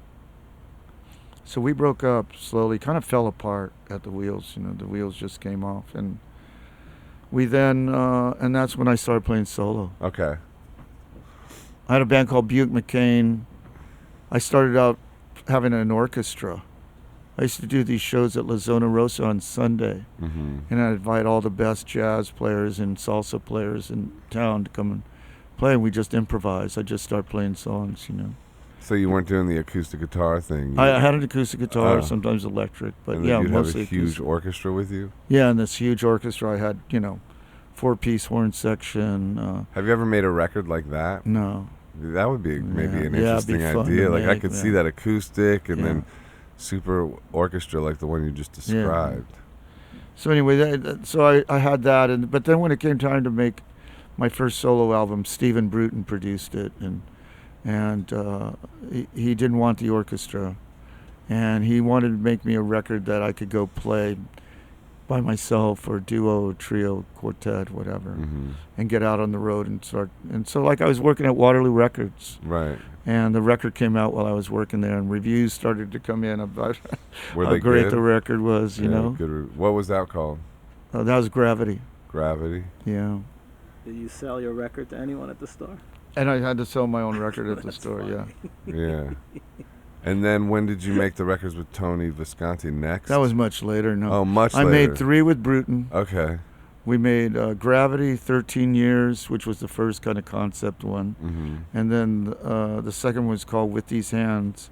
So we broke up slowly, kind of fell apart at the wheels. The wheels just came off, and we then, and that's when I started playing solo. Okay. I had a band called Buick McCain. I started out having an orchestra. I used to do these shows at La Zona Rosa on Sunday, Mm-hmm. and I'd invite all the best jazz players and salsa players in town to come and play, and we just improvise. I just start playing songs. So you weren't doing the acoustic guitar thing? I had an acoustic guitar, Oh. sometimes electric, but And yeah, then you'd have mostly a huge acoustic. orchestra with you? Yeah, and this huge orchestra. I had, 4-piece horn section. Have you ever made a record like that? No. That would be maybe Yeah. an Yeah, it'd be interesting fun to idea. Like I make, could yeah. see that acoustic and Yeah. then super orchestra like the one you just described. So anyway, so I had that, but then when it came time to make my first solo album, Stephen Bruton produced it, and he didn't want the orchestra, and he wanted to make me a record that I could go play by myself or duo, trio, quartet, whatever, Mm-hmm. and get out on the road and start. And so like I was working at Waterloo Records, Right. and the record came out while I was working there, and reviews started to come in about Were how they great good? the record was, you Yeah, know. good what was that called? That was Gravity, Gravity? yeah. Did you sell your record to anyone at the store? And I had to sell my own record at the That's store, funny. yeah. Yeah. And then when did you make the records with Tony Visconti next? That was much later, no. Oh, much I later. made 3 with Bruton. Okay. We made Gravity, 13 Years, which was the first kind of concept one. Mm-hmm. And then the second was called With These Hands.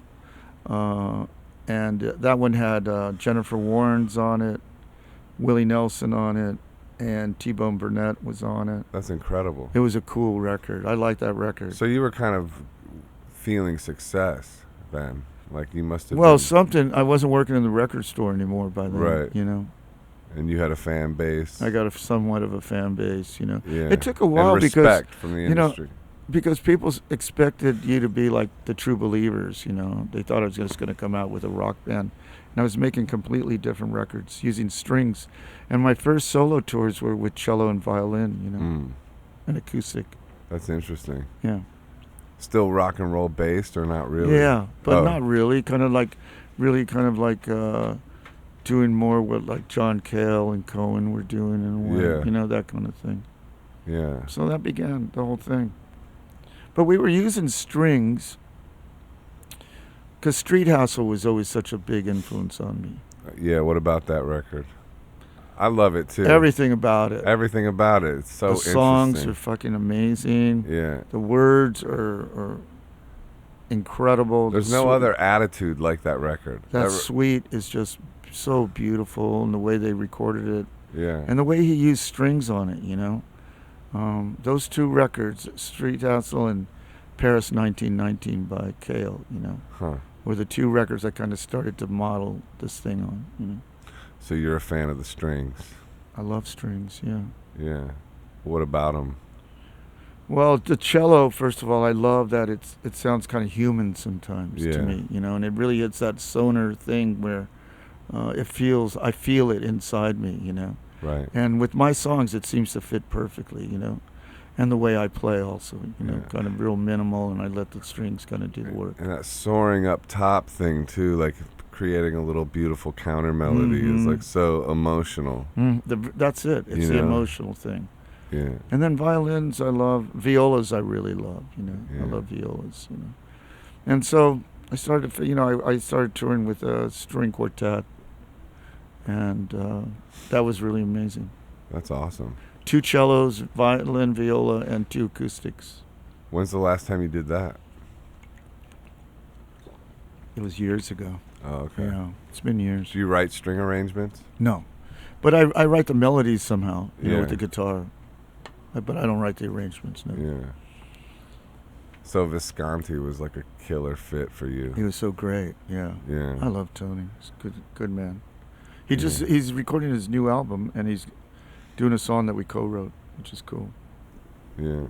And that one had Jennifer Warnes on it, Willie Nelson on it, and T-Bone Burnett was on it. That's incredible. It was a cool record. I liked that record. So you were kind of feeling success then. Like you must have Well, been, something. I wasn't working in the record store anymore by then, Right. you know. and you had a fan base. I got somewhat of a fan base, you know. Yeah. It took a while and because respect from the you know, industry. because people expected you to be like the True Believers, you know. They thought I was just going to come out with a rock band. And I was making completely different records using strings. And my first solo tours were with cello and violin, you know, and acoustic. That's interesting. Yeah. Still rock and roll based or not really? Yeah, but Oh. not really. Really kind of like doing more what like John Cale and Cohen were doing in a way. Yeah. You know, that kind of thing. Yeah. So that began the whole thing. But we were using strings because Street Hassle was always such a big influence on me. Yeah, what about that record? I love it too. Everything about it. Everything about it. It's so The songs are interesting. fucking amazing. Yeah. The words are incredible. There's no other attitude like that record. That Ever- suite is just so beautiful, and the way they recorded it, Yeah. and the way he used strings on it, you know. Those 2 records, Street Hassle and Paris 1919 by Cale, you know, Huh. were the 2 records I kind of started to model this thing on. You know, So you're a fan of the strings. I love strings. Yeah. Yeah. What about them? Well, the cello, first of all, I love that it sounds kind of human sometimes Yeah. to me, you know, and it really hits that sonar thing where I feel it inside me, you know. Right. And with my songs, it seems to fit perfectly, you know. And the way I play also, you know, Yeah. kind of real minimal, and I let the strings kind of do the work. And that soaring up top thing too, like creating a little beautiful counter melody is Mhm. like so emotional. That's it. It's You the know? emotional thing. Yeah. And then violins I love. Violas I really love, you know. Yeah. I love violas, you know. And so I started, I started touring with a string quartet. And that was really amazing. That's awesome. 2 cellos, violin, viola, and 2 acoustics. When's the last time you did that? It was years ago. Oh, okay. Yeah, it's been years. Do you write string arrangements? No, but I write the melodies somehow, you know, Yeah. with the guitar. But I don't write the arrangements. No. Yeah. So Visconti was like a killer fit for you. He was so great. Yeah, Yeah. I love Tony. He's a good man. Yeah. He's recording his new album, and he's doing a song that we co-wrote, which is cool. Yeah.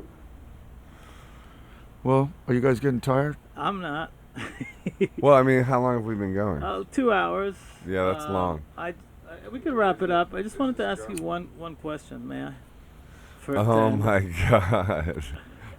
Well, are you guys getting tired? I'm not. Well, I mean, how long have we been going? 2 hours. Yeah, that's long. We could wrap it up. I just wanted to ask you one question, may I? For Oh Dan. my God.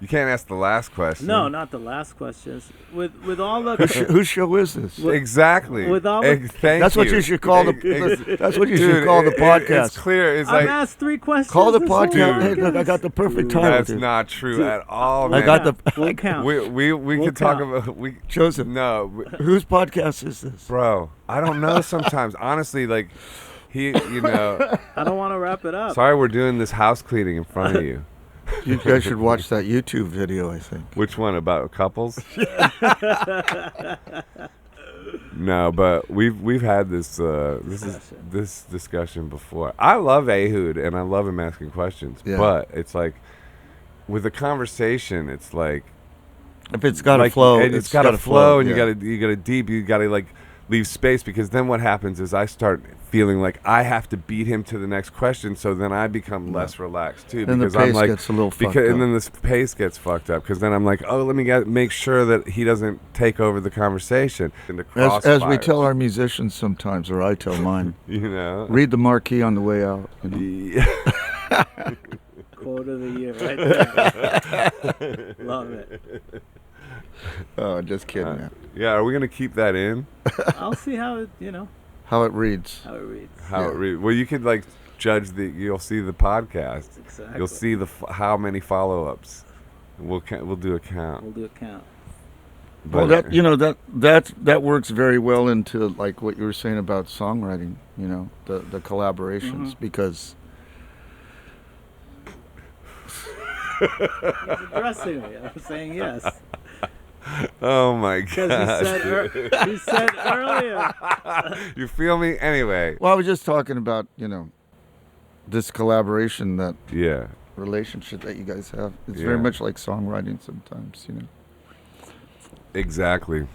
You can't ask the last question. No, not the last questions. With all the Whose show is this? Exactly. With all the- Thank That's what you should call the. That's what you should call the podcast. It's clear. It's I've like asked 3 questions. Call the this whole podcast. Hey, look, I podcast. got the perfect title. that's dude. not true Dude, at all, we'll man. got the- count. We'll count. we We'll could talk count. about Joseph. No, Whose podcast is this? bro. I don't know. Sometimes, honestly, like you know. I don't want to wrap it up. Sorry, we're doing this house cleaning in front of you. You guys should watch that YouTube video. I think. Which one, about couples? No, but we've had this discussion before. I love Ehud and I love him asking questions, Yeah. but it's like with the conversation, it's like If it's got to like, flow, and it's got to flow, and yeah. you got to like leave space, because then what happens is I start feeling like I have to beat him to the next question, so then I become less relaxed too, And the because I'm pace like gets a little fucked and up. then this pace gets fucked up, because then I'm like, oh, let me make sure that he doesn't take over the conversation. And the As we crossfires, tell our musicians sometimes, or I tell mine, you know, read the marquee on the way out. You know? Yeah. Quote of the year, right there. Love it. Oh, just kidding, man. Yeah, are we gonna keep that in? I'll see how it, How it reads. how it reads. How it well, you could like judge you'll see the podcast. Exactly. You'll see how many follow-ups. We'll do a count. We'll do a count. Well, that works very well into like what you were saying about songwriting. You know, the collaborations, because He's addressing me. I'm saying yes. Oh my Because god! he said earlier. You feel me? Anyway. well, I was just talking about this collaboration, that Yeah. relationship that you guys have. It's Yeah. very much like songwriting sometimes. Exactly.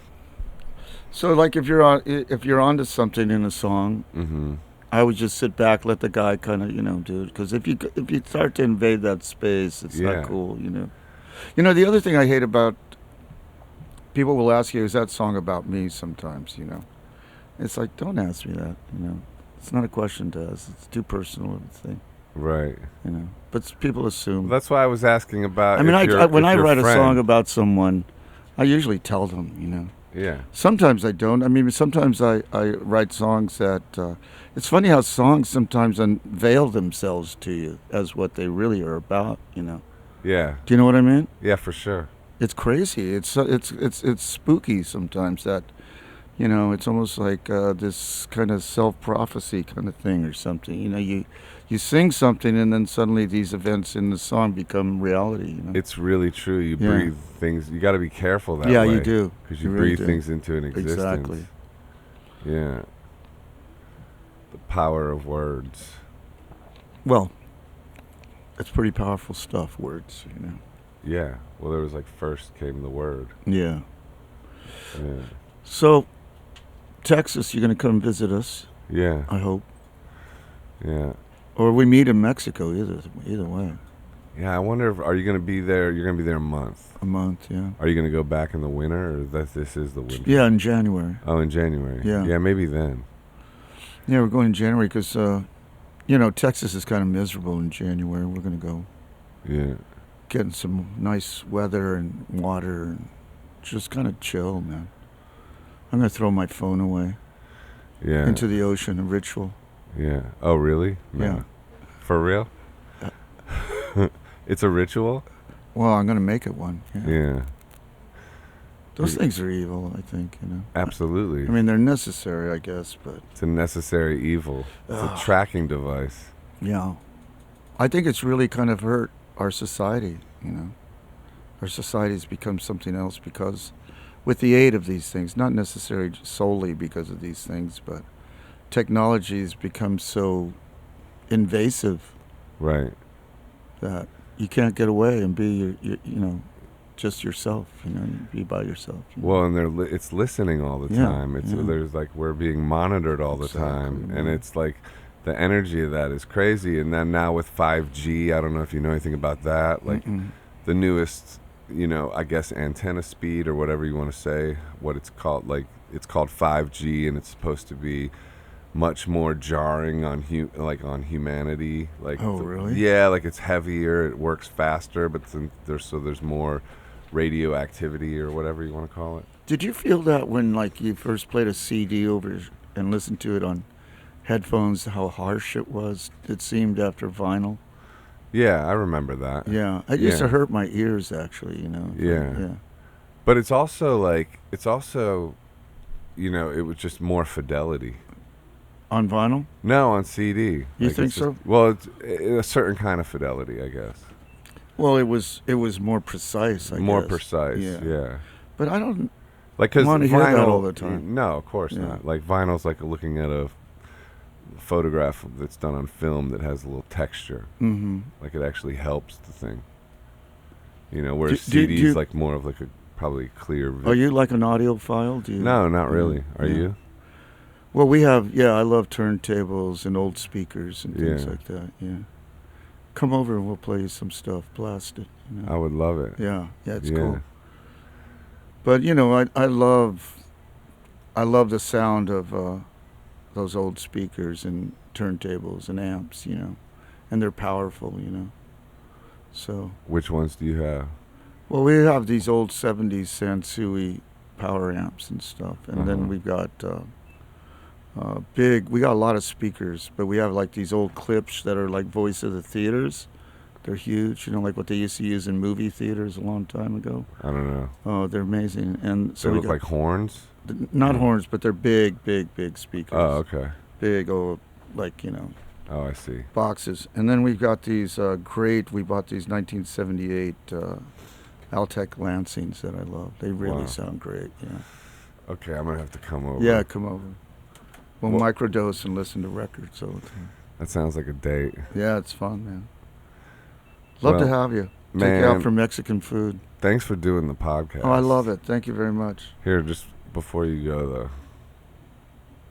So like if you're onto something in a song, Mm-hmm. I would just sit back, let the guy kind of do it. Because if you start to invade that space, it's Yeah. not cool. The other thing I hate about people will ask you, is that song about me? Sometimes it's like, don't ask me that. It's not a question to us. It's too personal of a thing. Right. But people assume. That's why I was asking about. I mean, when I write a friend. song about someone, I usually tell them. Yeah. Sometimes I don't. I mean, sometimes I write songs that. It's funny how songs sometimes unveil themselves to you as what they really are about. Yeah. Do you know what I mean? Yeah, for sure. It's crazy. It's spooky sometimes. That it's almost like this kind of self-prophecy kind of thing or something. You sing something and then suddenly these events in the song become reality. It's really true. You Yeah. breathe things. You got to be careful that way. Yeah, you do. Because you You really breathe do. things into an existence. Exactly. Yeah. The power of words. Well, it's pretty powerful stuff. Words. Yeah. Well, there was like first came the word. Yeah. Yeah. So, Texas, you're going to come visit us, Yeah. I hope. Yeah. Or we meet in Mexico, either way. Yeah. I wonder if are you going to be there? You're going to be there a month. A month, yeah. Are you going to go back in the winter, or this is the winter? Yeah, in January. Oh, in January. Yeah. Yeah, maybe then. Yeah, we're going in January because, Texas is kind of miserable in January. We're going to go Yeah. getting some nice weather and water and just kind of chill, man. I'm going to throw my phone away Yeah. into the ocean, a ritual. Yeah. Oh, really? No. Yeah. For real? It's a ritual? Well, I'm going to make it one. Yeah. Yeah. Those things are evil, I think, Absolutely. I mean, they're necessary, I guess, but It's a necessary evil. It's a Ugh. tracking device. yeah. I think it's really kind of hurt our society, Our society's become something else because with the aid of these things, not necessarily solely because of these things, but technology has become so invasive Right. that you can't get away and be just yourself, be by yourself. Well, and it's listening all the Yeah, time. yeah. There's like we're being monitored all the Exactly, time, yeah. and it's like the energy of that is crazy. And then now with 5G, I don't know if you know anything about that. Like Mm-mm. the newest, I guess antenna speed or whatever you want to say, what it's called. Like it's called 5G, and it's supposed to be much more jarring on on humanity. Like, Oh, really? Yeah, like it's heavier, it works faster, but then there's more radioactivity or whatever you want to call it. Did you feel that when like you first played a CD over and listened to it on headphones, how harsh it was? It seemed after vinyl. Yeah, I remember that. Yeah, it used to hurt my ears actually. Yeah. But it's also it was just more fidelity. On vinyl? No, on CD. You Like, think it's just- so? Well, it's a certain kind of fidelity, I guess. Well, it was more precise. I More guess. precise. Yeah. But I don't. Like, because Want to vinyl hear that all the time. No, of course Yeah. not. Like vinyl's like looking at a photograph that's done on film that has a little texture. Mm-hmm. Like it actually helps the thing. Whereas Do CD's you- like more of like a probably clear. Are you like an audiophile? Do you? No, not really. Are Yeah. you? Well, we have. Yeah, I love turntables and old speakers and things Yeah. like that. Yeah. Come over and we'll play you some stuff. Blast it. I would love it. Yeah, it's Yeah. cool. But I love the sound of those old speakers and turntables and amps, and they're powerful, So, Which ones do you have? well, we have these old '70s Sansui power amps and stuff, and then Uh-huh. we've got we got a lot of speakers, but we have like these old clips that are like voice of the theaters. They're huge, like what they used to use in movie theaters a long time ago. I don't know. Oh, they're amazing, and so They we look got like horns. not horns, but they're big speakers. Oh, okay. Big old, Oh, I see. boxes. And then we've got these we bought these 1978 Altec Lansings that I love. They really Wow. sound great. Yeah. Okay, I'm gonna have to come over. Yeah, come over. We'll Well- microdose and listen to records all the time. That sounds like a date. Yeah, it's fun, man. Love to Well, have you. Take man, you out for Mexican food. Thanks for doing the podcast. Oh, I love it. Thank you very much. Here, just before you go though,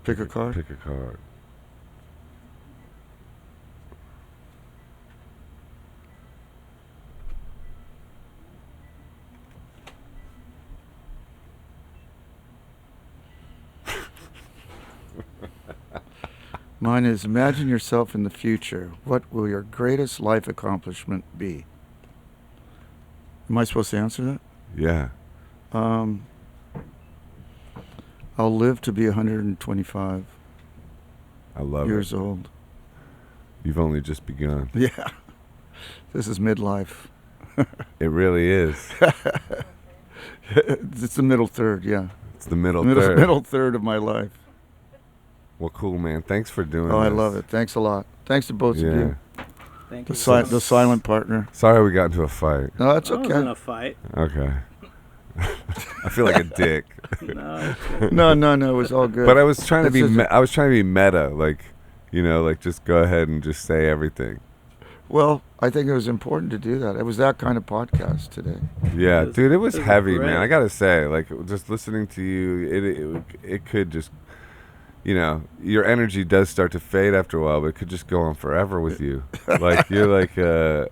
Pick a card. Pick a card. Mine is imagine yourself in the future. What will your greatest life accomplishment be? Am I supposed to answer that? Yeah. I'll live to be 125 I love years it. old. You've only just begun. Yeah. This is midlife. It really is. It's the middle third, yeah. It's the middle third. Middle third of my life. Well, cool, man. Thanks for doing Oh, this. I love it. Thanks a lot. Thanks to both of Yeah. you. Thank The, you. the silent partner. Sorry we got into a fight. No, that's I was in okay. a fight. Okay. I feel like a dick. No, No, it was all good. But I was trying to be. This is- I was trying to be meta, like just go ahead and just say everything. Well, I think it was important to do that. It was that kind of podcast today. Yeah, It was- dude, it was it was heavy, great. man. I gotta say, like, just listening to you, it could just, your energy does start to fade after a while, but it could just go on forever with you. Like you're like, you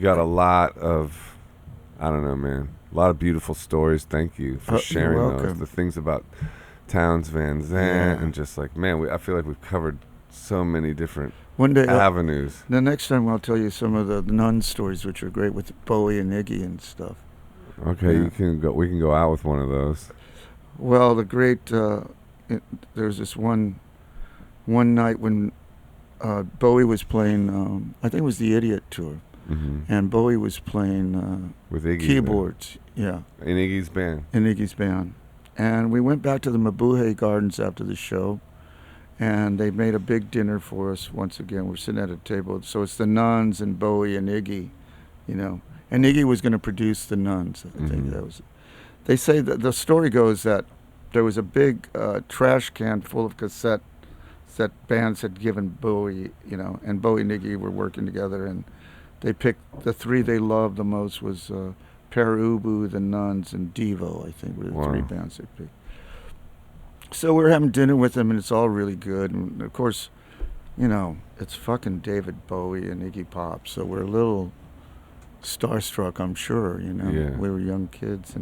got a lot of, I don't know, man, a lot of beautiful stories. Thank you for You're sharing those. welcome. The things about Towns Van Zandt, Yeah. and just like, man, I feel like we've covered so many different One day, avenues. the next time I'll tell you some of the Nuns stories, which are great with Bowie and Iggy and stuff. Okay, Yeah. you can go. We can go out with one of those. Well, the great, there's this one night when Bowie was playing, I think it was the Idiot Tour, Hmm. and Bowie was playing With Iggy. keyboards, yeah, In Iggy's band. in Iggy's band. And we went back to the Mabuhay Gardens after the show, and they made a big dinner for us once again. We're sitting at a table. So it's the Nuns and Bowie and Iggy, And Iggy was going to produce the Nuns. I think Mhm. that was. They say that the story goes that there was a big trash can full of cassettes that bands had given Bowie, and Bowie and Iggy were working together, and they picked the three they loved the most was Per Ubu, the Nuns, and Devo. I think were the Wow. three bands they picked. So we're having dinner with them, and it's all really good. And of course, it's fucking David Bowie and Iggy Pop. So we're a little starstruck, I'm sure. Yeah. We were young kids,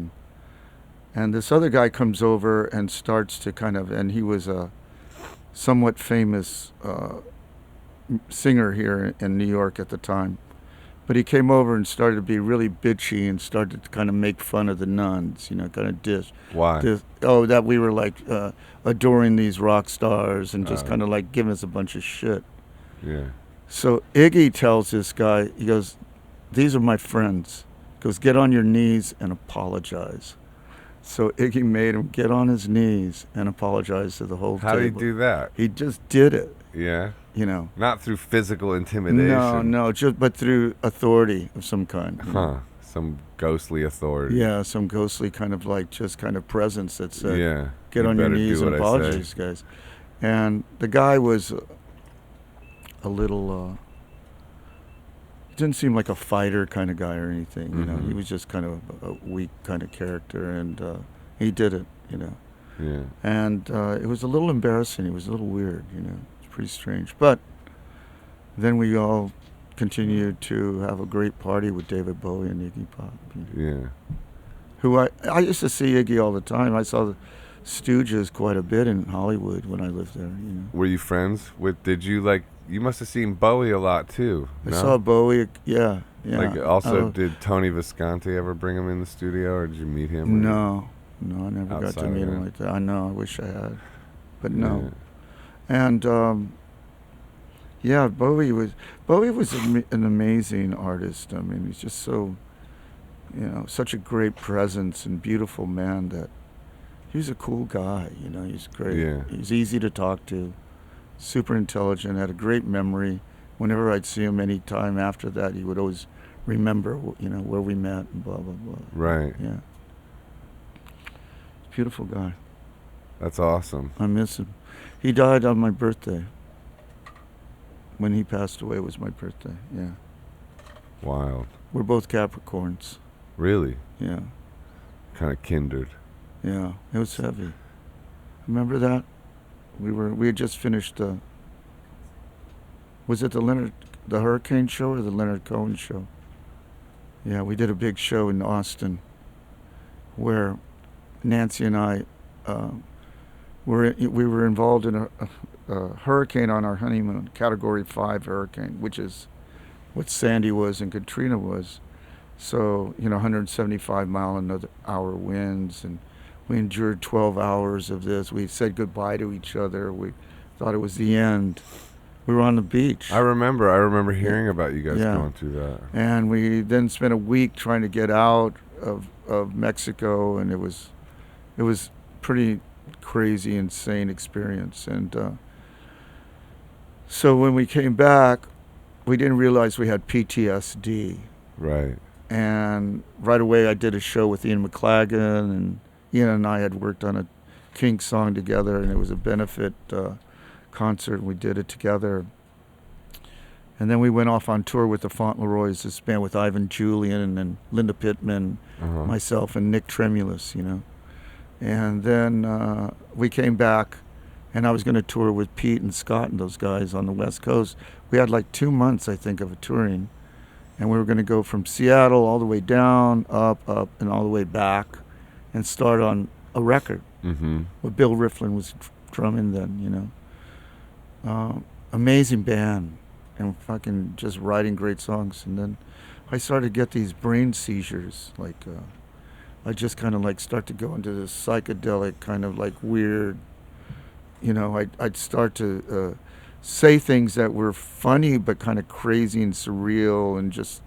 and this other guy comes over and starts to and he was somewhat famous singer here in New York at the time. But he came over and started to be really bitchy and started to kind of make fun of the Nuns, kind of diss. Why? That we were like adoring these rock stars and just kind of like giving us a bunch of shit. Yeah. So Iggy tells this guy, he goes, "These are my friends." He goes, "Get on your knees and apologize." So Iggy made him get on his knees and apologize to the whole How table. did he do that? He just did it, Yeah. Not through physical intimidation. No, but through authority of some kind. Huh. Some ghostly authority. Yeah, some ghostly kind of like just kind of presence that said, yeah. "Get You on your better knees do and what I say." apologize, guys." And the guy was a little, he didn't seem like a fighter kind of guy or anything, Mhm. He was just kind of a weak kind of character, and he did it, Yeah. And it was a little embarrassing. It was a little weird, It's pretty strange. But then we all continued to have a great party with David Bowie and Iggy Pop. Yeah. Who I used to see Iggy all the time. I saw the Stooges quite a bit in Hollywood when I lived there, Were you friends with? Did you You must have seen Bowie a lot too. I No? saw Bowie, yeah. Also, did Tony Visconti ever bring him in the studio, or did you meet him? No, I never got Outside to of meet him that? like that. I know, I wish I had, but no. Yeah. And Bowie was an amazing artist. I mean, he's just so, such a great presence and beautiful man that he was a cool guy. He's great. Yeah. He's easy to talk to, super intelligent, had a great memory. Whenever I'd see him any time after that, he would always remember, where we met and blah, blah, blah. Right. Yeah. Beautiful guy. That's awesome. I miss him. He died on my birthday. When he passed away was my birthday, yeah. Wild. We're both Capricorns. Really? Yeah, Kind of kindred. yeah. It was heavy. Remember that? We had just finished was it the Hurricane show or the Leonard Cohen show? Yeah, we did a big show in Austin where Nancy and I we were involved in a hurricane on our honeymoon, Category 5 hurricane, which is what Sandy was and Katrina was. So, 175-mile-an-hour winds, and we endured 12 hours of this. We said goodbye to each other. We thought it was the end. We were on the beach. I remember hearing about you guys Yeah. going through that. And we then spent a week trying to get out of Mexico, and it was pretty crazy, insane experience. And so when we came back, we didn't realize we had PTSD. Right. And right away I did a show with Ian McLagan, and Ian and I had worked on a Kinks song together, and it was a benefit concert, and we did it together. And then we went off on tour with the Fauntleroys, this band with Ivan Julian and Linda Pittman, Uh-huh. myself, and Nick Tremulous, And then we came back, and I was going to tour with Pete and Scott and those guys on the West Coast. We had like 2 months, I think, of a touring. And we were going to go from Seattle all the way down, up, and all the way back, and start on a record. Mm-hmm. Where Bill Rieflin was drumming then, Amazing band, and fucking just writing great songs. And then I started to get these brain seizures, I just kind of start to go into this psychedelic kind of weird, I'd start to say things that were funny but kind of crazy and surreal and just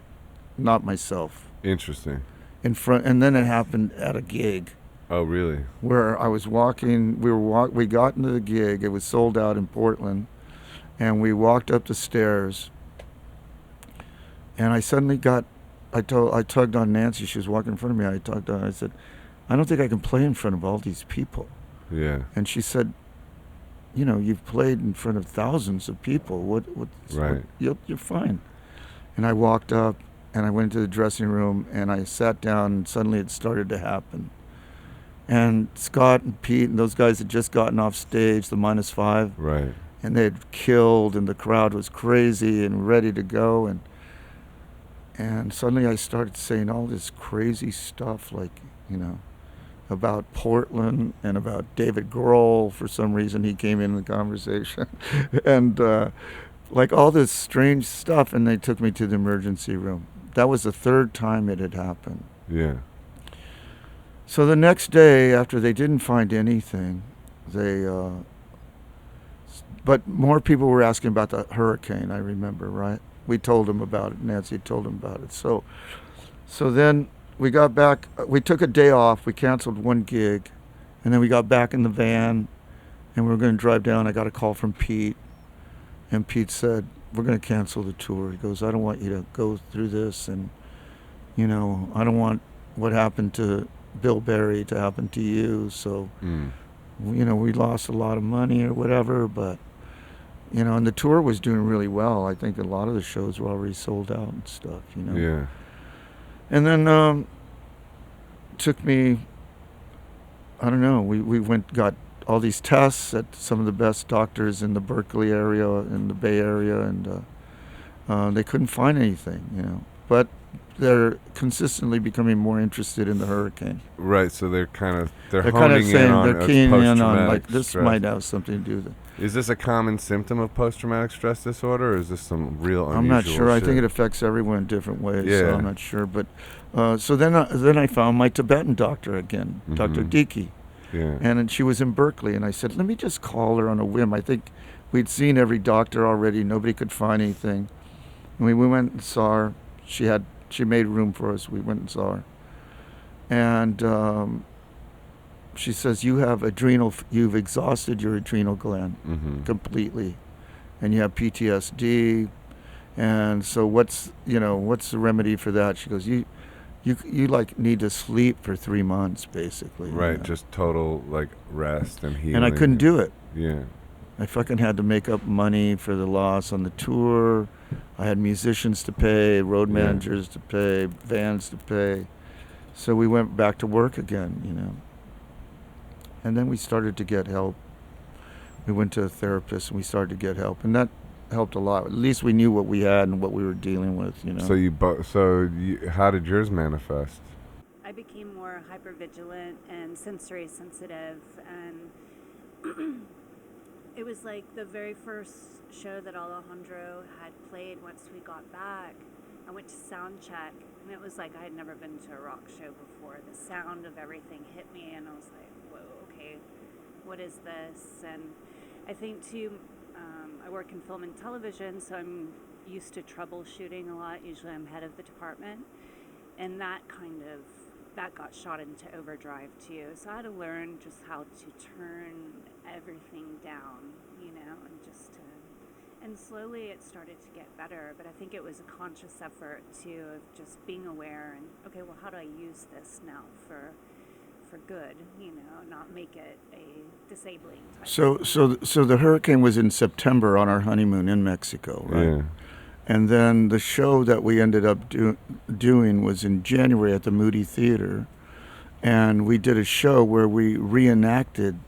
not myself. Interesting. And then it happened at a gig Oh, really? where I was walking. We got into the gig. It was sold out in Portland, and we walked up the stairs. And I suddenly I tugged on Nancy. She was walking in front of me. I tugged on her. I said, "I don't think I can play in front of all these people." Yeah. And she said, "You've played in front of thousands of people. Right. You're fine." And I walked up, and I went into the dressing room, and I sat down, and suddenly it started to happen. And Scott and Pete and those guys had just gotten off stage, the -5, Right. and they had killed, and the crowd was crazy and ready to go. And suddenly I started saying all this crazy stuff, about Portland and about David Grohl. For some reason, he came in the conversation, and like all this strange stuff. And they took me to the emergency room. That was the third time it had happened. Yeah. So the next day, after they didn't find anything, but more people were asking about the hurricane. I remember, right? We told them about it. Nancy told them about it. So then we got back. We took a day off. We canceled one gig, and then we got back in the van, and we were going to drive down. I got a call from Pete, and Pete said, "We're going to cancel the tour." He goes, "I don't want you to go through this, and I don't want what happened to Bill Berry to happen to you." So, we lost a lot of money or whatever, but and the tour was doing really well. I think a lot of the shows were already sold out and stuff. Yeah. And then took me, I don't know, we got all these tests at some of the best doctors in the Berkeley area, in the Bay Area, and they couldn't find anything, But they're consistently becoming more interested in the hurricane. Right, so they're kind of saying, on they're keying in on, like, this stress. might have something to do with it. Is this a common symptom of post-traumatic stress disorder, or is this some real unusual I'm not sure. shit? I think it affects everyone in different ways, Yeah. so I'm not sure. But so then I found my Tibetan doctor again, Dr. Diki. Yeah. And then she was in Berkeley, and I said, let me just call her on a whim. I think we'd seen every doctor already. Nobody could find anything. And we went and saw her. She made room for us. We went and saw her. And she says, you've exhausted your adrenal gland completely, and you have PTSD. And so what's the remedy for that? She goes, you like need to sleep for 3 months, basically. Right, just total like rest and healing. And I couldn't do it. Yeah. I fucking had to make up money for the loss on the tour. I had musicians to pay, road managers to pay, vans to pay. So we went back to work again, And then we started to get help. We went to a therapist and we started to get help, and that helped a lot. At least we knew what we had and what we were dealing with, So how did yours manifest? I became more hypervigilant and sensory sensitive, and it was like the very first show that Alejandro had played once we got back. I went to sound check, and it was like I had never been to a rock show before. The sound of everything hit me, and I was like, whoa, okay, what is this? And I think too, I work in film and television, so I'm used to troubleshooting a lot. Usually I'm head of the department, and that got shot into overdrive too. So I had to learn just how to turn everything down, and slowly it started to get better. But I think it was a conscious effort too, of just being aware and, okay, well, how do I use this now for good, not make it a disabling type. So the hurricane was in September on our honeymoon in Mexico, right? Yeah. And then the show that we ended up doing was in January at the Moody Theater, and we did a show where we reenacted.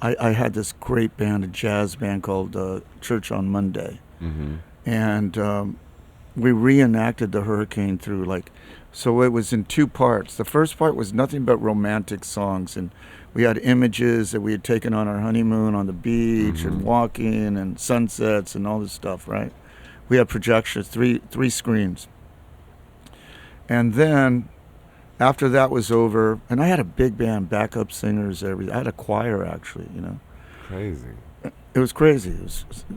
I had this great band, a jazz band called Church on Monday, and we reenacted the hurricane through so it was in two parts. The first part was nothing but romantic songs, and we had images that we had taken on our honeymoon on the beach and walking and sunsets and all this stuff, right? We had projections, three screens. And then after that was over, and I had a big band, backup singers, everything. I had a choir, actually, Crazy. It was crazy.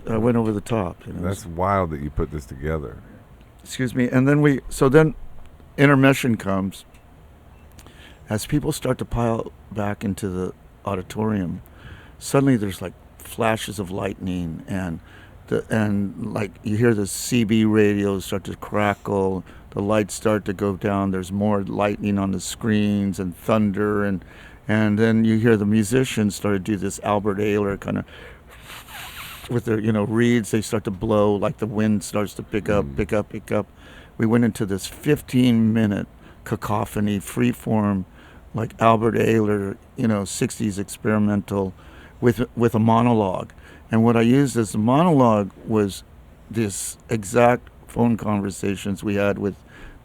I went over the top. That's wild that you put this together. Excuse me. And then intermission comes. As people start to pile back into the auditorium, suddenly there's flashes of lightning, and you hear the CB radios start to crackle, the lights start to go down, there's more lightning on the screens and thunder, and then you hear the musicians start to do this Albert Ayler kind of with their reeds. They start to blow, like the wind starts to pick up. We went into this 15-minute cacophony, freeform, like Albert Ayler, 60s experimental, with a monologue. And what I used as the monologue was this exact phone conversations we had with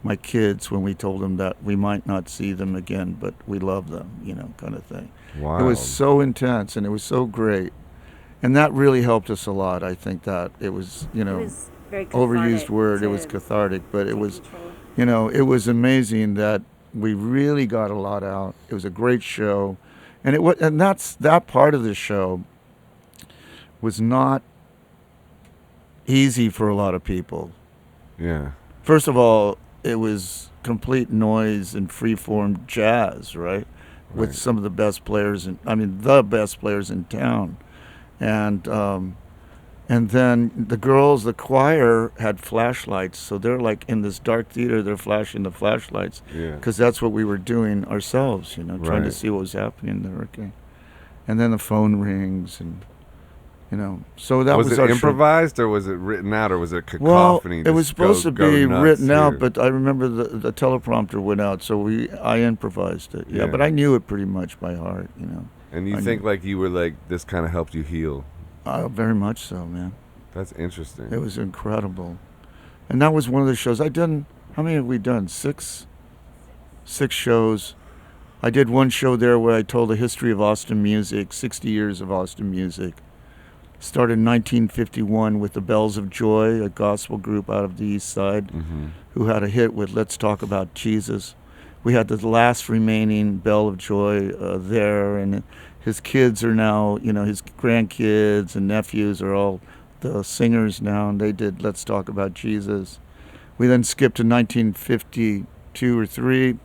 my kids when we told them that we might not see them again, but we love them, kind of thing. Wow. It was so intense and it was so great. And that really helped us a lot. I think that it was, It was very overused cathartic word. It to- was cathartic, but it to was, control. it was amazing that we really got a lot out. It was a great show. And that part of the show was not easy for a lot of people. Yeah. First of all, it was complete noise and freeform jazz, right? With Right. some of the best players the best players in town. And then the girls, the choir had flashlights, so they're like in this dark theater, they're flashing the flashlights, Yeah. because that's what we were doing ourselves, trying to Right. see what was happening there. Okay. And then the phone rings, and so that was Was it our show. improvised or was it written out or was it Well, cacophony? it was Just supposed to go be nuts written out, here? but I remember the teleprompter went out, so I improvised it. Yeah, Yeah. but I knew it pretty much by heart, And you I think knew. like you were like this kind of helped you heal? Very much so, man. That's interesting. It was incredible. And that was one of the shows I done. How many have we done? Six shows. I did one show there where I told the history of Austin music, 60 years of Austin music. Started in 1951 with the Bells of Joy, a gospel group out of the East Side, Mm-hmm. who had a hit with Let's Talk About Jesus. We had the last remaining Bell of Joy there, and his kids are now, his grandkids and nephews are all the singers now, and they did Let's Talk About Jesus. We then skipped to 1952 or 3,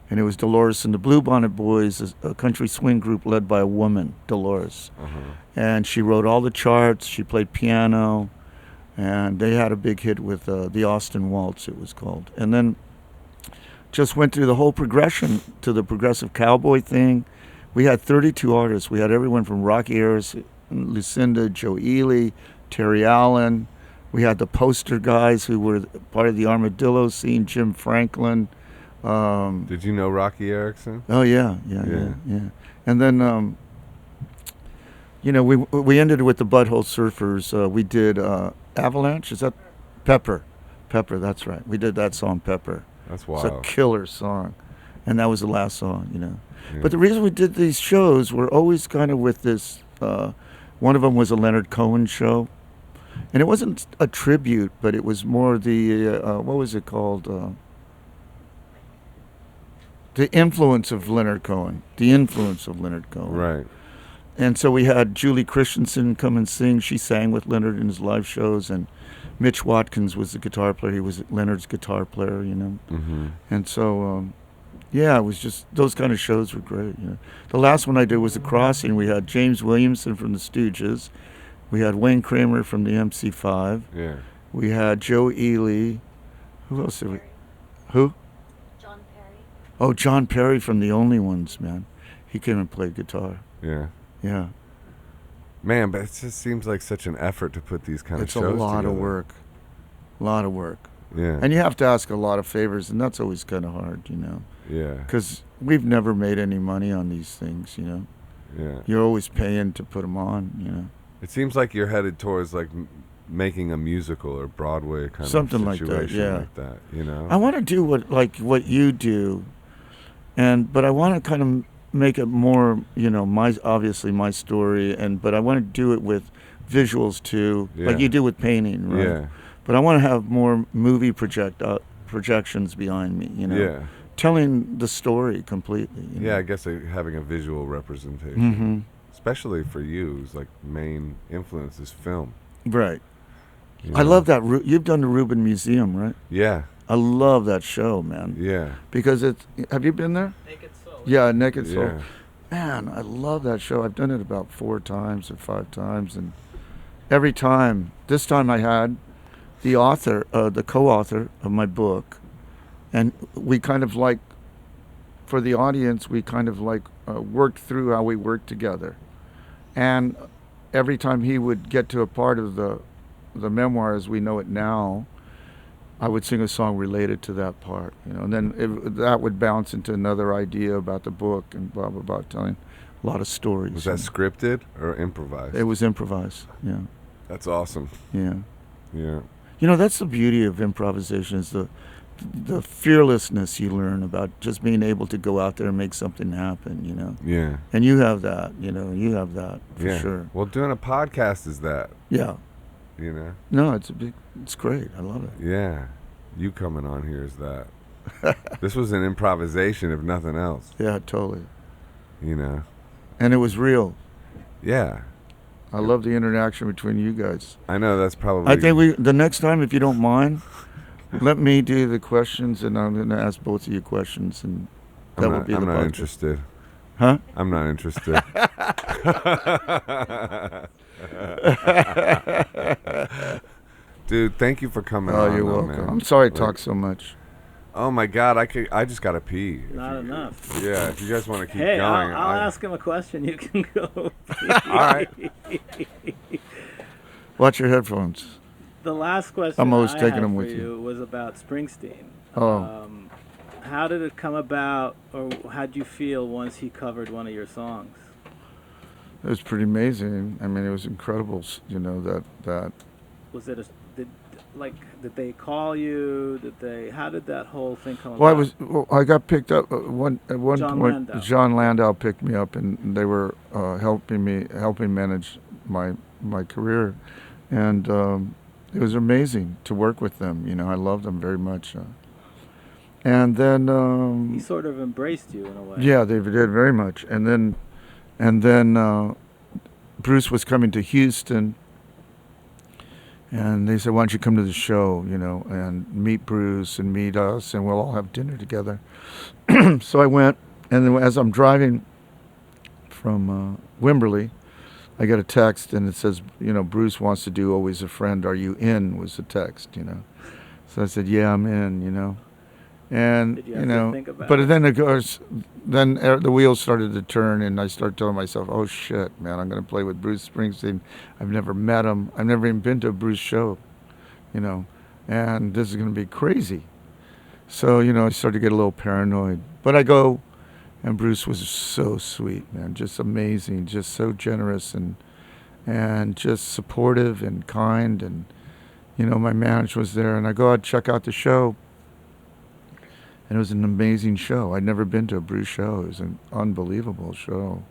and it was Dolores and the Bluebonnet Boys, a country swing group led by a woman, Dolores. Uh-huh. And she wrote all the charts, she played piano, and they had a big hit with the Austin Waltz, it was called. And then just went through the whole progression to the progressive cowboy thing. We had 32 artists. We had everyone from Rocky Harris, Lucinda, Joe Ely, Terry Allen. We had the poster guys who were part of the Armadillo scene, Jim Franklin. Did you know Rocky Erickson? Oh, yeah. And then, we ended with the Butthole Surfers. We did Avalanche. Is that Pepper? Pepper, that's right. We did that song, Pepper. That's It's a wild. killer song. And that was the last song, Yeah. But the reason we did these shows were always kind of with this, one of them was a Leonard Cohen show. And it wasn't a tribute, but it was more the, what was it called? The influence of Leonard Cohen. The influence of Leonard Cohen. Right. And so we had Julie Christensen come and sing. She sang with Leonard in his live shows, and Mitch Watkins was the guitar player. He was Leonard's guitar player, Mm-hmm. And so, it was just, those kind of shows were great. The last one I did was The Crossing. We had James Williamson from the Stooges. We had Wayne Kramer from the MC5. Yeah. We had Joe Ely. Who else did we? Who? John Perry. Oh, John Perry from The Only Ones, man. He came and played guitar. Yeah. Yeah. Man, but it just seems like such an effort to put these kind It's of a shows lot together. of work. A lot of work. Yeah. And you have to ask a lot of favors, and that's always kind of hard, Yeah. because we've never made any money on these things, Yeah. You're always paying to put them on, It seems like you're headed towards like making a musical or Broadway kind Something of like that, situation yeah. like that, I want to do what you do, but I want to kind of make it more, obviously my story, but I want to do it with visuals too, like Yeah. you do with painting, right? Yeah. But I want to have more movie projections behind me, Yeah. telling the story completely. Yeah, I guess having a visual representation, Mm-hmm. especially for you, is like main influence is film. Right. you I know? love that. You've done the Rubin Museum, right? Yeah. I love that show, man. Yeah. Because have you been there? Naked Soul. Yeah, Naked Soul. Yeah. Man, I love that show. I've done it about 4 times or 5 times, and every time, this time I had the author, the co-author of my book, and we kind of like, for the audience, we kind of like worked through how we worked together. And every time he would get to a part of the memoir as we know it now, I would sing a song related to that part, and then that would bounce into another idea about the book and blah, blah, blah, telling a lot of stories. Was that scripted or improvised? It was improvised, yeah, That's awesome. yeah. Yeah. That's the beauty of improvisation, is the fearlessness you learn about just being able to go out there and make something happen, you know. Yeah. And you have that, you know. You have that for sure. Well, doing a podcast is that. Yeah. You know. No, it's great. I love it. Yeah. You coming on here is that. This was an improvisation, if nothing else. Yeah, totally. You know. And it was real. Yeah. I love the interaction between you guys. I know that's probably. I think the next time, if you don't mind, let me do the questions, and I'm going to ask both of you questions, and that will be the podcast. I'm not interested. Huh? I'm not interested. Dude, thank you for coming on. Oh, you're welcome. Man. I'm sorry I talk so much. Oh my God, I just gotta pee. Not enough. Yeah, if you guys want to keep Hey, going, I'll ask him a question. You can go. All right. Watch your headphones. The last question I'm always I taking had them for with you. was about Springsteen. Oh. How did it come about, or how'd you feel once he covered one of your songs? It was pretty amazing. I mean, it was incredible. You know that. Was it did they call you? How did that whole thing come about? I got picked up at one John point. Landau. John Landau picked me up, and they were helping manage my career, and it was amazing to work with them. You know, I loved them very much. And then he sort of embraced you in a way. Yeah, they did very much. And then Bruce was coming to Houston. And they said, why don't you come to the show, you know, and meet Bruce and meet us, and we'll all have dinner together. So I went, and then as I'm driving from Wimberley, I got a text, and it says, you know, Bruce wants to do Always a Friend. Are you in? Was the text, you know. So I said, yeah, I'm in, you know. And, Did you you have know, to think about but it? then the wheels started to turn, and I started telling myself, oh shit, man, I'm going to play with Bruce Springsteen. I've never met him. I've never even been to a Bruce show, you know, and this is going to be crazy. So, you know, I started to get a little paranoid. But I go, and Bruce was so sweet, man, just amazing, just so generous and just supportive and kind. And, you know, my manager was there, and I go out, check out the show. And it was an amazing show. I'd never been to a Bruce show. It was an unbelievable show.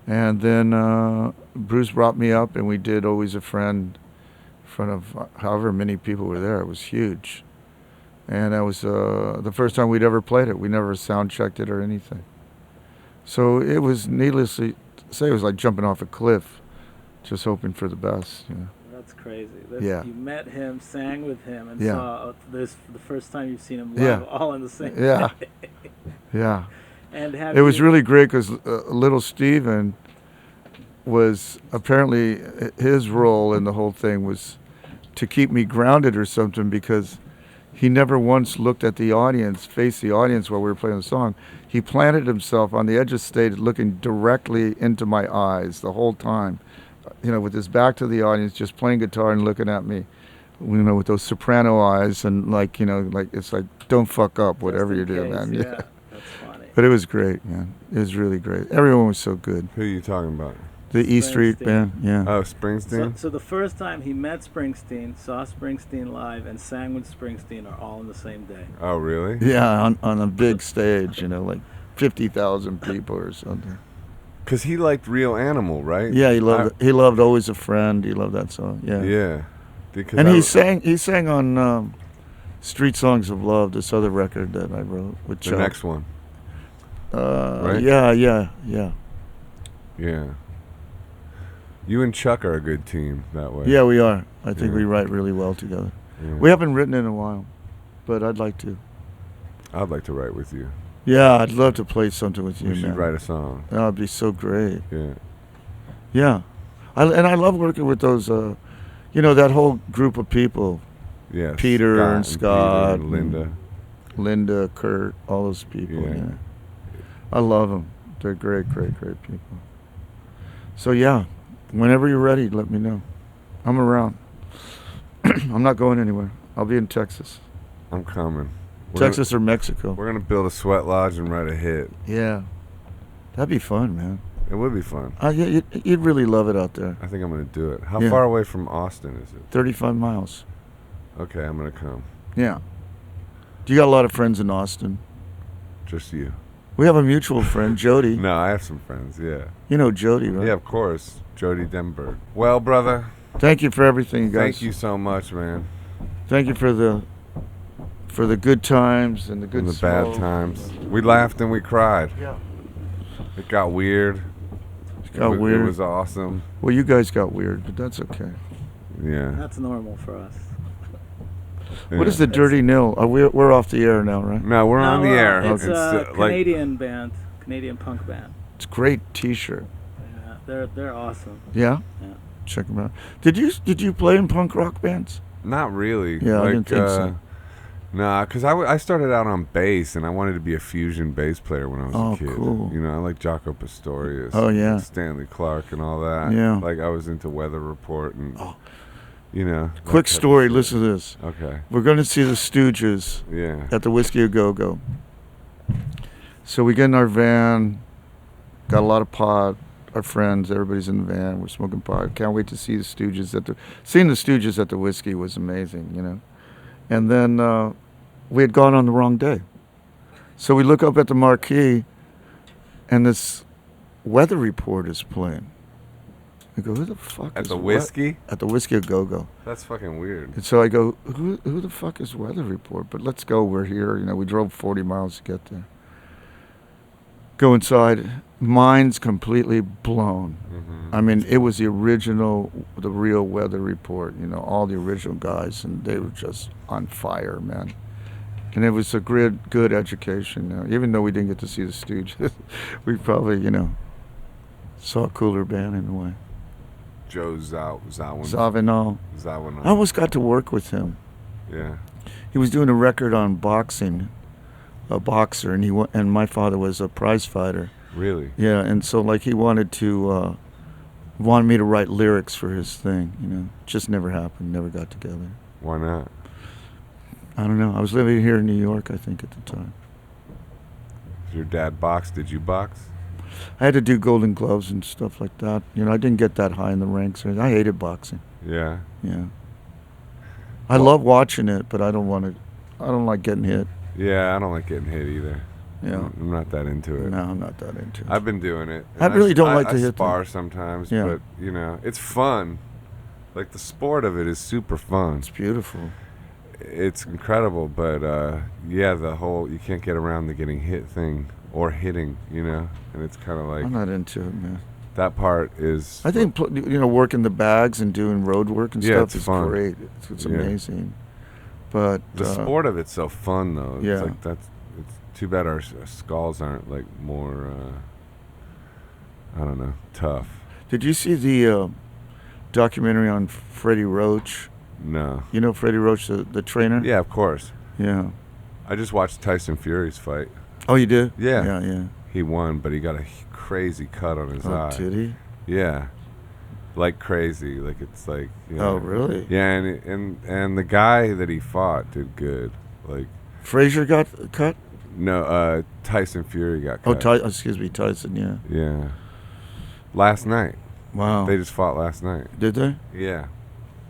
And then Bruce brought me up, and we did Always a Friend in front of however many people were there. It was huge. And that was the first time we'd ever played it. We never sound checked it or anything. So it was, needless to say, it was like jumping off a cliff, just hoping for the best. You know? That's crazy. Yeah. You met him, sang with him, and Yeah. saw this the first time you've seen him live, Yeah. all in the same Yeah. day. Yeah. And have It was you- really great because little Steven was apparently his role in the whole thing was to keep me grounded or something, because he never once looked at the audience, faced the audience while we were playing the song. He planted himself on the edge of the stage looking directly into my eyes the whole time, you know, with his back to the audience, just playing guitar and looking at me, you know, with those soprano eyes, and like, you know, like it's like, don't fuck up, whatever you just do, in man. case, Yeah. That's funny. But it was great, man. It was really great. Everyone was so good. Who are you talking about? The E Street Springsteen. Band, yeah. Oh, Springsteen? So the first time he met Springsteen, saw Springsteen live, and sang with Springsteen are all in the same day. Oh, really? Yeah, on a big stage, you know, like 50,000 people or something. Because he liked Real Animal, right? Yeah, he loved Always a Friend. He loved that song. Yeah. Yeah. Because And he sang on Street Songs of Love, this other record that I wrote with the Chuck. next one. Right? Yeah. Yeah. You and Chuck are a good team that way. Yeah, we are. I think Yeah. we write really well together. Yeah. We haven't written in a while, but I'd like to. I'd like to write with you. Yeah, I'd love to play something with you, We should man. write a song. That would be so great. Yeah. Yeah. I love working with those, you know, that whole group of people. Yeah. Peter and Scott Peter and Linda. Linda, Kurt, all those people. Yeah. Yeah. I love them. They're great, great, great people. So, yeah, whenever you're ready, let me know. I'm around. I'm not going anywhere. I'll be in Texas. I'm coming. Texas or Mexico. We're going to build a sweat lodge and write a hit. Yeah. That'd be fun, man. It would be fun. You'd really love it out there. I think I'm going to do it. How Yeah. far away from Austin is it? 35 miles. Okay, I'm going to come. Yeah. You got a lot of friends in Austin. Just you. We have a mutual friend, Jody. No, I have some friends, yeah. You know Jody, right? Yeah, of course. Jody Denberg. Well, brother, Thank you for everything, you guys. thank you so much, man. Thank you for the good times and the good And the smoke. bad times. We laughed and we cried. Yeah. It got weird. It got weird. It was awesome. Well, you guys got weird, but that's okay. Yeah. That's normal for us. What is the Dirty Nil? We're off the air now, right? No, we're on the air. It's a like, Canadian band, Canadian punk band. It's a great T-shirt. Yeah, they're awesome. Yeah. Yeah. Check them out. Did you play in punk rock bands? not really. Yeah, I didn't think so. Nah, because I started out on bass, and I wanted to be a fusion bass player when I was a kid. Cool. You know, I like Jaco Pastorius. Oh, yeah. And Stanley Clark and all that. Yeah. Like, I was into Weather Report and, you know. that Quick type of story. shit. Listen to this. Okay. We're going to see the Stooges Yeah. at the Whiskey A Go Go. So we get in our van. Got a lot of pot. Our friends, everybody's in the van. We're smoking pot. Can't wait to see the Stooges seeing the Stooges at the Whiskey was amazing, you know. And then we had gone on the wrong day. So we look up at the marquee, and this weather report is playing. I go, who the fuck At is the Whiskey? At the Whiskey A Go Go. That's fucking weird. And so I go, who the fuck is weather report? But let's go. We're here. You know, we drove 40 miles to get there. Go inside. Mind's completely blown. Mm-hmm. I mean, it was the real weather report, you know, all the original guys, and they were just on fire, man. And it was a good education. You know? Even though we didn't get to see the Stooges, we probably, you know, saw a cooler band in a way. Joe Zawinul. Zawinul. I almost got to work with him. Yeah. He was doing a record on boxing, a boxer, and my father was a prize fighter. Really? Yeah, and so like he wanted me to write lyrics for his thing, you know. Just never happened, never got together. Why not? I don't know. I was living here in New York, I think, at the time. Your dad boxed? Did you box? I had to do Golden Gloves and stuff like that. You know, I didn't get that high in the ranks. I hated boxing. Yeah. Yeah. I love watching it, but I don't like getting hit. Yeah, I don't like getting hit either. Yeah. I'm not that into it. No, I'm not that into it. I've been doing it. I really don't like to hit spar them. sometimes, Yeah. but, you know, it's fun. Like, the sport of it is super fun. It's beautiful. It's incredible, but, yeah, the whole, you can't get around the getting hit thing or hitting, you know? And it's kind of like, I'm not into it, man. that part is... I think, you know, working the bags and doing road work and Yeah, stuff it's is fun. great. It's Yeah. amazing. But The sport of it's so fun, though. Yeah. It's like, it's too bad our skulls aren't, like, more, I don't know, tough. did you see the documentary on Freddie Roach? No. You know Freddie Roach, the trainer? Yeah, of course. Yeah. I just watched Tyson Fury's fight. Oh, you did? Yeah. Yeah. He won, but he got a crazy cut on his eye. Oh, did he? Yeah, like crazy. Like it's like. You know, Oh, really? Yeah, and the guy that he fought did good. Like Frazier got cut? no, Tyson Fury got Oh, cut. Tyson, yeah. Yeah. Last night. Wow. They just fought last night. Did they? Yeah.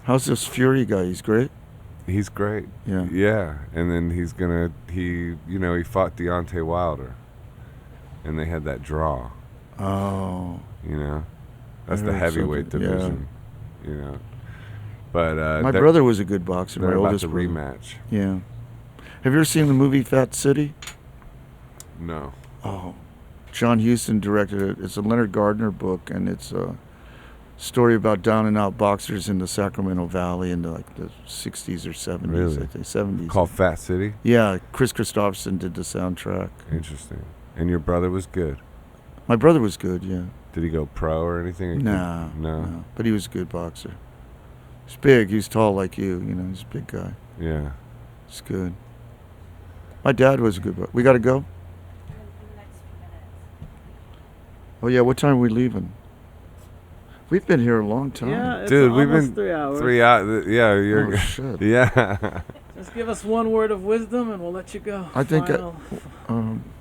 How's this Fury guy? He's great? He's great. Yeah. Yeah, and then he fought Deontay Wilder, and they had that draw. Oh. You know, that's I the heard heavyweight something, yeah. division. You know, but My brother was a good boxer. they're My about oldest to brother. rematch. Yeah. Have you ever seen the movie Fat City? No. Oh. John Huston directed it. It's a Leonard Gardner book, and it's a story about down and out boxers in the Sacramento Valley in the 60s or 70s, Really? I think. 70s. Called Fat City. Yeah, Chris Christopherson did the soundtrack. Interesting. And your brother was good. My brother was good, yeah. Did he go pro or anything? No. But he was a good boxer. He's big. He's tall like you. You know, he's a big guy. Yeah. He's good. My dad was a good boxer. We got to go? In the next few minutes. Oh, yeah. What time are we leaving? We've been here a long time. Yeah, it's Dude, we've almost been 3 hours. 3 hours. Yeah, you're. Oh, shit. Yeah. Just give us one word of wisdom, and we'll let you go. I think Final,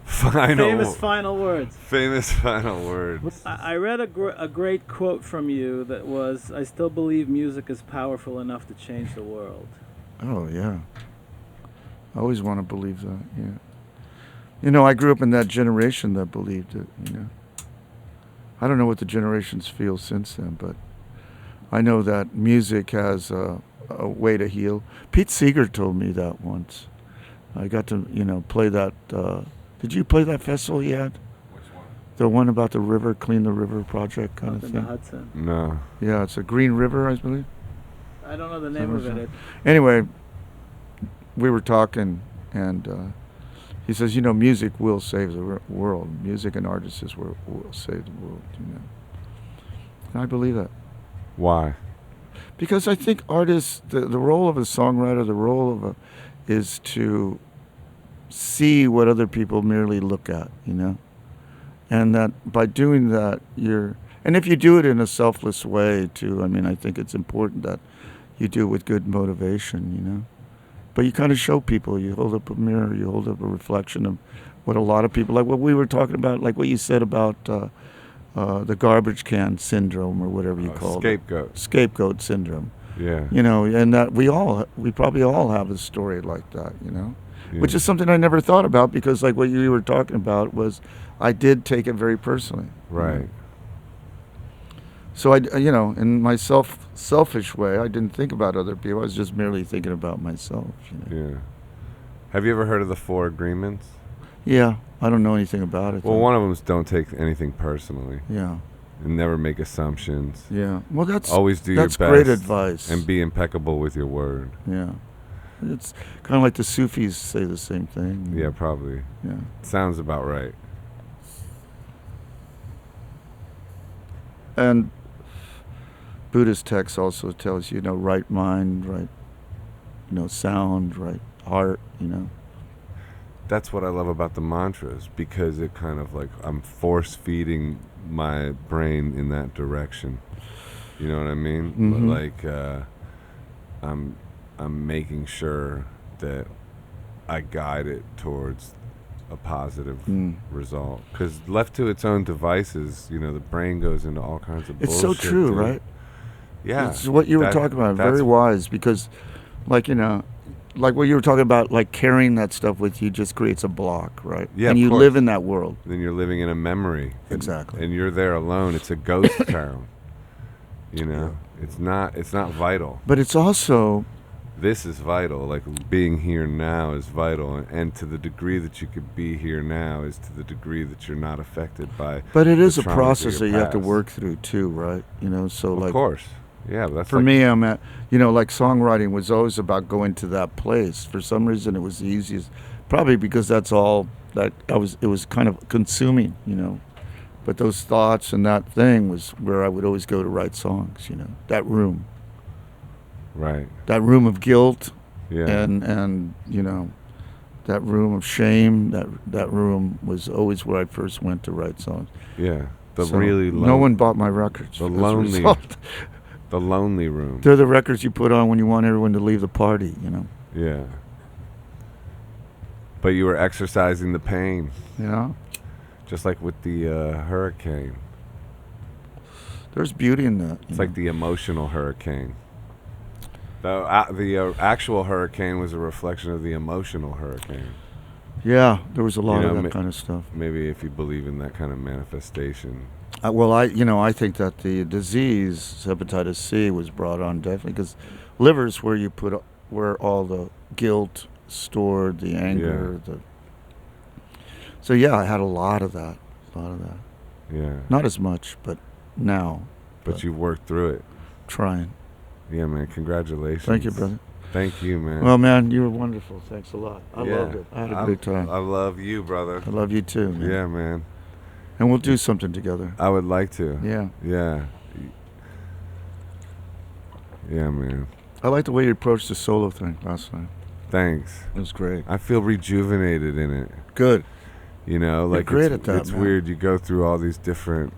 Final. final words. Famous final words. I read a great quote from you that was, "I still believe music is powerful enough to change the world." Oh, yeah. I always want to believe that. Yeah. You know, I grew up in that generation that believed it. You know, I don't know what the generations feel since then, but I know that music has a way to heal. Pete Seeger told me that once. I got to, play that. Did you play that festival he had? Which one? The one about the river, Clean the River project kind Up of in the thing. Hudson. No. Yeah, it's a Green River, I believe. I don't know the name of it. Anyway, we were talking, and he says, music will save the world. Music and artists will save the world, And I believe that. Why? Because I think artists, the role of a songwriter, the role of is to see what other people merely look at, And that by doing that, and if you do it in a selfless way too, I think it's important that you do it with good motivation, But you kind of show people, you hold up a mirror, you hold up a reflection of what a lot of people, like what we were talking about, like what you said about the garbage can syndrome or whatever you call Scapegoat. it. Scapegoat syndrome. Yeah. And that we probably all have a story like that, Yeah. Which is something I never thought about because like what you were talking about was I did take it very personally. Right. So in my selfish way, I didn't think about other people. I was just merely thinking about myself. Yeah. Have you ever heard of the 4 agreements? Yeah, I don't know anything about it. Well, though. one of them is don't take anything personally. Yeah. And never make assumptions. Yeah. Well, that's Always do your best. That's great advice. And be impeccable with your word. Yeah. It's kind of like the Sufis say the same thing. Yeah, probably. Yeah. Sounds about right. And Buddhist text also tells you, right mind, right, sound, right heart, That's what I love about the mantras because it kind of like I'm force feeding my brain in that direction. You know what I mean? Mhm. Like I'm making sure that I guide it towards a positive result. Because left to its own devices, the brain goes into all kinds of It's bullshit. so true, dude. right? Yeah. It's what you were talking about. Very wise because, like what you were talking about, like carrying that stuff with you just creates a block, right? Yeah, and of you course. live in that world. Then you're living in a memory. Exactly. And you're there alone. It's a ghost town. It's not vital. But it's also This is vital. Like being here now is vital, and to the degree that you could be here now is to the degree that you're not affected by. But it is the a traumas of process your that you have to past. work through too, right? So Of like course, yeah. But that's for like, me, I'm at like songwriting was always about going to that place. For some reason, it was the easiest. Probably because that's all that it was kind of consuming, But those thoughts and that thing was where I would always go to write songs, That room. right. That room of guilt. Yeah. And that room of shame, that room was always where I first went to write songs. Yeah. The So really no one bought my records. the as a lonely result. the lonely room. They're the records you put on when you want everyone to leave the party, Yeah. But you were exercising the pain, just like with the hurricane. There's beauty in that. It's like the emotional hurricane. The actual hurricane was a reflection of the emotional hurricane. Yeah, there was a lot of ma- that kind of stuff. Maybe if you believe in that kind of manifestation. I think that the disease, hepatitis C, was brought on definitely because liver's where you put where all the guilt stored, the anger, So yeah, I had a lot of that. Yeah. Not as much, but now. But you worked through it. Trying. Yeah, man. Congratulations. Thank you, brother. Thank you, man. Well, man, you were wonderful. Thanks a lot. I Yeah. loved it. I had a great time. I love you, brother. I love you too, man. Yeah, man. And we'll do something together. I would like to. Yeah. Yeah. Yeah, man. I like the way you approached the solo thing last night. Thanks. It was great. I feel rejuvenated in it. Good. Like great it's, at that, it's man. weird. You go through all these different,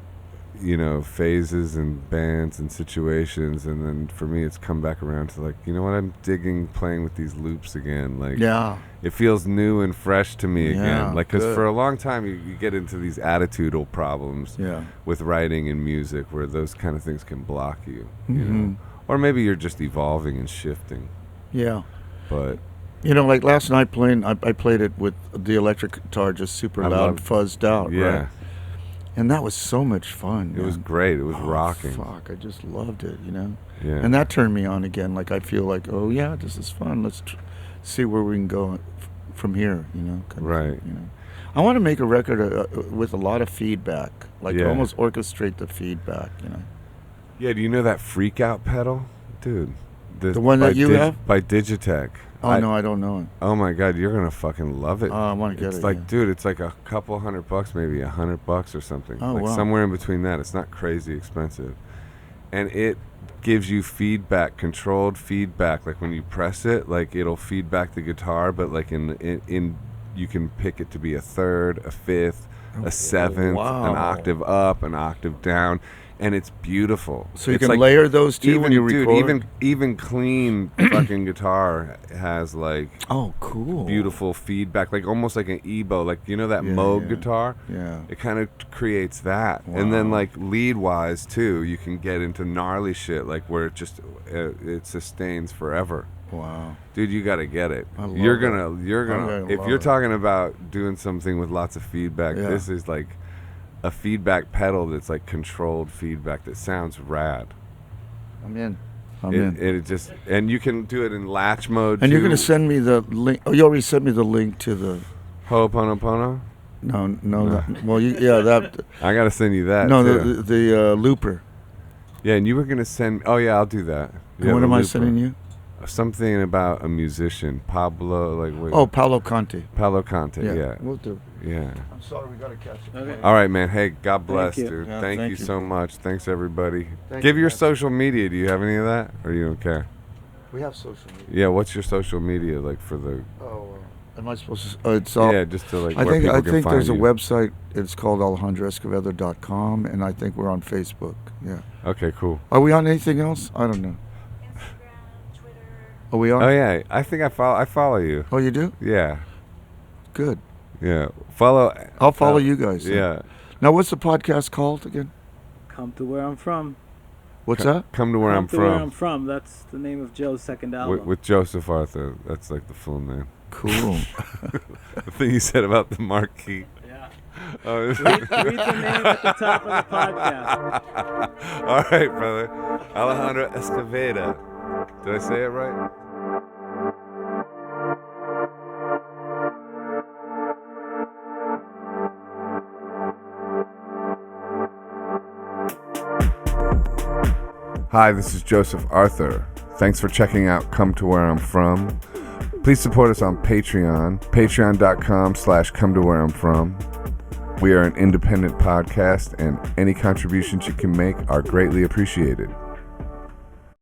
phases and bands and situations, and then for me, it's come back around to like, you know what? I'm digging playing with these loops again. Like, Yeah. it feels new and fresh to me Yeah, again. Like, because good. for a long time, you get into these attitudinal problems Yeah. with writing and music, where those kind of things can block you. You know, Mhm. or maybe you're just evolving and shifting. Yeah. But You know, like last night playing, I played it with the electric guitar just super I loud, love- fuzzed out. Yeah. Right? And that was so much fun. It was man. great. It was Oh, rocking. Fuck, I just loved it, you know? Yeah. And that turned me on again. Like, I feel like, oh, yeah, this is fun. Let's see where we can go from here, you know? kind of, Right. you know? I want to make a record with a lot of feedback. Like, Yeah. almost orchestrate the feedback, you know? Yeah, do you know that freak out pedal? Dude. The one that you have? By Digitech. Oh, no, I don't know it. Oh my God, you're gonna fucking love it. Oh, I want to get It's it. like, yeah. dude, it's like a couple $100, maybe $100 or something. Oh, like wow. somewhere in between that. It's not crazy expensive, and it gives you feedback, controlled feedback. Like when you press it, like it'll feedback the guitar, but like in you can pick it to be a third, a fifth, a seventh, wow. an octave up, an octave down. And it's beautiful. So you It's can like, layer those two when you dude, record? even clean fucking guitar has like Oh, cool. beautiful feedback, like almost like an Ebo, like you know that Yeah, Moog yeah. guitar. Yeah. It kind of creates that, and then Wow. like lead wise too, you can get into gnarly shit like where it just it sustains forever. Wow. Dude, you got to get it. I love You're it. gonna gonna if love you're it. talking about doing something with lots of feedback, Yeah. this is like a feedback pedal that's like controlled feedback that sounds rad. I'm in. I'm in. It just, and you can do it in latch mode. And you're too. going to send me the link. Oh, you already sent me the link to the. Ho'oponopono? No. That, well, that. I gotta send you that. No, too. the looper. Yeah, and you were gonna send. Oh yeah, I'll do that. And Yeah, what the am I looper. sending you? Something about a musician, Pablo. Like wait, Oh, Paolo Conte. Palo Conte. Yeah, We'll do. yeah. I'm sorry, we got to catch up. Okay. All right, man. Hey, God bless, you. dude. Yeah, thank thank you you. so much. Thanks everybody. Thank Give you, your man. social media. Do you have any of that, or you don't care? We have social media. Yeah. What's your social media like for the? Oh, am I supposed to? It's all. Yeah, just to like I where think people can find there's a you. website. It's called AlejandroEscovedo.com, and I think we're on Facebook. Yeah. Okay, cool. Are we on anything else? I don't know. Instagram, Twitter. Are we on? Oh yeah, I think I follow you. Oh, you do? Yeah, Good. yeah. Follow. I'll follow you guys. then. Yeah. Now, what's the podcast called again? Come to where I'm from. What's that? Come to where Come I'm to where I'm from. from. That's the name of Joe's second album. With Joseph Arthur. That's like the full name. Cool. The thing you said about the marquee. Yeah. Oh, Read the name at the top of the podcast. all right, brother. Alejandro Escovedo. Did I say it right? Hi, this is Joseph Arthur. Thanks for checking out Come to Where I'm From. Please support us on Patreon, patreon.com/come to where I'm from. We are an independent podcast, and any contributions you can make are greatly appreciated.